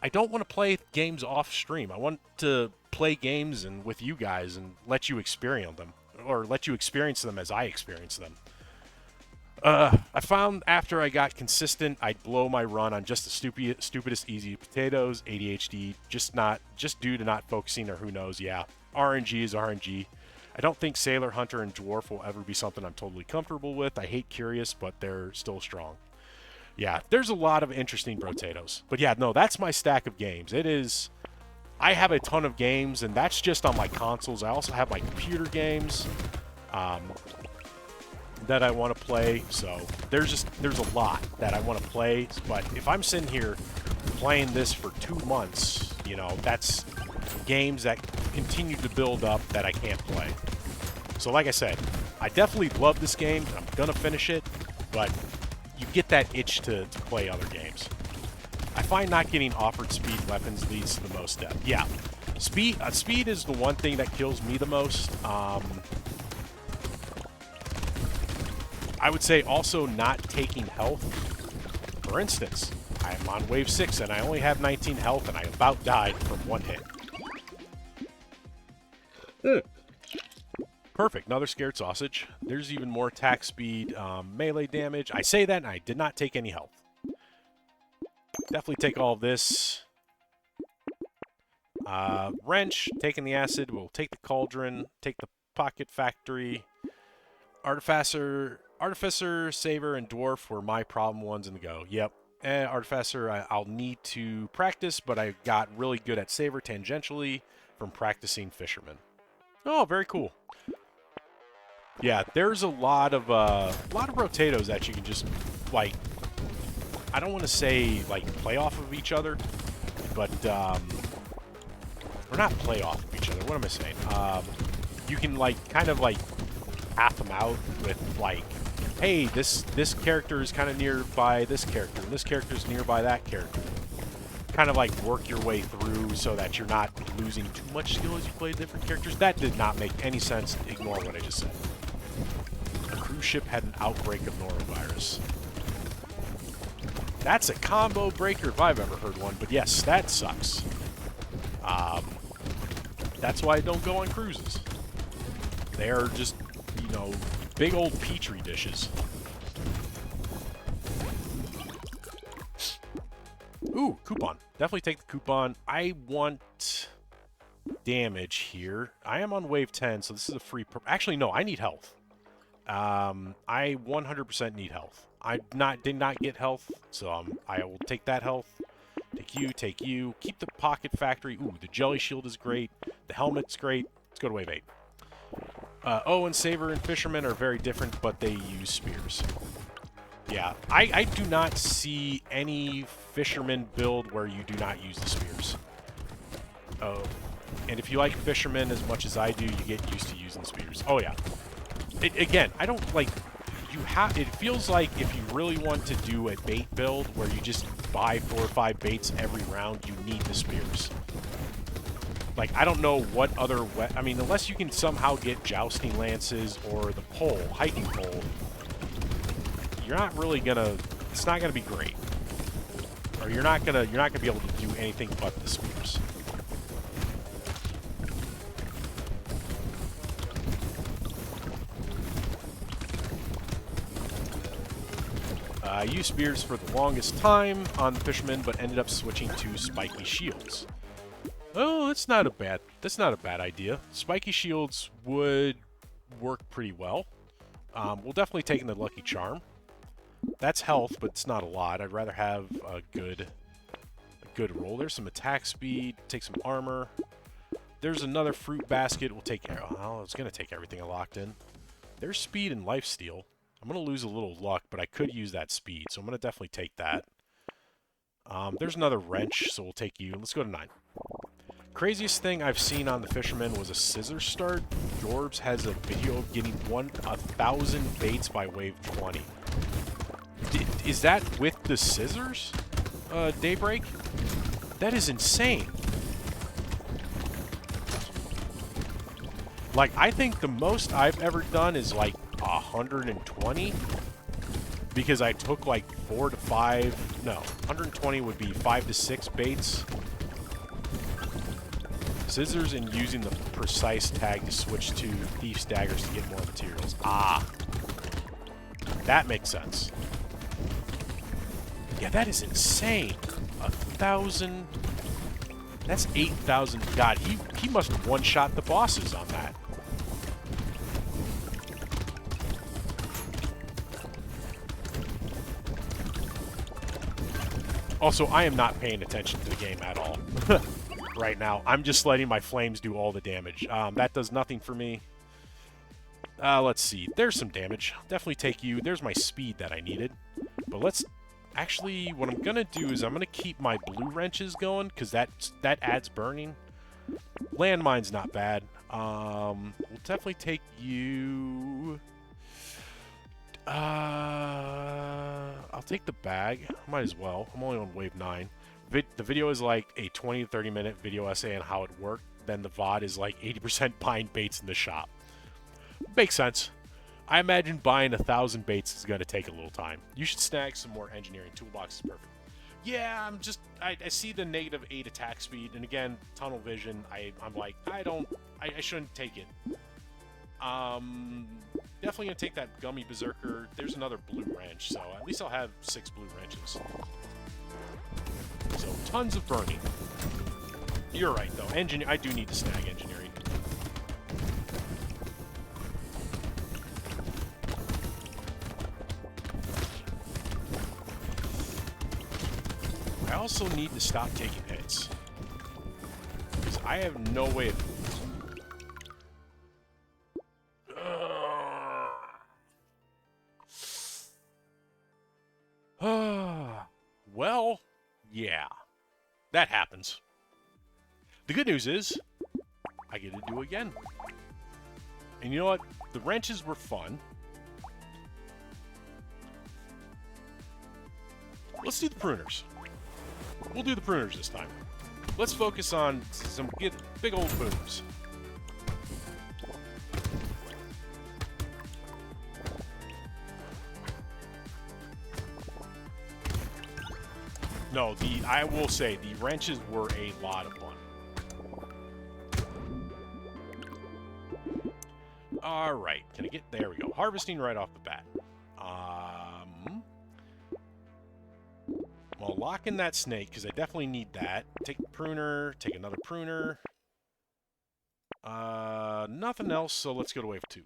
I don't want to play games off stream. I want to play games and with you guys and let you experience them, or let you experience them as I experience them. I found after I got consistent, I'd blow my run on just the stupidest easy potatoes, ADHD, just due to not focusing, or who knows, yeah. RNG is RNG. I don't think Sailor, Hunter, and Dwarf will ever be something I'm totally comfortable with. I hate Curious, but they're still strong. Yeah, there's a lot of interesting Brotatos. But yeah, no, that's my stack of games. It is... I have a ton of games, and that's just on my consoles. I also have my computer games. That I want to play, so there's a lot that I want to play, but if I'm sitting here playing this for 2 months, you know, that's games that continue to build up that I can't play. So like I said, I definitely love this game, I'm gonna finish it, but you get that itch to play other games. I find not getting offered speed weapons leads to the most death. Yeah, speed is the one thing that kills me the most. I would say also not taking health, For instance, I am on wave 6 and I only have 19 health and I about died from one hit. Perfect, another scared sausage. There's even more attack speed, melee damage. I say that and I did not take any health. Definitely take all of this. Wrench, taking the acid. We'll take the cauldron, take the pocket factory. Artificer, Saver, and Dwarf were my problem ones in the go. Yep. Artificer, I'll need to practice, but I got really good at Saver tangentially from practicing Fisherman. Oh, very cool. Yeah, there's a lot of Brotatos that you can just, like, I don't want to say, like, play off of each other, but, or not play off of each other, what am I saying? You can, like, kind of, like, half them out with, like, hey, this character is kind of nearby this character, and this character is nearby that character. Kind of, like, work your way through so that you're not losing too much skill as you play different characters. That did not make any sense. Ignore what I just said. A cruise ship had an outbreak of norovirus. That's a combo breaker if I've ever heard one, but yes, that sucks. That's why I don't go on cruises. They are just, you know, big old petri dishes. Ooh, coupon. Definitely take the coupon. I want damage here. I am on wave 10, so this is a free... Actually, no, I need health. I 100% need health. I did not get health, so I will take that health. Take you. Keep the pocket factory. Ooh, the jelly shield is great. The helmet's great. Let's go to wave 8. And Saver and Fisherman are very different, but they use spears. Yeah, I do not see any Fisherman build where you do not use the spears. Oh, and if you like Fisherman as much as I do, you get used to using spears. Oh, yeah. Again, I don't, like... it feels like if you really want to do a bait build where you just buy 4 or 5 baits every round, you need the spears. Like, I don't know what other... I mean, unless you can somehow get jousting lances or the pole, hiking pole, you're not really gonna... It's not gonna be great. Or you're not gonna be able to do anything but the spears. I used spears for the longest time on the Fisherman, but ended up switching to spiky shields. Oh, that's not a bad idea. Spiky shields would work pretty well. We'll definitely take in the Lucky Charm. That's health, but it's not a lot. I'd rather have a good roll. There's some attack speed. Take some armor. There's another fruit basket. We'll take... Well, I was going to take everything I locked in. There's speed and lifesteal. I'm going to lose a little luck, but I could use that speed, so I'm going to definitely take that. There's another wrench, so we'll take you. Let's go to 9. Craziest thing I've seen on the Fisherman was a scissor start. Yorbs has a video of getting 1,000 baits by wave 20. Is that with the scissors, Daybreak? That is insane. Like, I think the most I've ever done is like 120, because I took like 4 to 5, no, 120 would be 5 to 6 baits. Scissors and using the precise tag to switch to Thief's Daggers to get more materials. Ah, that makes sense. Yeah, that is insane. 1,000, that's 8,000. God, he must have one-shot the bosses on that. Also, I am not paying attention to the game at all right now. I'm just letting my flames do all the damage. That does nothing for me. Let's see. There's some damage. Definitely take you. There's my speed that I needed. But let's... Actually, what I'm going to do is I'm going to keep my blue wrenches going, because that adds burning. Landmine's not bad. We'll definitely take you... I'll take the bag. Might as well. I'm only on wave 9. The video is like a 20 to 30 minute video essay on how it worked. Then the VOD is like 80% buying baits in the shop. Makes sense. I imagine buying 1,000 baits is going to take a little time. You should snag some more engineering. Toolbox is perfect. Yeah, I see the -8 attack speed, and again, tunnel vision, I'm like, I shouldn't take it. Definitely gonna take that gummy berserker. There's another blue wrench, so at least I'll have 6 blue wrenches. So, tons of burning. You're right, though. I do need to snag engineering. I also need to stop taking hits. Because I have no way of... Well, yeah. That happens. The good news is, I get to do it again. And you know what? The wrenches were fun. Let's do the pruners. We'll do the pruners this time. Let's focus on some big old booms. No, I will say, the wrenches were a lot of fun. Alright, can I get... There we go. Harvesting right off the bat. Well, lock in that snake, because I definitely need that. Take the pruner, take another pruner. Nothing else, so let's go to wave 2.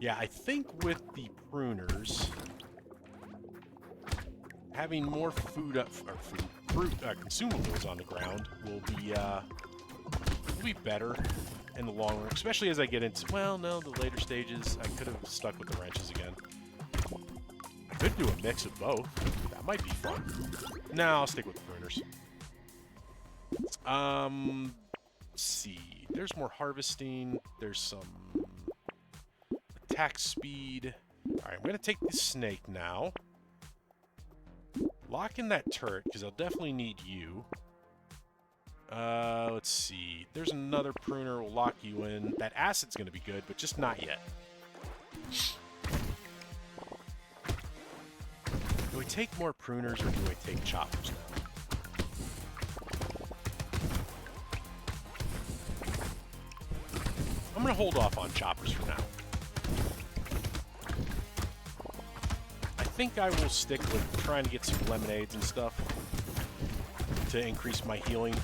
Yeah, I think with the pruners, having more fruit consumables on the ground will be better in the long run, especially as I get into, well, no, the later stages. I could have stuck with the wrenches again. I could do a mix of both. That might be fun. No, I'll stick with the pruners. Let's see. There's more harvesting. There's some attack speed. Alright, I'm going to take the snake now. Lock in that turret, because I'll definitely need you. Let's see. There's another pruner. We'll lock you in. That acid's going to be good, but just not yet. Do I take more pruners, or do I take choppers now? I'm going to hold off on choppers for now. I think I will stick with trying to get some lemonades and stuff to increase my healing.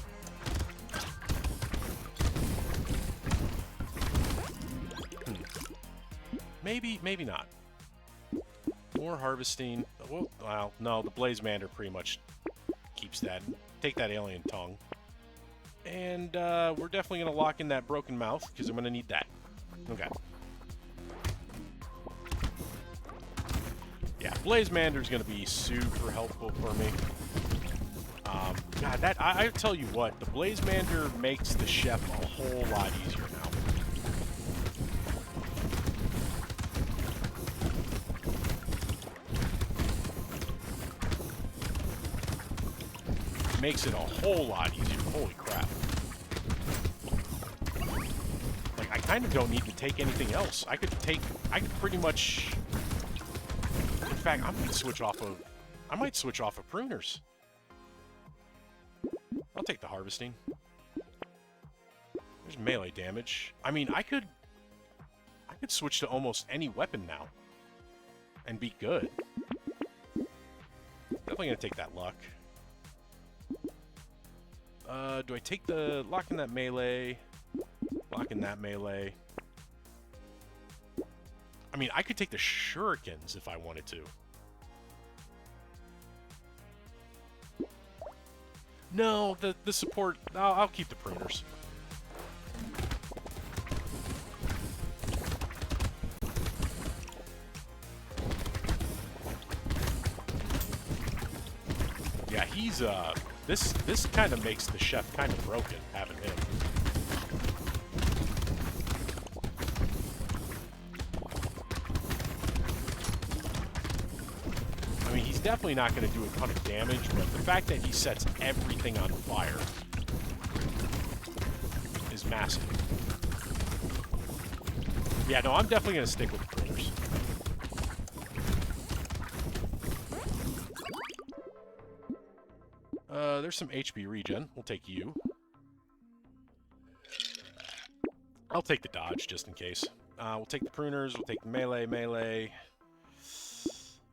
Maybe not. More harvesting. Well, no, the Blaze Mander pretty much keeps that. Take that alien tongue. And we're definitely going to lock in that broken mouth, because I'm going to need that. Okay. Yeah, Blaze Mander is going to be super helpful for me. God, I tell you what, the Blaze Mander makes the chef a whole lot easier now. Makes it a whole lot easier. Holy crap. Like, I kind of don't need to take anything else. I could pretty much... In fact, I might switch off of pruners. I'll take the harvesting. There's melee damage. I mean, I could switch to almost any weapon now and be good. Definitely gonna take that luck. Do I take the lock in that melee? Lock in that melee. I mean, I could take the shurikens if I wanted to. No, the support... I'll keep the pruners. Yeah, he's, This kind of makes the chef kind of broken, having him. I mean, he's definitely not going to do a ton of damage, but the fact that he sets everything on fire is massive. Yeah, no, I'm definitely going to stick with the pruners. There's some HP regen. We'll take you. I'll take the dodge, just in case. We'll take the pruners. We'll take the melee.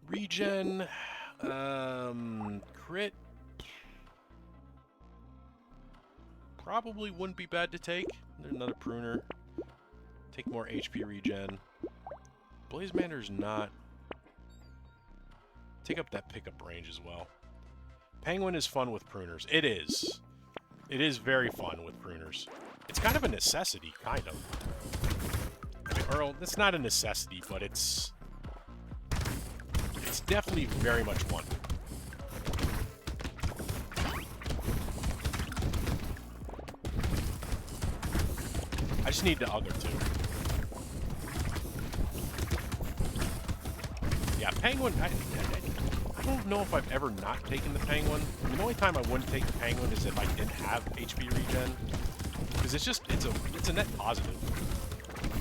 Regen. Crit. Probably wouldn't be bad to take. There's another pruner. Take more HP regen. Blazemander's not... Take up that pickup range as well. Penguin is fun with pruners. It is. It is very fun with pruners. It's kind of a necessity, kind of. I mean, Earl, it's not a necessity, but it's definitely very much one. I just need the other two. Yeah, Penguin, I don't know if I've ever not taken the Penguin. I mean, the only time I wouldn't take the Penguin is if I didn't have HP regen. Because it's a net positive.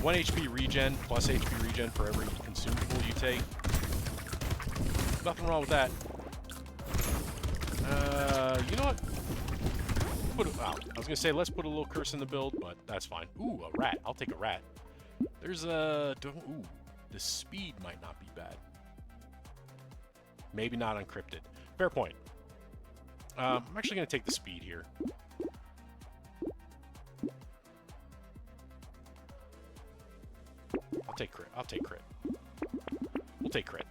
1 HP regen plus HP regen for every consumable you take. Nothing wrong with that. You know what? I was gonna say let's put a little curse in the build, but that's fine. Ooh, a rat. I'll take a rat. There's a... Ooh, the speed might not be bad. Maybe not uncrypted. Fair point. I'm actually gonna take the speed here. I'll take crit. I'll take crit. We'll take crit.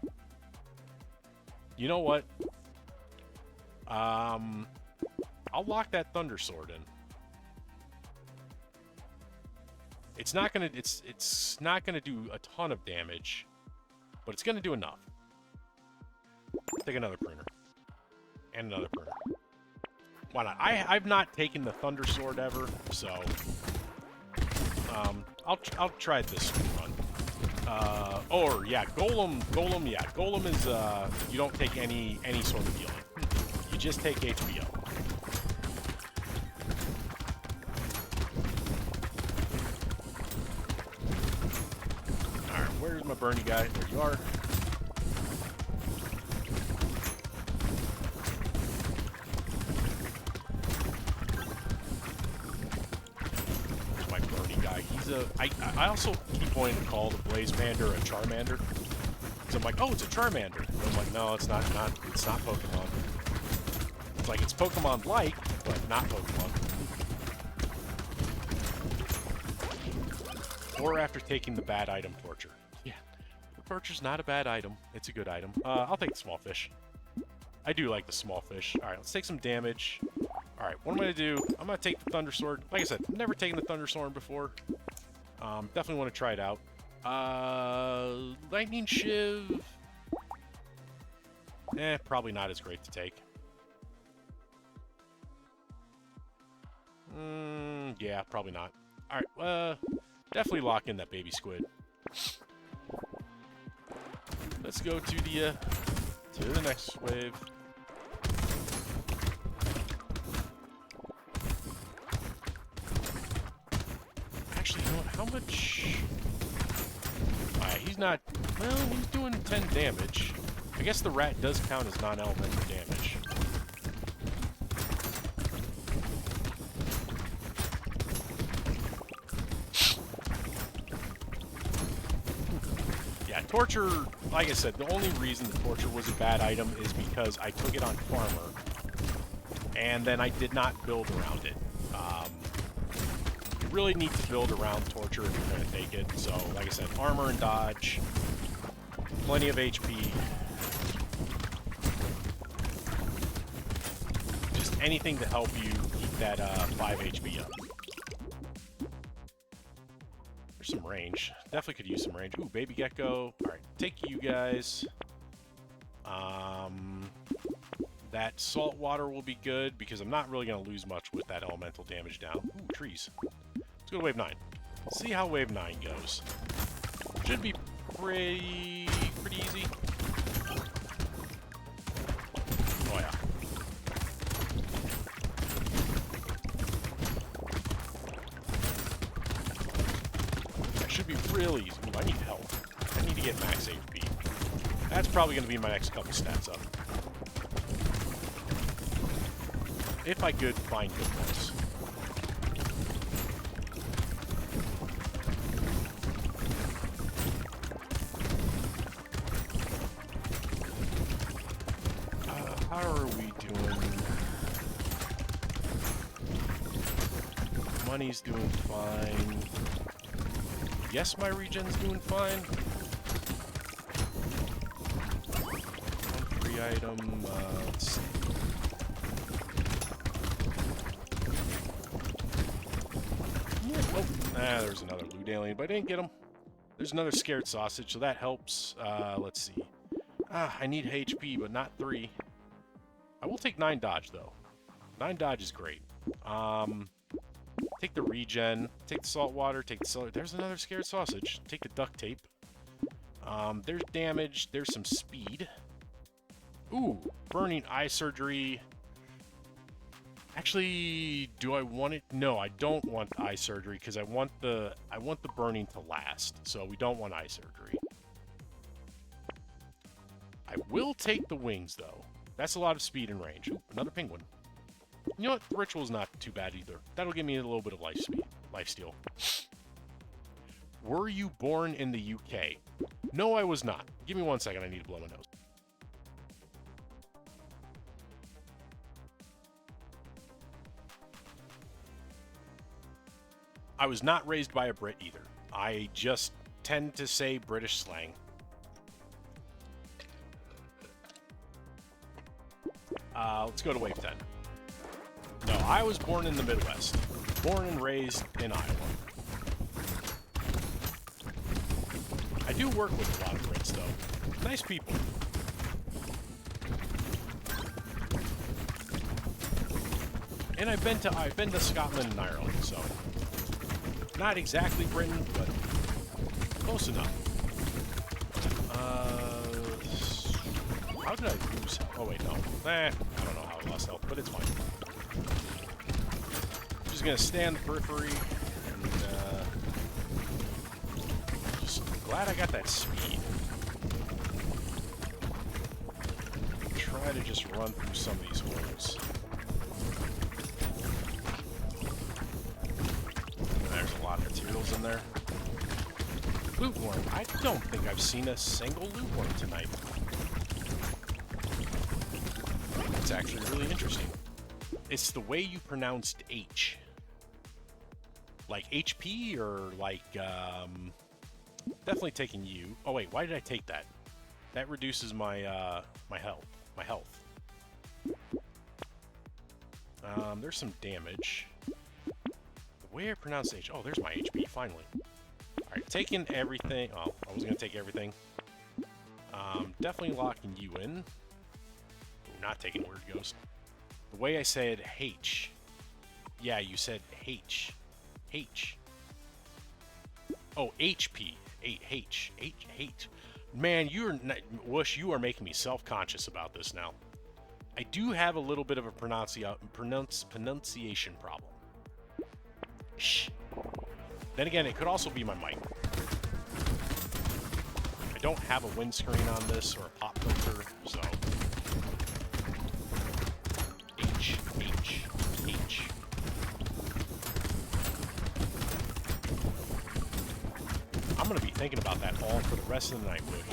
You know what? I'll lock that Thunder Sword in. It's not gonna do a ton of damage, but it's gonna do enough. Take another pruner. And another pruner. Why not? I've not taken the Thunder Sword ever, so I'll try this run. Or yeah, Golem, yeah. Golem is you don't take any sort of healing. You just take HBO. Alright, where's my Bernie guy? There you are. There's my Bernie guy. He's a... I also keep wanting to call the Blazemander a Charmander. So I'm like, oh, it's a Charmander. And I'm like, no, it's not Pokemon. It's like, it's Pokemon-like, but not Pokemon. Or after taking the bad item Torture. Yeah, the Torture's not a bad item. It's a good item. I'll take the small fish. I do like the small fish. Alright, let's take some damage. Alright, what I'm going to do, I'm going to take the Thunder Sword. Like I said, never taken the Thunder Sword before. Definitely want to try it out. Lightning Shiv. Probably not as great to take. Yeah, probably not. Alright, definitely lock in that baby squid. Let's go to the next wave. Actually, you know what? How much... Alright, he's not... Well, he's doing 10 damage. I guess the rat does count as non-elemental damage. Yeah, Torture, like I said, the only reason the Torture was a bad item is because I took it on Farmer, and then I did not build around it. You really need to build around Torture if you're going to take it. So, like I said, armor and dodge, plenty of HP. Just anything to help you keep that 5 HP up. There's some range. Definitely could use some range. Ooh, Baby Gecko. Alright, take you guys. That salt water will be good because I'm not really going to lose much with that elemental damage down. Ooh, trees. Let's go to wave 9. Let's see how wave 9 goes. Should be pretty easy. Oh yeah. should be really easy. Ooh, I need help. I need to get max HP. That's probably going to be my next couple stats up. If I could find good ones. How are we doing? Money's doing fine. Yes, my regen's doing fine. One free item. Let's see. Yeah, oh, there's another loot alien, but I didn't get him. There's another scared sausage, so that helps. Let's see. I need HP, but not 3. I will take 9 dodge, though. 9 dodge is great. Take the regen, take the salt water, take the salt. There's another scared sausage. Take the duct tape. There's damage. There's some speed. Ooh, burning eye surgery. Actually, do I want it? No, I don't want eye surgery because I want the burning to last. So we don't want eye surgery. I will take the wings, though. That's a lot of speed and range. Ooh, another penguin. You know what? The ritual's not too bad either. That'll give me a little bit of life steal. Were you born in the UK? No, I was not. Give me 1 second. I need to blow my nose. I was not raised by a Brit either. I just tend to say British slang. Let's go to wave 10. No, I was born in the Midwest. Born and raised in Iowa. I do work with a lot of Brits, though. Nice people. And I've been to Scotland and Ireland, so not exactly Britain, but close enough. How did I lose? Oh wait, no. I don't know how I lost health, but it's fine. Just gonna stay on the periphery, and just glad I got that speed. Try to just run through some of these holes. There's a lot of materials in there. Loot worm. I don't think I've seen a single loot worm tonight. It's actually really interesting. It's the way you pronounced H. Like HP or like, definitely taking U. Oh wait, why did I take that? That reduces my, my health. There's some damage. The way I pronounce H. Oh, there's my HP, finally. Alright, taking everything. Oh, I was gonna take everything. Definitely locking you in. Not taking Word Ghost. The way I said H. Yeah, you said H. H. Oh, HP. H. Man, Whoosh, you are making me self-conscious about this now. I do have a little bit of a pronunciation problem. Shh. Then again, it could also be my mic. I don't have a windscreen on this or a pop filter, so... H. I'm going to be thinking about that all for the rest of the night, Woody.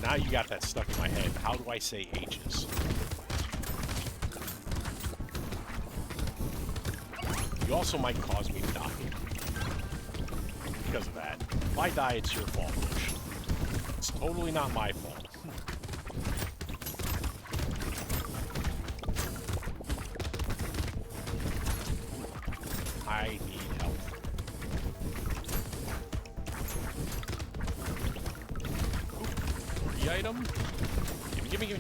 Now you got that stuck in my head. How do I say H's? You also might cause me to die. Because of that. If I die, it's your fault, Bush. It's totally not my fault. I need help. Ooh, free item? Give me.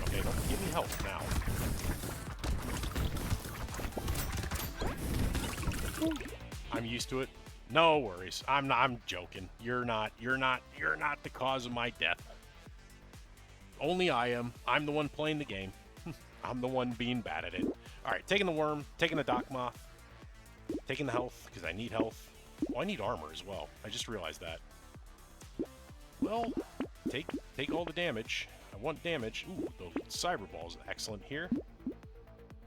Okay, don't give me help now. I'm used to it. No worries. I'm joking. You're not the cause of my death. Only I am. I'm the one playing the game. I'm the one being bad at it. Alright, taking the worm, taking the dock moth, taking the health, because I need health. Oh, I need armor as well. I just realized that. Well, take all the damage. I want damage. Ooh, the cyber ball's excellent here.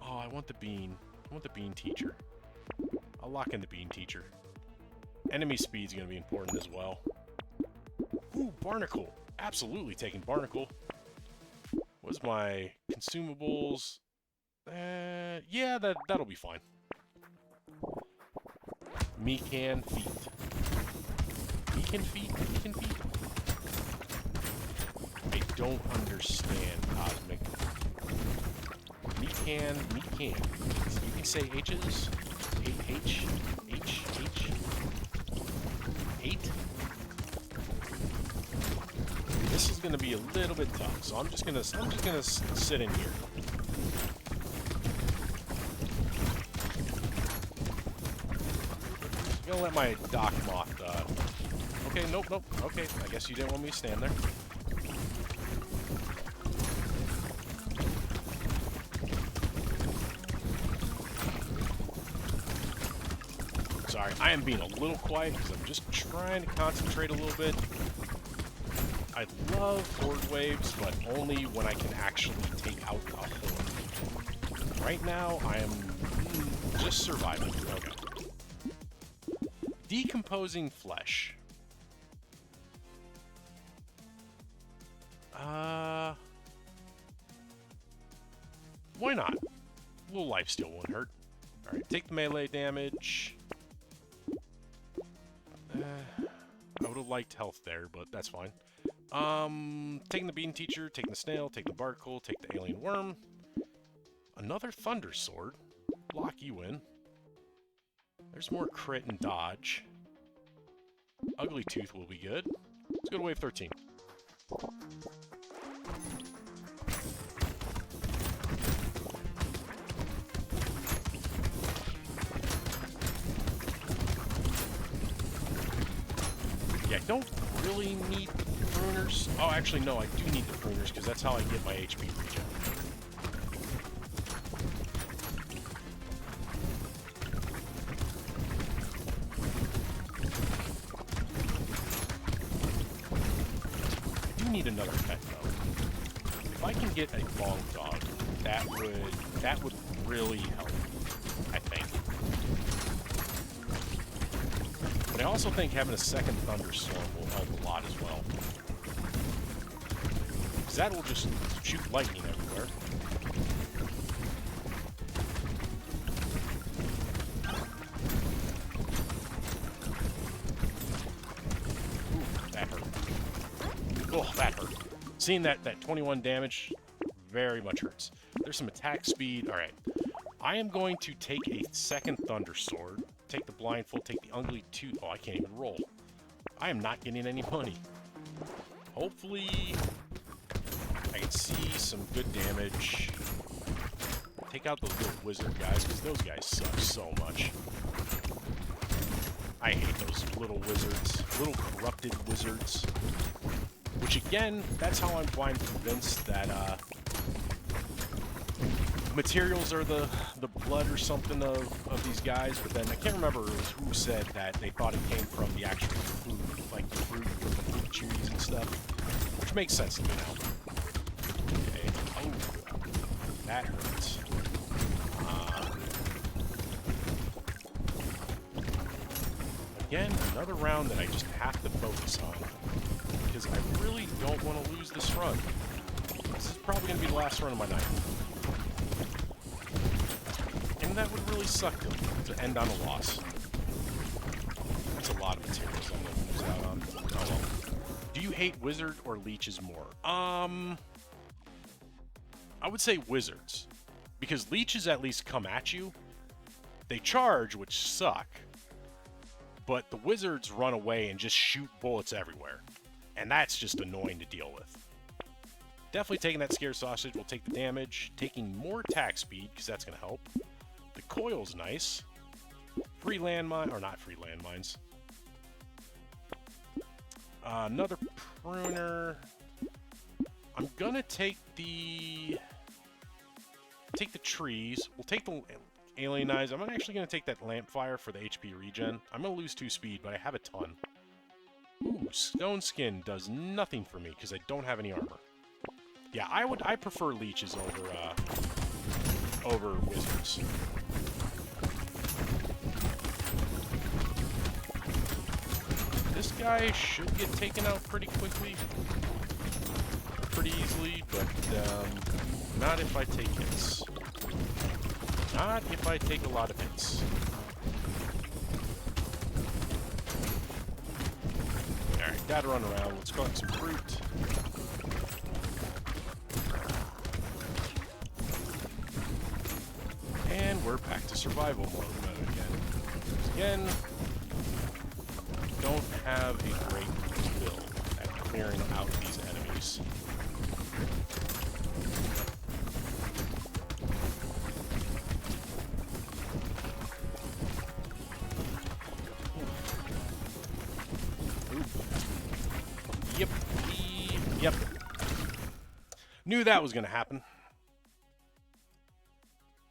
Oh, I want the bean. I want the bean teacher. I'll lock in the bean teacher. Enemy speed's going to be important as well. Ooh, barnacle. Absolutely taking barnacle. What's my consumables? Yeah, that'll be fine. Me-can feet. Me-can feet? Me-can feet? I don't understand, Cosmic. Me-can. You can say H's? H? 8? This is gonna be a little bit tough, so I'm just gonna sit in here. I'm gonna let my Doc Moth, okay, nope, okay, I guess you didn't want me to stand there. Sorry, I am being a little quiet because I'm just trying to concentrate a little bit. I love horde waves, but only when I can actually take out a horde. Right now, I am just surviving. Okay. Decomposing flesh. Why not? A little lifesteal won't hurt. Alright, take the melee damage. I would have liked health there, but that's fine. Taking the bean teacher, taking the snail, taking the barnacle, take the alien worm. Another thunder sword. Lock you in. There's more crit and dodge. Ugly tooth will be good. Let's go to wave 13. Yeah, I don't really need the pruners. Oh, actually, no, I do need the pruners because that's how I get my HP regen. I do need another pet, though. If I can get a long dog, that would really help, I think. But I also think having a second thunderstorm will help a lot as well. Because that will just shoot lightning everywhere. Ooh, that hurt. Oh, that hurt. Seeing that 21 damage very much hurts. There's some attack speed. Alright. I am going to take a second Thunder Sword, take the blindfold, take the ugly tooth. Oh, I can't even roll. I am not getting any money. Hopefully, I can see some good damage. Take out those little wizard guys, because those guys suck so much. I hate those little wizards, little corrupted wizards. Which again, that's how I'm convinced that materials are the blood or something of these guys, but then I can't remember who said that they thought it came from the actual food, like the fruit from the fruit trees and stuff, which makes sense to me now. Okay. Oh, that hurts. Again, another round that I just have to focus on, because I really don't want to lose this run. This is probably going to be the last run of my night. And that would really suck to end on a loss. That's a lot of materials I'm going to lose out on. Oh well. Do you hate wizard or leeches more? I would say wizards. Because leeches at least come at you. They charge, which suck. But the wizards run away and just shoot bullets everywhere. And that's just annoying to deal with. Definitely taking that scare sausage will take the damage. Taking more attack speed, because that's going to help. The coil's nice. Free landmine, or not free landmines. Another pruner. I'm gonna take the trees. We'll take the Alien Eyes. I'm actually going to take that Lamp Fire for the HP regen. I'm going to lose 2 speed, but I have a ton. Ooh, Stone Skin does nothing for me because I don't have any armor. Yeah, I prefer leeches over wizards. This guy should get taken out pretty quickly, pretty easily, but not if I take hits. Not if I take a lot of hits. Alright, gotta run around. Let's collect some fruit. And we're back to survival mode again. Again, don't have a great build at clearing out these enemies. Yep. Yep. Knew that was going to happen.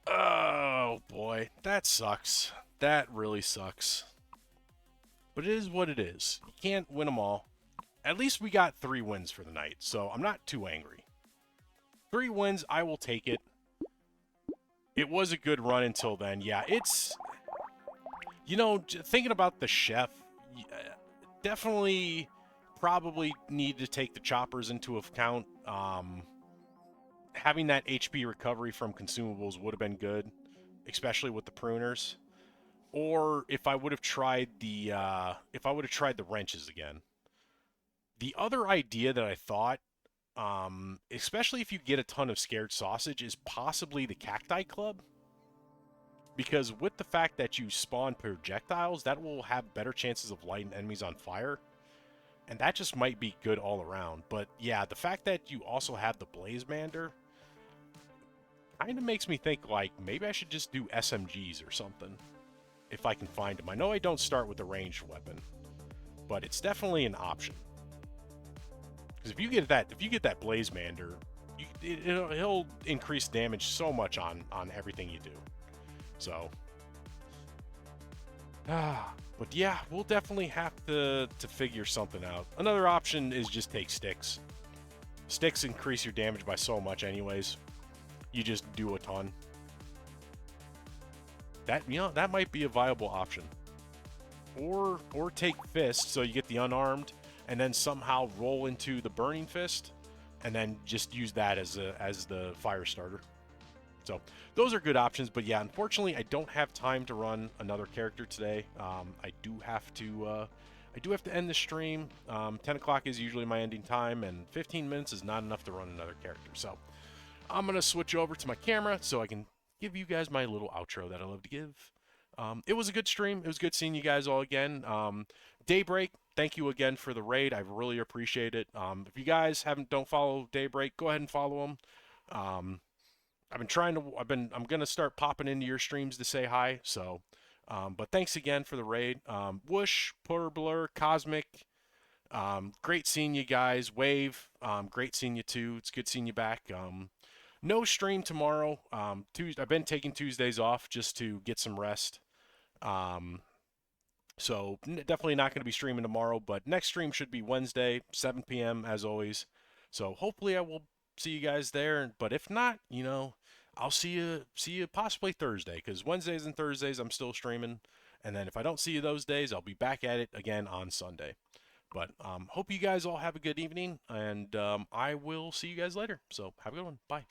Oh, boy. That sucks. That really sucks. But it is what it is. You can't win them all. At least we got 3 wins for the night, so I'm not too angry. 3 wins, I will take it. It was a good run until then. Yeah, it's... You know, thinking about the chef, definitely probably need to take the choppers into account. Having that HP recovery from consumables would have been good, especially with the pruners. Or if I would have tried the wrenches again. The other idea that I thought, especially if you get a ton of scared sausage, is possibly the cacti club. Because with the fact that you spawn projectiles, that will have better chances of lighting enemies on fire. And that just might be good all around. But yeah, the fact that you also have the Blazemander kind of makes me think, like, maybe I should just do SMGs or something. If I can find them. I know I don't start with a ranged weapon, but it's definitely an option. Because if you get that Blazemander, he'll increase damage so much on everything you do. So, but yeah, we'll definitely have to figure something out. Another option is just take sticks. Sticks increase your damage by so much, anyways. You just do a ton. That might be a viable option. Or take fist, so you get the unarmed, and then somehow roll into the burning fist, and then just use that as the fire starter. So those are good options, but yeah, unfortunately, I don't have time to run another character today. I do have to end the stream. 10 o'clock is usually my ending time, and 15 minutes is not enough to run another character. So I'm gonna switch over to my camera so I can give you guys my little outro that I love to give. It was a good stream. It was good seeing you guys all again. Daybreak, thank you again for the raid. I really appreciate it. If you guys don't follow Daybreak, go ahead and follow him. I'm gonna start popping into your streams to say hi. So, but thanks again for the raid. Whoosh, Blur, Cosmic, great seeing you guys. Wave, great seeing you too. It's good seeing you back. No stream tomorrow. I've been taking Tuesdays off just to get some rest. So definitely not going to be streaming tomorrow, but next stream should be Wednesday, 7 p.m. as always. So hopefully I will see you guys there. But if not, I'll see you possibly Thursday, because Wednesdays and Thursdays I'm still streaming. And then if I don't see you those days, I'll be back at it again on Sunday. But hope you guys all have a good evening, and I will see you guys later. So have a good one. Bye.